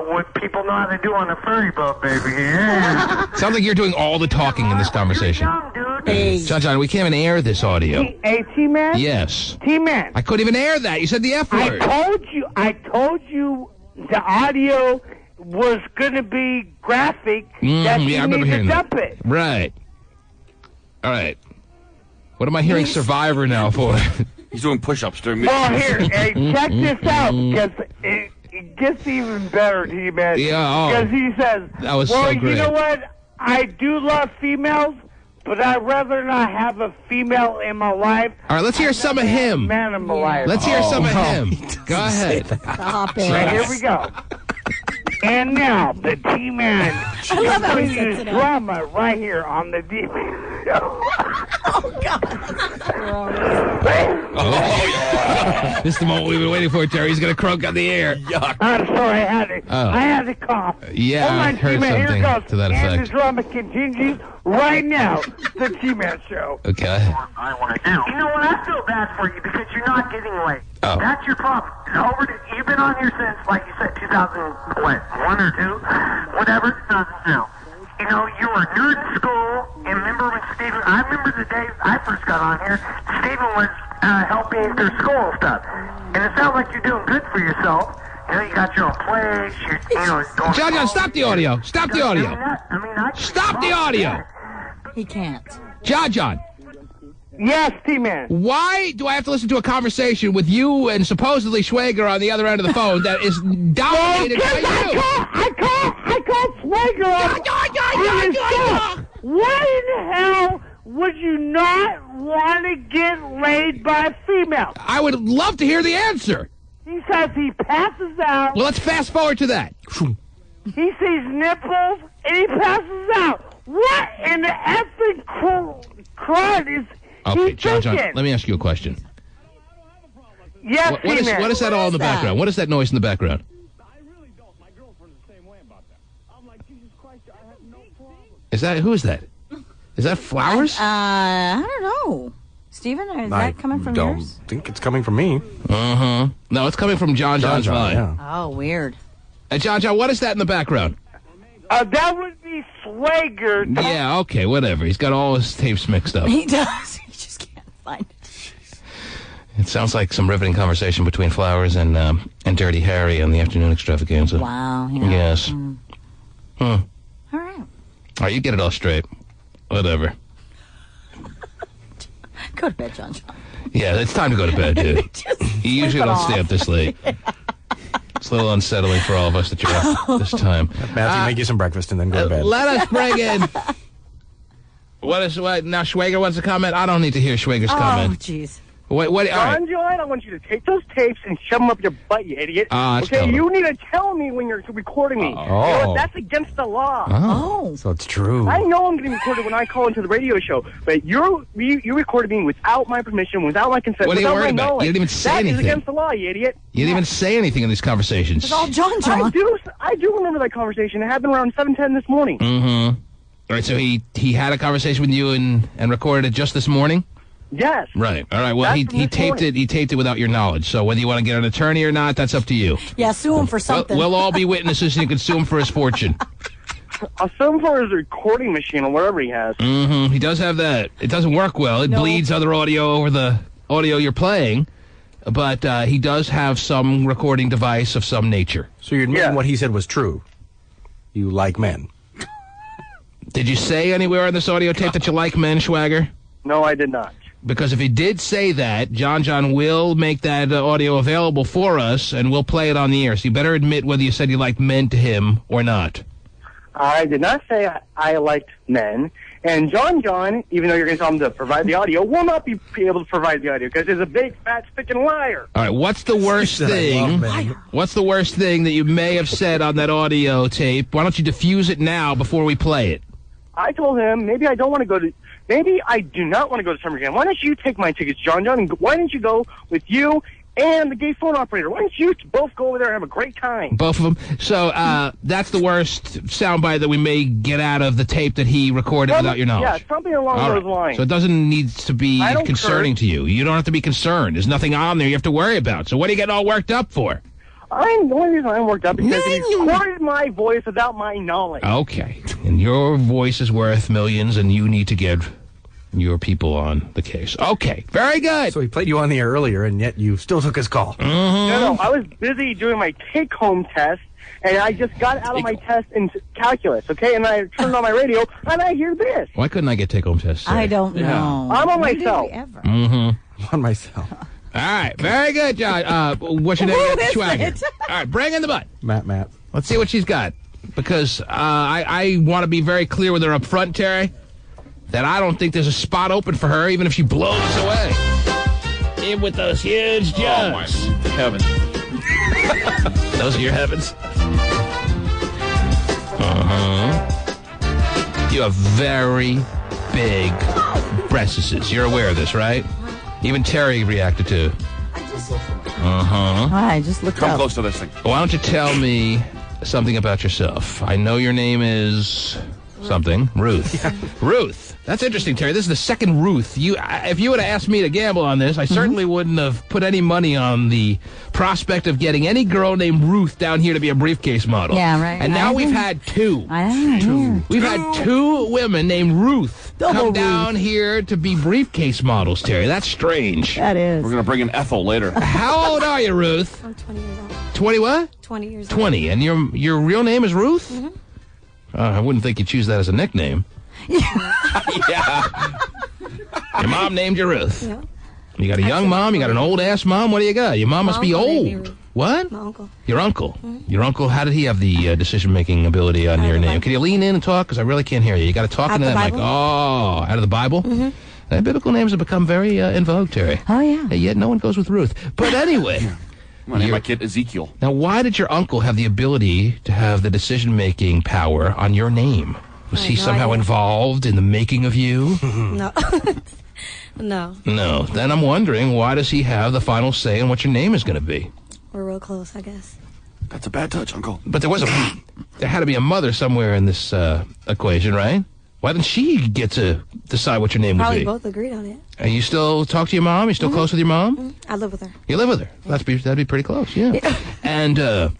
What people know how to do on a ferry boat, baby. Yeah. Sounds like you're doing all the talking in this conversation. Hey. John, we can't even air this audio. Hey, T-Man? Yes. T-Man. I couldn't even air that. You said the F word. I told you the audio was going to be graphic. That you I remember need hearing to that. dump it. Right. All right. What am I hearing Survivor now for? He's doing push-ups during Well, here, hey, check this out, because it gets even better, T-Man. Yeah, Because he says, that was well, so great. you know what? I do love females, but I'd rather not have a female in my life. All right, let's hear some of him. Man in my life. Let's hear some of him. Go ahead. Stop it. Right, here we go. And now, the T-Man. I love how he sets continues it up. drama right here on the T-Man show. Oh, God. This is the moment we've been waiting for, Terry. He's going to croak on the air. Yuck. I'm sorry, I had to cough. Yeah, Hold I on, heard T-Man, something here it goes. to that And effect. the drama continues right now. The T-Man show. Okay. I want to do. You know what? I feel bad for you because you're not getting late. Oh. That's your problem. You've been on here since, like you said, 2001 or 2, whatever, 2002. You know, you were a nerd in school, and remember when Steven, I remember the day I first got on here, Steven was helping through school stuff. And it sounds like you're doing good for yourself. You know, you got your own place, going John, stop the audio. Stop the audio. Stop the audio. He can't. John. Yes, T-Man. Why do I have to listen to a conversation with you and supposedly Schwager on the other end of the phone that is dominated by you? I called Swagger on his show. Why in the hell would you not want to get laid by a female? I would love to hear the answer. He says he passes out. Well, let's fast forward to that. He sees nipples and he passes out. What in the effing crud is Okay, he John, thinking? let me ask you a question. Yes, What is T-Man. that all in the background? What is that noise in the background? Who is that? Is that Flowers? I don't know. Steven, is that coming from don't yours? think it's coming from me. No, it's coming from John's line. Yeah. Oh, weird. John, what is that in the background? That would be Swagger. Yeah, okay, whatever. He's got all his tapes mixed up. He does. He just can't find it. It sounds like some riveting conversation between Flowers and Dirty Harry on the afternoon extravaganza. Wow. Yeah. Yes. All right. All right, you get it all straight. Whatever. Go to bed, John. Yeah, it's time to go to bed, dude. You usually don't stay up this late. It's a little unsettling for all of us that you're up this time. Matthew, make you some breakfast and then go to bed. Let us bring in... What now Schwager wants to comment? I don't need to hear Schwager's comment. Oh, jeez. What? All right. John, I want you to take those tapes and shove them up your butt, you idiot. Okay, you need to tell me when you're recording me. You know what? That's against the law. Oh. So it's true. I know I'm getting recorded when I call into the radio show, but you recorded me without my permission, without my consent, What are you without worried my about? knowledge. You didn't even say anything. That is against the law, you idiot. You didn't even say anything in these conversations. It's all John. I do remember that conversation. It happened around 7:10 this morning. Mm-hmm. All right, so he had a conversation with you and recorded it just this morning? Yes. Right. All right. Well, he taped it. He taped it without your knowledge. So whether you want to get an attorney or not, that's up to you. Yeah, sue him for something. We'll all be witnesses, and you can sue him for his fortune. I'll sue him for his recording machine or whatever he has. Mm-hmm. He does have that. It doesn't work well. It bleeds other audio over the audio you're playing. But he does have some recording device of some nature. So you're admitting what he said was true. You like men. Did you say anywhere on this audio tape that you like men, Schwager? No, I did not. Because if he did say that, John will make that audio available for us, and we'll play it on the air. So you better admit whether you said you liked men to him or not. I did not say I liked men. And John, even though you're going to tell him to provide the audio, will not be able to provide the audio because he's a big, fat, sticking liar. All right, what's the worst thing? What's the worst thing that you may have said on that audio tape? Why don't you diffuse it now before we play it? I told him maybe I don't want to go to. Maybe I do not want to go to Summer Jam. Why don't you take my tickets, John? And why don't you go with you and the gay phone operator? Why don't you both go over there and have a great time? Both of them. So that's the worst soundbite that we may get out of the tape that he recorded without your knowledge. Yeah, something along those lines. So it doesn't need to be concerning to you. You don't have to be concerned. There's nothing on there you have to worry about. So what are you getting all worked up for? The only reason I'm worked up is because he recorded my voice without my knowledge. Okay. And your voice is worth millions, and you need to get your people on the case. Okay. Very good. So he played you on the air earlier, and yet you still took his call. No, I was busy doing my take-home test, and I just got out of my test in calculus, okay? And I turned on my radio, and I hear this. Why couldn't I get take-home tests? I don't know. I'm on myself. Mm-hmm. On myself. All right, very good, John. What's your name? Schwager. All right, bring in the butt. Matt. Let's see what she's got. Because I want to be very clear with her up front, Terry, that I don't think there's a spot open for her, even if she blows us away. In with those huge jugs. Oh, my heavens. Those are your heavens. Uh-huh. You have very big breasts. You're aware of this, right? Even Terry reacted to. I just looked Come up. close to this thing. Why don't you tell me something about yourself? I know your name is something. Ruth. Ruth. That's interesting, Terry. This is the second Ruth. If you would have asked me to gamble on this, I certainly wouldn't have put any money on the prospect of getting any girl named Ruth down here to be a briefcase model. Yeah, right. And now we've had two. We've had two women named Ruth come down here to be briefcase models, Terry. That's strange. That is. We're going to bring in Ethel later. How old are you, Ruth? I'm 20 years old. 20 what? 20 years old. 20. And your real name is Ruth? Mm-hmm. I wouldn't think you'd choose that as a nickname. Yeah. Your mom named you Ruth. Yeah. You got a young mom, you got an old-ass mom. What do you got? Your mom must be old. What? My uncle. Your uncle. Your uncle, how did he have the decision-making ability on your name? Can you lean in and talk? Because I really can't hear you. You got to talk into that mic. Oh, out of the Bible? Mm-hmm. Biblical names have become very in vogue, Terry. Oh, yeah. Yet no one goes with Ruth. But anyway... I'm going to name my kid Ezekiel. Now, why did your uncle have the ability to have the decision-making power on your name? Was he somehow involved in the making of you? No. No. No. Then I'm wondering, why does he have the final say on what your name is going to be? We're real close, I guess. That's a bad touch, Uncle. But there had to be a mother somewhere in this equation, right? Why didn't she get to decide what your name would be? Probably both agreed on it. And you still talk to your mom? You still close with your mom? I live with her. You live with her? That'd be pretty close, yeah. And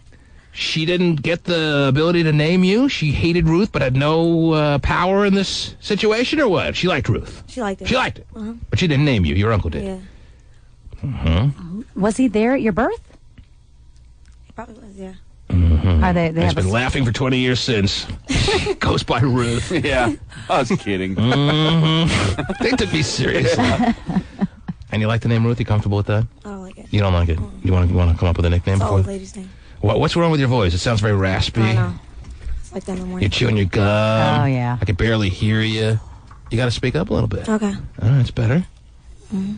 she didn't get the ability to name you? She hated Ruth but had no power in this situation, or what? She liked Ruth? She liked it. She liked it? But she didn't name you. Your uncle did? Yeah. Was he there at your birth? He probably was, yeah. Are they He's been laughing for 20 years since. Goes by Ruth. Yeah, I was kidding. They took me seriously. And you like the name Ruth? You comfortable with that? I don't like it. You don't like it? You want to come up with a nickname? It's an before? old lady's name. What's wrong with your voice? It sounds very raspy. I know. It's like that in the morning. You're chewing your gum. Oh, yeah. I can barely hear you. You got to speak up a little bit. Okay. All right, it's better.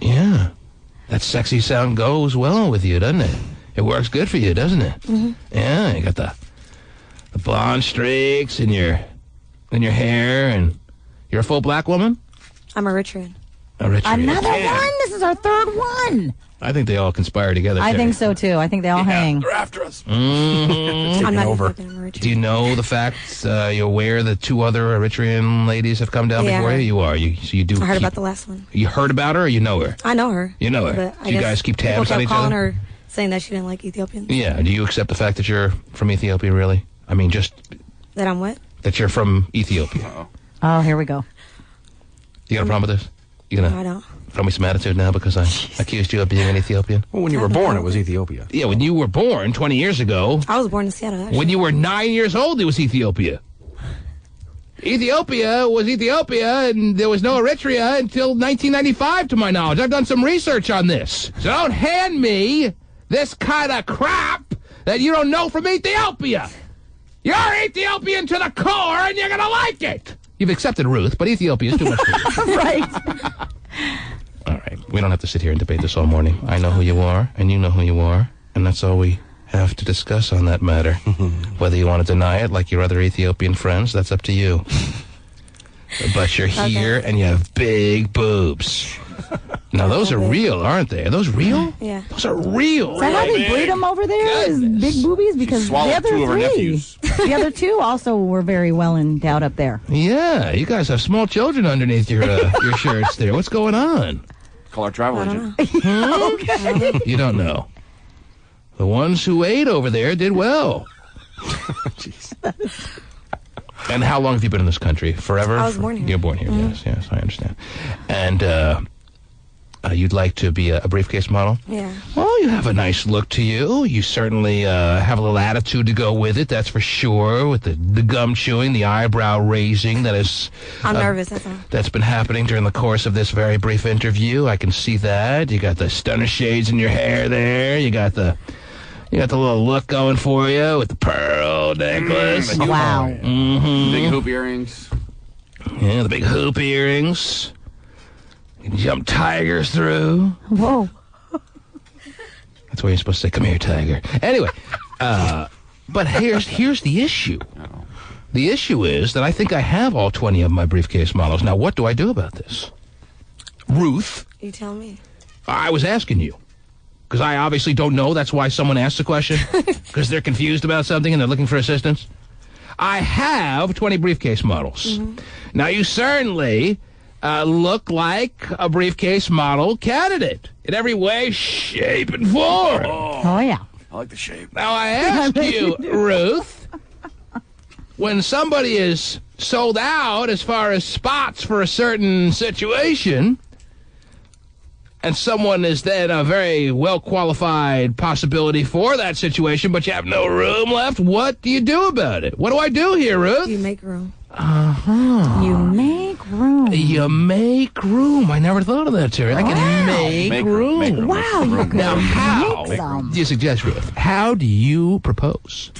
Yeah. That sexy sound goes well with you, doesn't it? It works good for you, doesn't it? Mm-hmm. Yeah, you got the blonde streaks in your hair, and you're a full black woman? I'm Eritrean. Eritrean. Another one? This is our third one. I think they all conspire together. I think so, too. I think they all hang. They're after us. Mm-hmm. I'm not over. Ethiopian, I'm Eritrean. Do you know the facts? You're aware that 2 other Eritrean ladies have come down Yeah. before you? You are. So you do. I heard about the last one. You heard about her, or you know her? I know her. You know her. But I Do you guess guys keep people tabs on kept each calling other? her saying that she didn't like Ethiopians. Yeah. Do you accept the fact that you're from Ethiopia? Really? I mean, just That I'm what? that you're from Ethiopia. Oh, here we go. You got a problem with this? You gonna No, I don't. throw me some attitude now because I accused you of being an Ethiopian? Well, when you were born, it was Ethiopia. Yeah, when you were born 20 years ago. I was born in Seattle, actually. When you were 9 years old, it was Ethiopia. Ethiopia was Ethiopia, and there was no Eritrea until 1995, to my knowledge. I've done some research on this. So don't hand me this kind of crap that you don't know from Ethiopia. You're Ethiopian to the core, and you're going to like it. You've accepted Ruth, but Ethiopia is too much for you. Right. All right. We don't have to sit here and debate this all morning. I know who you are, and you know who you are, and that's all we have to discuss on that matter. Whether you want to deny it like your other Ethiopian friends, that's up to you. But you're here, and you have big boobs. Now, those are real, aren't they? Are those real? Yeah. Those are real. Is that how they breed them over there? Is big boobies? Because the swallowed other 2 of her 3, nephews. the other 2 also were very well endowed up there. Yeah, you guys have small children underneath your shirts there. What's going on? Call our travel agent. Okay. You don't know. The ones who ate over there did well. Jeez. And how long have you been in this country? Forever? I was born here. You're born here, yes, I understand. And you'd like to be a briefcase model? Yeah. Well, you have a nice look to you. You certainly have a little attitude to go with it, that's for sure, with the gum chewing, the eyebrow raising that is... I'm nervous, that's all. That's been happening during the course of this very brief interview. I can see that. You got the stunner shades in your hair there. You got the little look going for you with the pearl necklace. Wow. Mm-hmm. Big hoop earrings. Yeah, the big hoop earrings. You can jump tigers through. Whoa. That's where you're supposed to say, "Come here, tiger." Anyway, but here's the issue. The issue is that I think I have all 20 of my briefcase models. Now, what do I do about this? Ruth, You tell me. I was asking you. Because I obviously don't know. That's why someone asked the question. Because they're confused about something and they're looking for assistance. I have 20 briefcase models. Mm-hmm. Now, you certainly look like a briefcase model candidate in every way, shape, and form. Oh, yeah. I like the shape. Now, I ask you, Ruth, when somebody is sold out as far as spots for a certain situation... and someone is then a very well-qualified possibility for that situation, but you have no room left, what do you do about it? What do I do here, Ruth? You make room. Uh-huh. You make room. You make room. I never thought of that, Terry. I can make room. Make room. Wow, you could Now, how make some. do you suggest, Ruth? How do you propose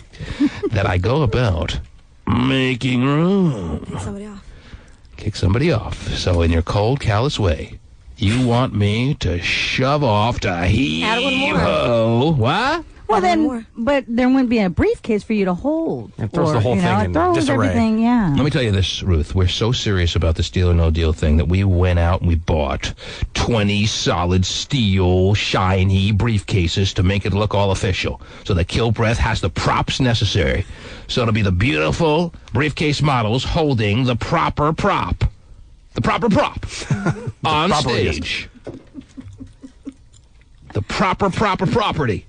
that I go about making room? Kick somebody off. Kick somebody off. So in your cold, callous way, you want me to shove off to Add one more. heave-ho. What? Well, Add one then, more. but there wouldn't be a briefcase for you to hold. It throws the whole thing it in throws disarray. everything, yeah. Let me tell you this, Ruth. We're so serious about this Deal or No Deal thing that we went out and we bought 20 solid steel, shiny briefcases to make it look all official. So that Kill Breath has the props necessary. So it'll be the beautiful briefcase models holding the proper prop. The proper prop on stage. The proper property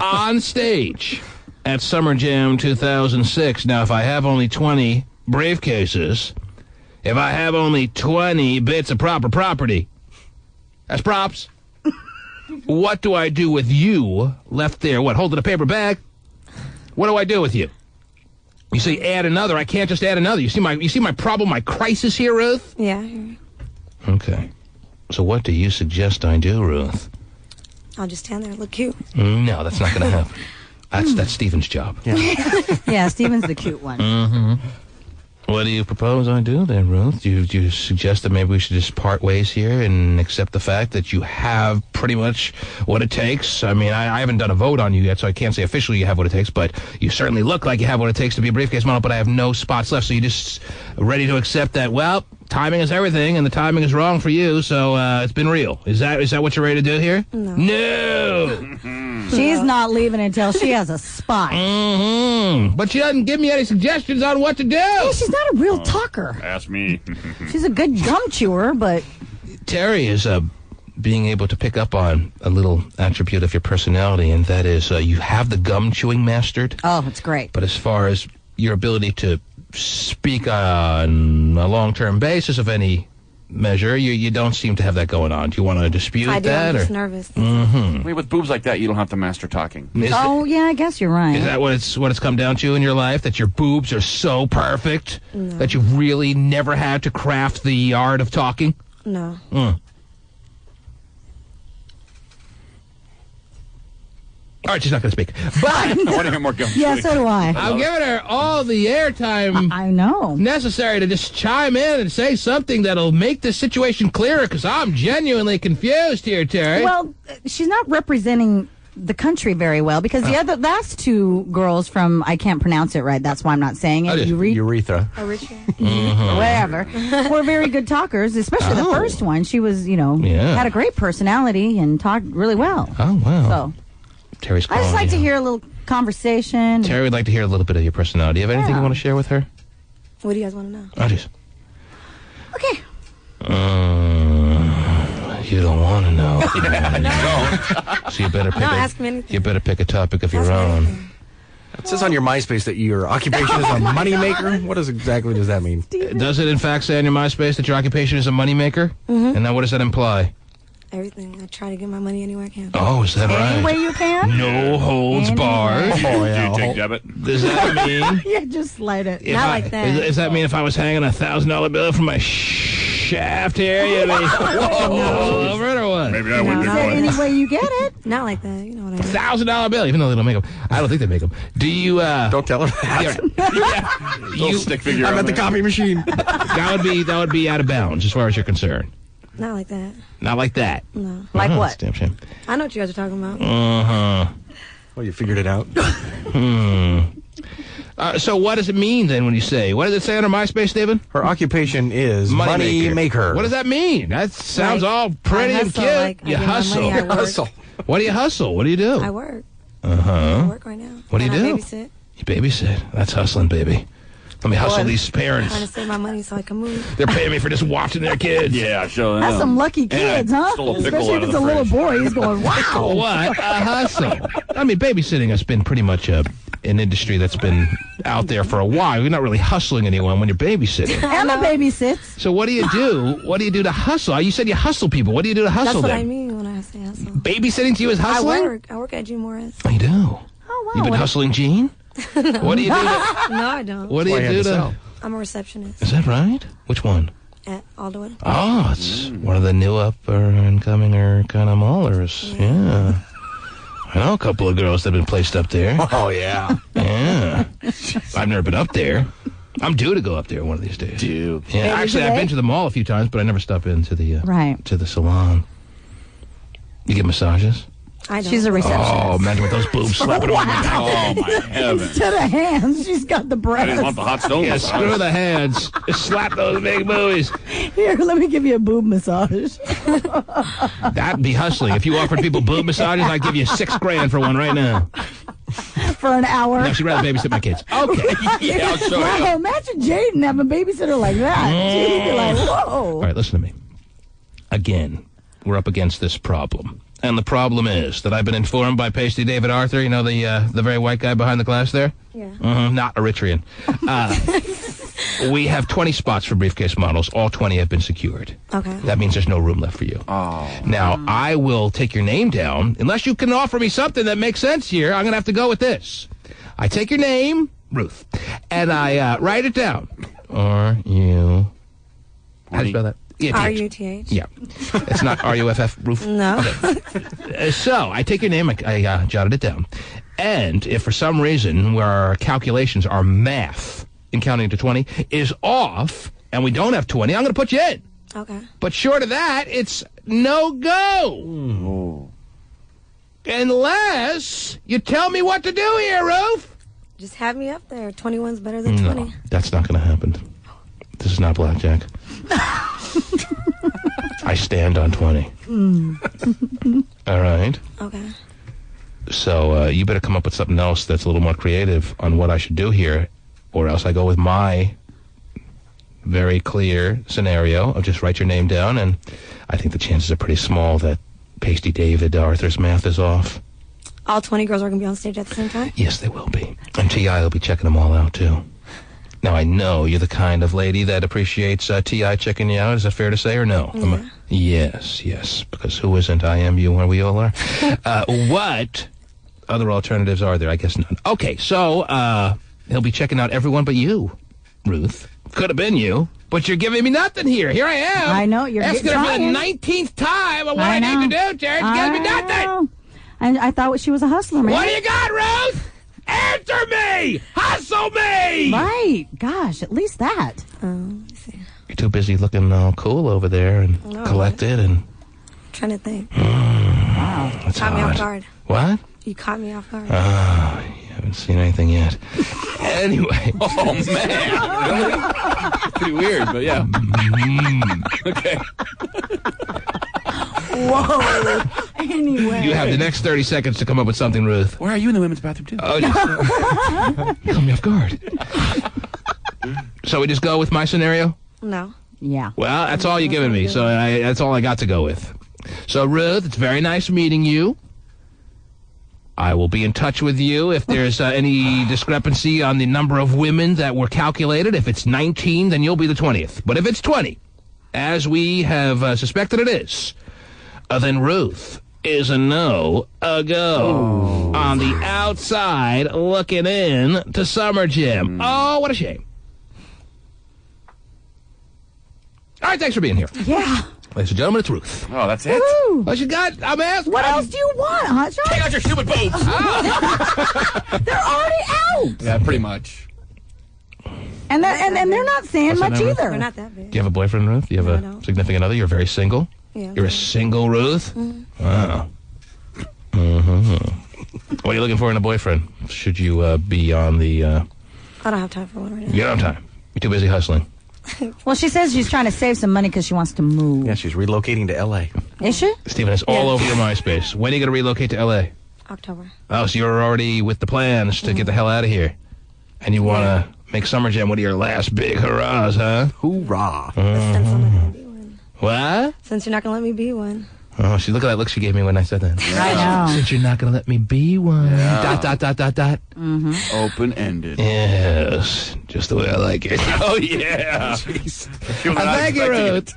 on stage at Summer Jam 2006. Now, if I have only 20 briefcases, if I have only 20 bits of proper property, that's props. What do I do with you left there? What, holding a paper bag? What do I do with you? You say add another. I can't just add another. You see my problem, my crisis here, Ruth? Yeah. Okay. So what do you suggest I do, Ruth? I'll just stand there and look cute. No, that's not going to happen. That's Stephen's job. Yeah, Steven's the cute one. Mm-hmm. What do you propose I do then, Ruth? Do you suggest that maybe we should just part ways here and accept the fact that you have pretty much what it takes? I mean, I haven't done a vote on you yet, so I can't say officially you have what it takes, but you certainly look like you have what it takes to be a briefcase model, but I have no spots left, so you're just ready to accept that, well, timing is everything, and the timing is wrong for you, so it's been real. Is that what you're ready to do here? No. She's not leaving until she has a spot. But she doesn't give me any suggestions on what to do. Yeah, she's not a real talker. Ask me. She's a good gum chewer, but... Terry is being able to pick up on a little attribute of your personality, and that is you have the gum chewing mastered. Oh, it's great. But as far as your ability to speak on a long-term basis of any measure, you don't seem to have that going on. Do you want to dispute I do. that? I'm just or? nervous. Wait, with boobs like that, you don't have to master talking. Yeah, I guess you're right. Is that what it's come down to in your life? That your boobs are so perfect that you've really never had to craft the art of talking? No. All right, she's not going to speak. But I want to hear more gum. Yeah, so do I. I'm giving her all the airtime I know necessary to just chime in and say something that'll make the situation clearer, because I'm genuinely confused here, Terry. Well, she's not representing the country very well, because the last two girls from, I can't pronounce it right, that's why I'm not saying it, Urethra. Whatever, were very good talkers, especially the first one. She was, had a great personality and talked really well. Oh, wow. So Terry's I just like to hear a little conversation. Terry would like to hear a little bit of your personality. Do you have anything you want to share with her? What do you guys want to know? Oh, jeez. Okay. You don't want to know. No. So you better pick. Ask me anything. You better pick a topic of your own. It says on your MySpace that your occupation is a moneymaker. What exactly does that mean? Does it in fact say on your MySpace that your occupation is a moneymaker? Mm-hmm. And now what does that imply? Everything. I try to get my money anywhere I can. Oh, is that right? Any way you can. No holds barred. Oh, yeah. Do you take debit? Does that mean? Yeah, just slide it. Not like that. Does that mean if I was hanging a $1,000 bill from my shaft here, you'd be all over it, or what? Maybe I wouldn't be Is that going. any way you get it? Not like that. You know what I mean? $1,000 bill, even though they don't make them. I don't think they make them. Do you? Don't tell her that. Little stick figure. I'm on at the there. copy machine. That would be out of bounds as far as you're concerned. Not like that. Not like that. No. Like That's what? a damn shame. I know what you guys are talking about. Well, you figured it out. So what does it mean then when you say? What does it say on her MySpace, David? Her occupation is money maker. What does that mean? That sounds Like, all pretty I and hustle, cute. like, I you get my hustle. money, I work. Hustle. What do you hustle? What do you do? I work. Uh-huh. I work right now. What do you And do? I babysit. You babysit. That's hustling, baby. Let me hustle these parents. Trying to save my money so I can move. They're paying me for just watching their kids. Yeah, sure. That's some lucky kids, huh? stole a pickle Especially out if of it's a the little fridge. boy. He's going, wow. What a hustle. I mean, babysitting has been pretty much an industry that's been out there for a while. You're not really hustling anyone when you're babysitting. Emma babysits. So what do you do? What do you do to hustle? You said you hustle people. What do you do to hustle That's what them? I mean when I say hustle. Babysitting to you is hustling? I work at G. Morris. Oh, you do? Oh, wow. You've been hustling Gene? What do you do to... No, I don't. What do you do to... I'm a receptionist Is that right? Which one? at Alderwood. Oh, it's one of the new up-and-cominger kind of maulers. Yeah. I know a couple of girls that have been placed up there. Oh, yeah. Yeah. I've never been up there. I'm due to go up there one of these days. Due. Yeah, actually, I've been to the mall a few times, but I never stop into the to the salon. You get massages? I don't. She's a receptionist. Oh, imagine with those boobs slapping on my Oh, my heavens. Instead of hands, she's got the I breasts. didn't want the hot stone. Yeah, massage. screw the hands. Just slap those big boobies. Here, let me give you a boob massage. That'd be hustling. If you offered people boob massages, I'd give you $6,000 for one right now. For an hour. No, she'd rather babysit my kids. Okay. Yeah, I'll show Wow, you. imagine Jaden having a babysitter like that. She'd be like, whoa. All right, listen to me. Again, we're up against this problem. And the problem is that I've been informed by Pasty David Arthur, you know, the very white guy behind the glass there? Yeah. Not Eritrean. We have 20 spots for briefcase models. All 20 have been secured. Okay. That means there's no room left for you. Oh. Now, I will take your name down. Unless you can offer me something that makes sense here, I'm going to have to go with this. I take your name, Ruth, and I write it down. R-U... How do you spell that? Yeah, R-U-T-H? Yeah. It's not R-U-F-F, Ruth? No. Okay. So, I take your name, I jotted it down. And if for some reason where our calculations, our math, in counting to 20, is off, and we don't have 20, I'm going to put you in. Okay. But short of that, it's no-go. Unless you tell me what to do here, Ruth. Just have me up there. 21's better than 20. No, that's not going to happen. This is not blackjack. I stand on 20. All right. Okay. So you better come up with something else that's a little more creative on what I should do here, or else I go with my very clear scenario of just write your name down, and I think the chances are pretty small that Pasty David Arthur's math is off. All 20 girls are going to be on stage at the same time? Yes, they will be. And T.I. will be checking them all out, too. Now, I know you're the kind of lady that appreciates T.I. checking you out. Is that fair to say, or no? Yeah. Yes, because who isn't? I am, you are, we all are. What other alternatives are there? I guess none. Okay, so he'll be checking out everyone but you, Ruth. Could have been you, but you're giving me nothing here. Here I am. I know, you're asking her for the trying. 19th time of what I need to do, Jared. You giving me nothing. And I thought she was a hustler, man. What do you got, Ruth? Answer me! Hustle me! Right. Gosh, at least that. You're too busy looking all cool over there and collected and... Trying to think. Wow. That's Caught me off odd. guard. What? You caught me off guard. Oh, you haven't seen anything yet. Anyway. Oh, man. Really? Pretty weird, but yeah. Okay. Whoa. Anyway. You have the next 30 seconds to come up with something, Ruth. Where are you in the women's bathroom, too? Oh, you caught me off guard. So we just go with my scenario? No. Yeah. Well, that's all you're giving me, so that's all I got to go with. So, Ruth, it's very nice meeting you. I will be in touch with you if there's any discrepancy on the number of women that were calculated. If it's 19, then you'll be the 20th. But if it's 20, as we have suspected it is, then Ruth is a no, a go. On the outside, looking in to Summer Jam. Oh, what a shame. All right, thanks for being here. Yeah. Ladies and gentlemen, it's Ruth. Oh, that's it? Woo. What you got? I'm asking. What else do you want, Hotshot? Take out your stupid boobs! They're already out. Yeah, pretty much. And they're not saying What's that much number? either. They're not that big. Do you have a boyfriend, Ruth? Do you have No, I a don't. significant other? You're very single? Yeah. You're a single Ruth? Mm-hmm. Wow. What are you looking for in a boyfriend? Should you be on the... I don't have time for one right now. You don't have time. You're too busy hustling. Well, she says she's trying to save some money because she wants to move. Yeah, she's relocating to L.A. Is she? Stephen, it's all over your MySpace. When are you going to relocate to L.A.? October. Oh, so you're already with the plans to get the hell out of here. And you want to make Summer Jam one of your last big hurrahs, huh? Hoorah. Since I'm not going to be one. What? Since you're not going to let me be one. Oh, look at that look she gave me when I said that. I know. Since you're not going to let me be one. Yeah. Dot. Mm-hmm. Open-ended. Yes, just the way I like it. Oh, yeah. Thank you, Ruth.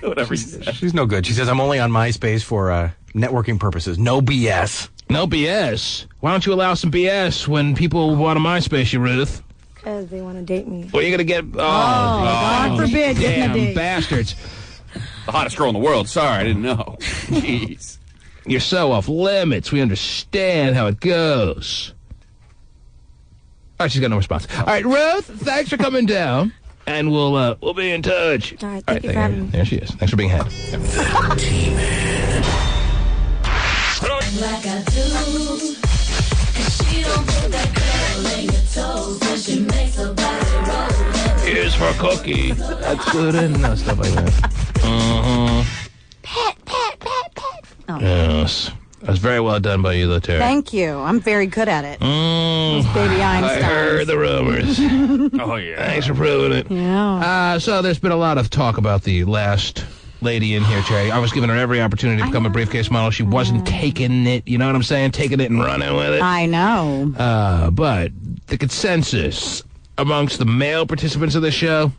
Whatever you said. She's no good. She says, I'm only on MySpace for networking purposes. No BS. No BS. Why don't you allow some BS when people want a MySpace, you Ruth? Because they want to date me. Well, you're going to get... Oh, God forbid. getting a damn date. bastards. The hottest girl in the world. Sorry, I didn't know. Jeez. You're so off limits. We understand how it goes. All right, she's got no response. All right, Ruth, thanks for coming down, and we'll be in touch. All right, thank you for having me. There she is. Thanks for being had. Like I do. She don't put that curl in your toes when she makes her body roll. Here's for Cookie. That's good enough. Stuff like that. Pet. Oh. Yes. That was very well done by you, though, Terry. Thank you. I'm very good at it. Those baby Einsteins. I heard the rumors. Oh, yeah. Thanks for proving it. Yeah. So there's been a lot of talk about the last lady in here, Terry. I was giving her every opportunity to become a briefcase model. She wasn't taking it. You know what I'm saying? Taking it and running with it. I know. But the consensus amongst the male participants of the show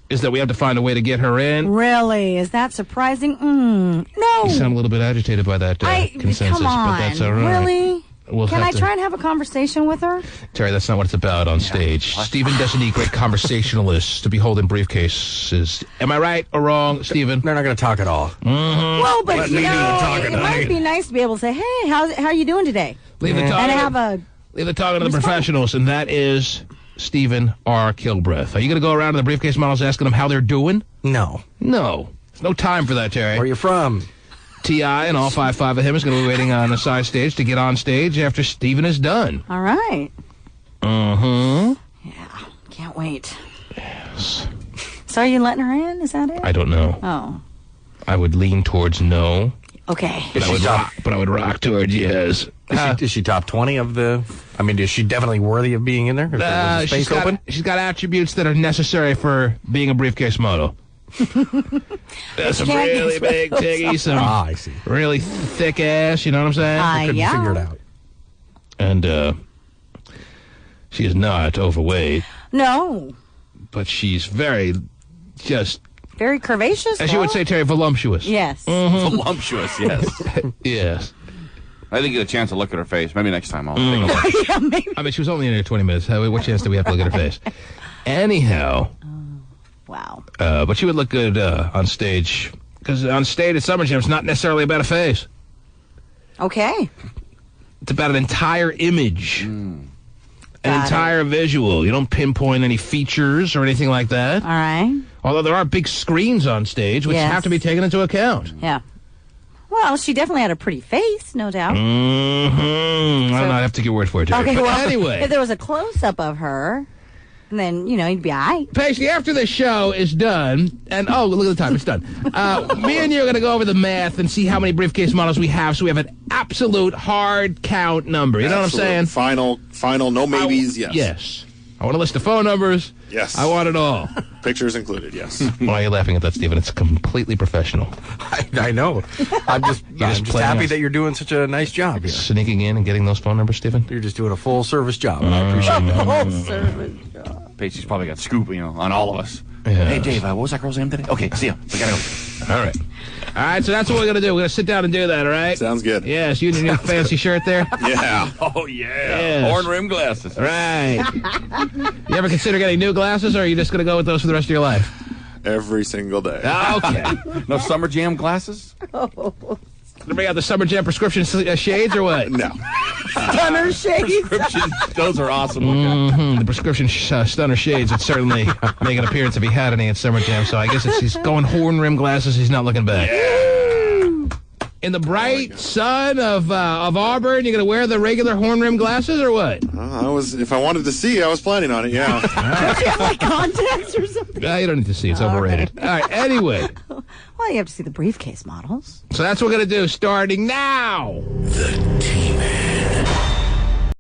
is that we have to find a way to get her in. Really? Is that surprising? No. You sound a little bit agitated by that consensus, come on. but that's all right. Really? We'll Can have I to- try and have a conversation with her? Terry, that's not what it's about on stage. Stephen doesn't need great conversationalists to be holding briefcases. Am I right or wrong, Stephen? They're not going to talk at all. Well, but Let you me do the know, talking, it might honey. be nice to be able to say, "Hey, how are you doing today?" Leave the And talking. have a Leave the talking to the professionals, and that is Stephen R. Kilbreth. Are you going to go around to the Briefcase models asking them how they're doing? No. No. There's no time for that, Terry. Where are you from? T.I. and all 5 of him is going to be waiting on the side stage to get on stage after Stephen is done. All right. Uh-huh. Yeah, can't wait. Yes. So are you letting her in? Is that it? I don't know. Oh. I would lean towards no. Okay. But I would rock towards yes. Is she top 20 of the... I mean, is she definitely worthy of being in there? Is the space open? She's got attributes that are necessary for being a Briefcase model. Some really big titties, some I see. really thick ass, you know what I'm saying? Couldn't figure it out. And she is not overweight, No. but she's very just... Very curvaceous. As you would say, Terry, voluptuous. Yes. Mm-hmm. Voluptuous, yes. Yes. I didn't get a chance to look at her face. Maybe next time I'll take a look. Yeah, maybe. I mean, she was only in there 20 minutes. What chance do we have to look at her face? Anyhow. Wow. But she would look good on stage. Because on stage at Summer Jam, it's not necessarily about a face. Okay. It's about an entire image. An entire visual. You don't pinpoint any features or anything like that. All right. Although there are big screens on stage, which have to be taken into account. Yeah. Well, she definitely had a pretty face, no doubt. Mm-hmm. I don't know, I have to get word for it, Terry. Okay, But well, anyway. if there was a close-up of her, then, you know, you'd be all right. Paisley, after the show is done, and oh, look at the time, it's done. Me and you are going to go over the math and see how many Briefcase models we have, so we have an absolute hard count number. You know what I'm saying? Final, no maybes, yes. Yes. I want a list of phone numbers. Yes. I want it all. Pictures included, yes. Why are you laughing at that, Stephen? It's completely professional. I know. I'm just playing happy us. that you're doing such a nice job here. Sneaking in and getting those phone numbers, Stephen? You're just doing a full-service job, and I appreciate that. Full-service job. Pacey's probably got scoop, on all of us. Yes. Hey, Dave, what was that girl's name today? Okay, see ya. We gotta go. All right. All right, so that's what we're going to do. We're going to sit down and do that, all right? Sounds good. Yes, you and your new fancy shirt there? Yeah. Oh, yeah. Yes. Horn rim glasses. Right. You ever consider getting new glasses, or are you just going to go with those for the rest of your life? Every single day. Okay. No Summer Jam glasses? Bring out the Summer Jam prescription shades, or what? No. Stunner shades. Prescription. Those are awesome looking. The prescription stunner shades would certainly make an appearance if he had any at Summer Jam, so I guess he's going horn rim glasses, he's not looking back. In the bright sun of Auburn, you're going to wear the regular horn rim glasses, or what? If I wanted to see, I was planning on it, yeah. Don't you have, like, contacts or something? No, you don't need to see. It's overrated. All right, anyway. Well, you have to see the Briefcase models. So that's what we're going to do starting now. The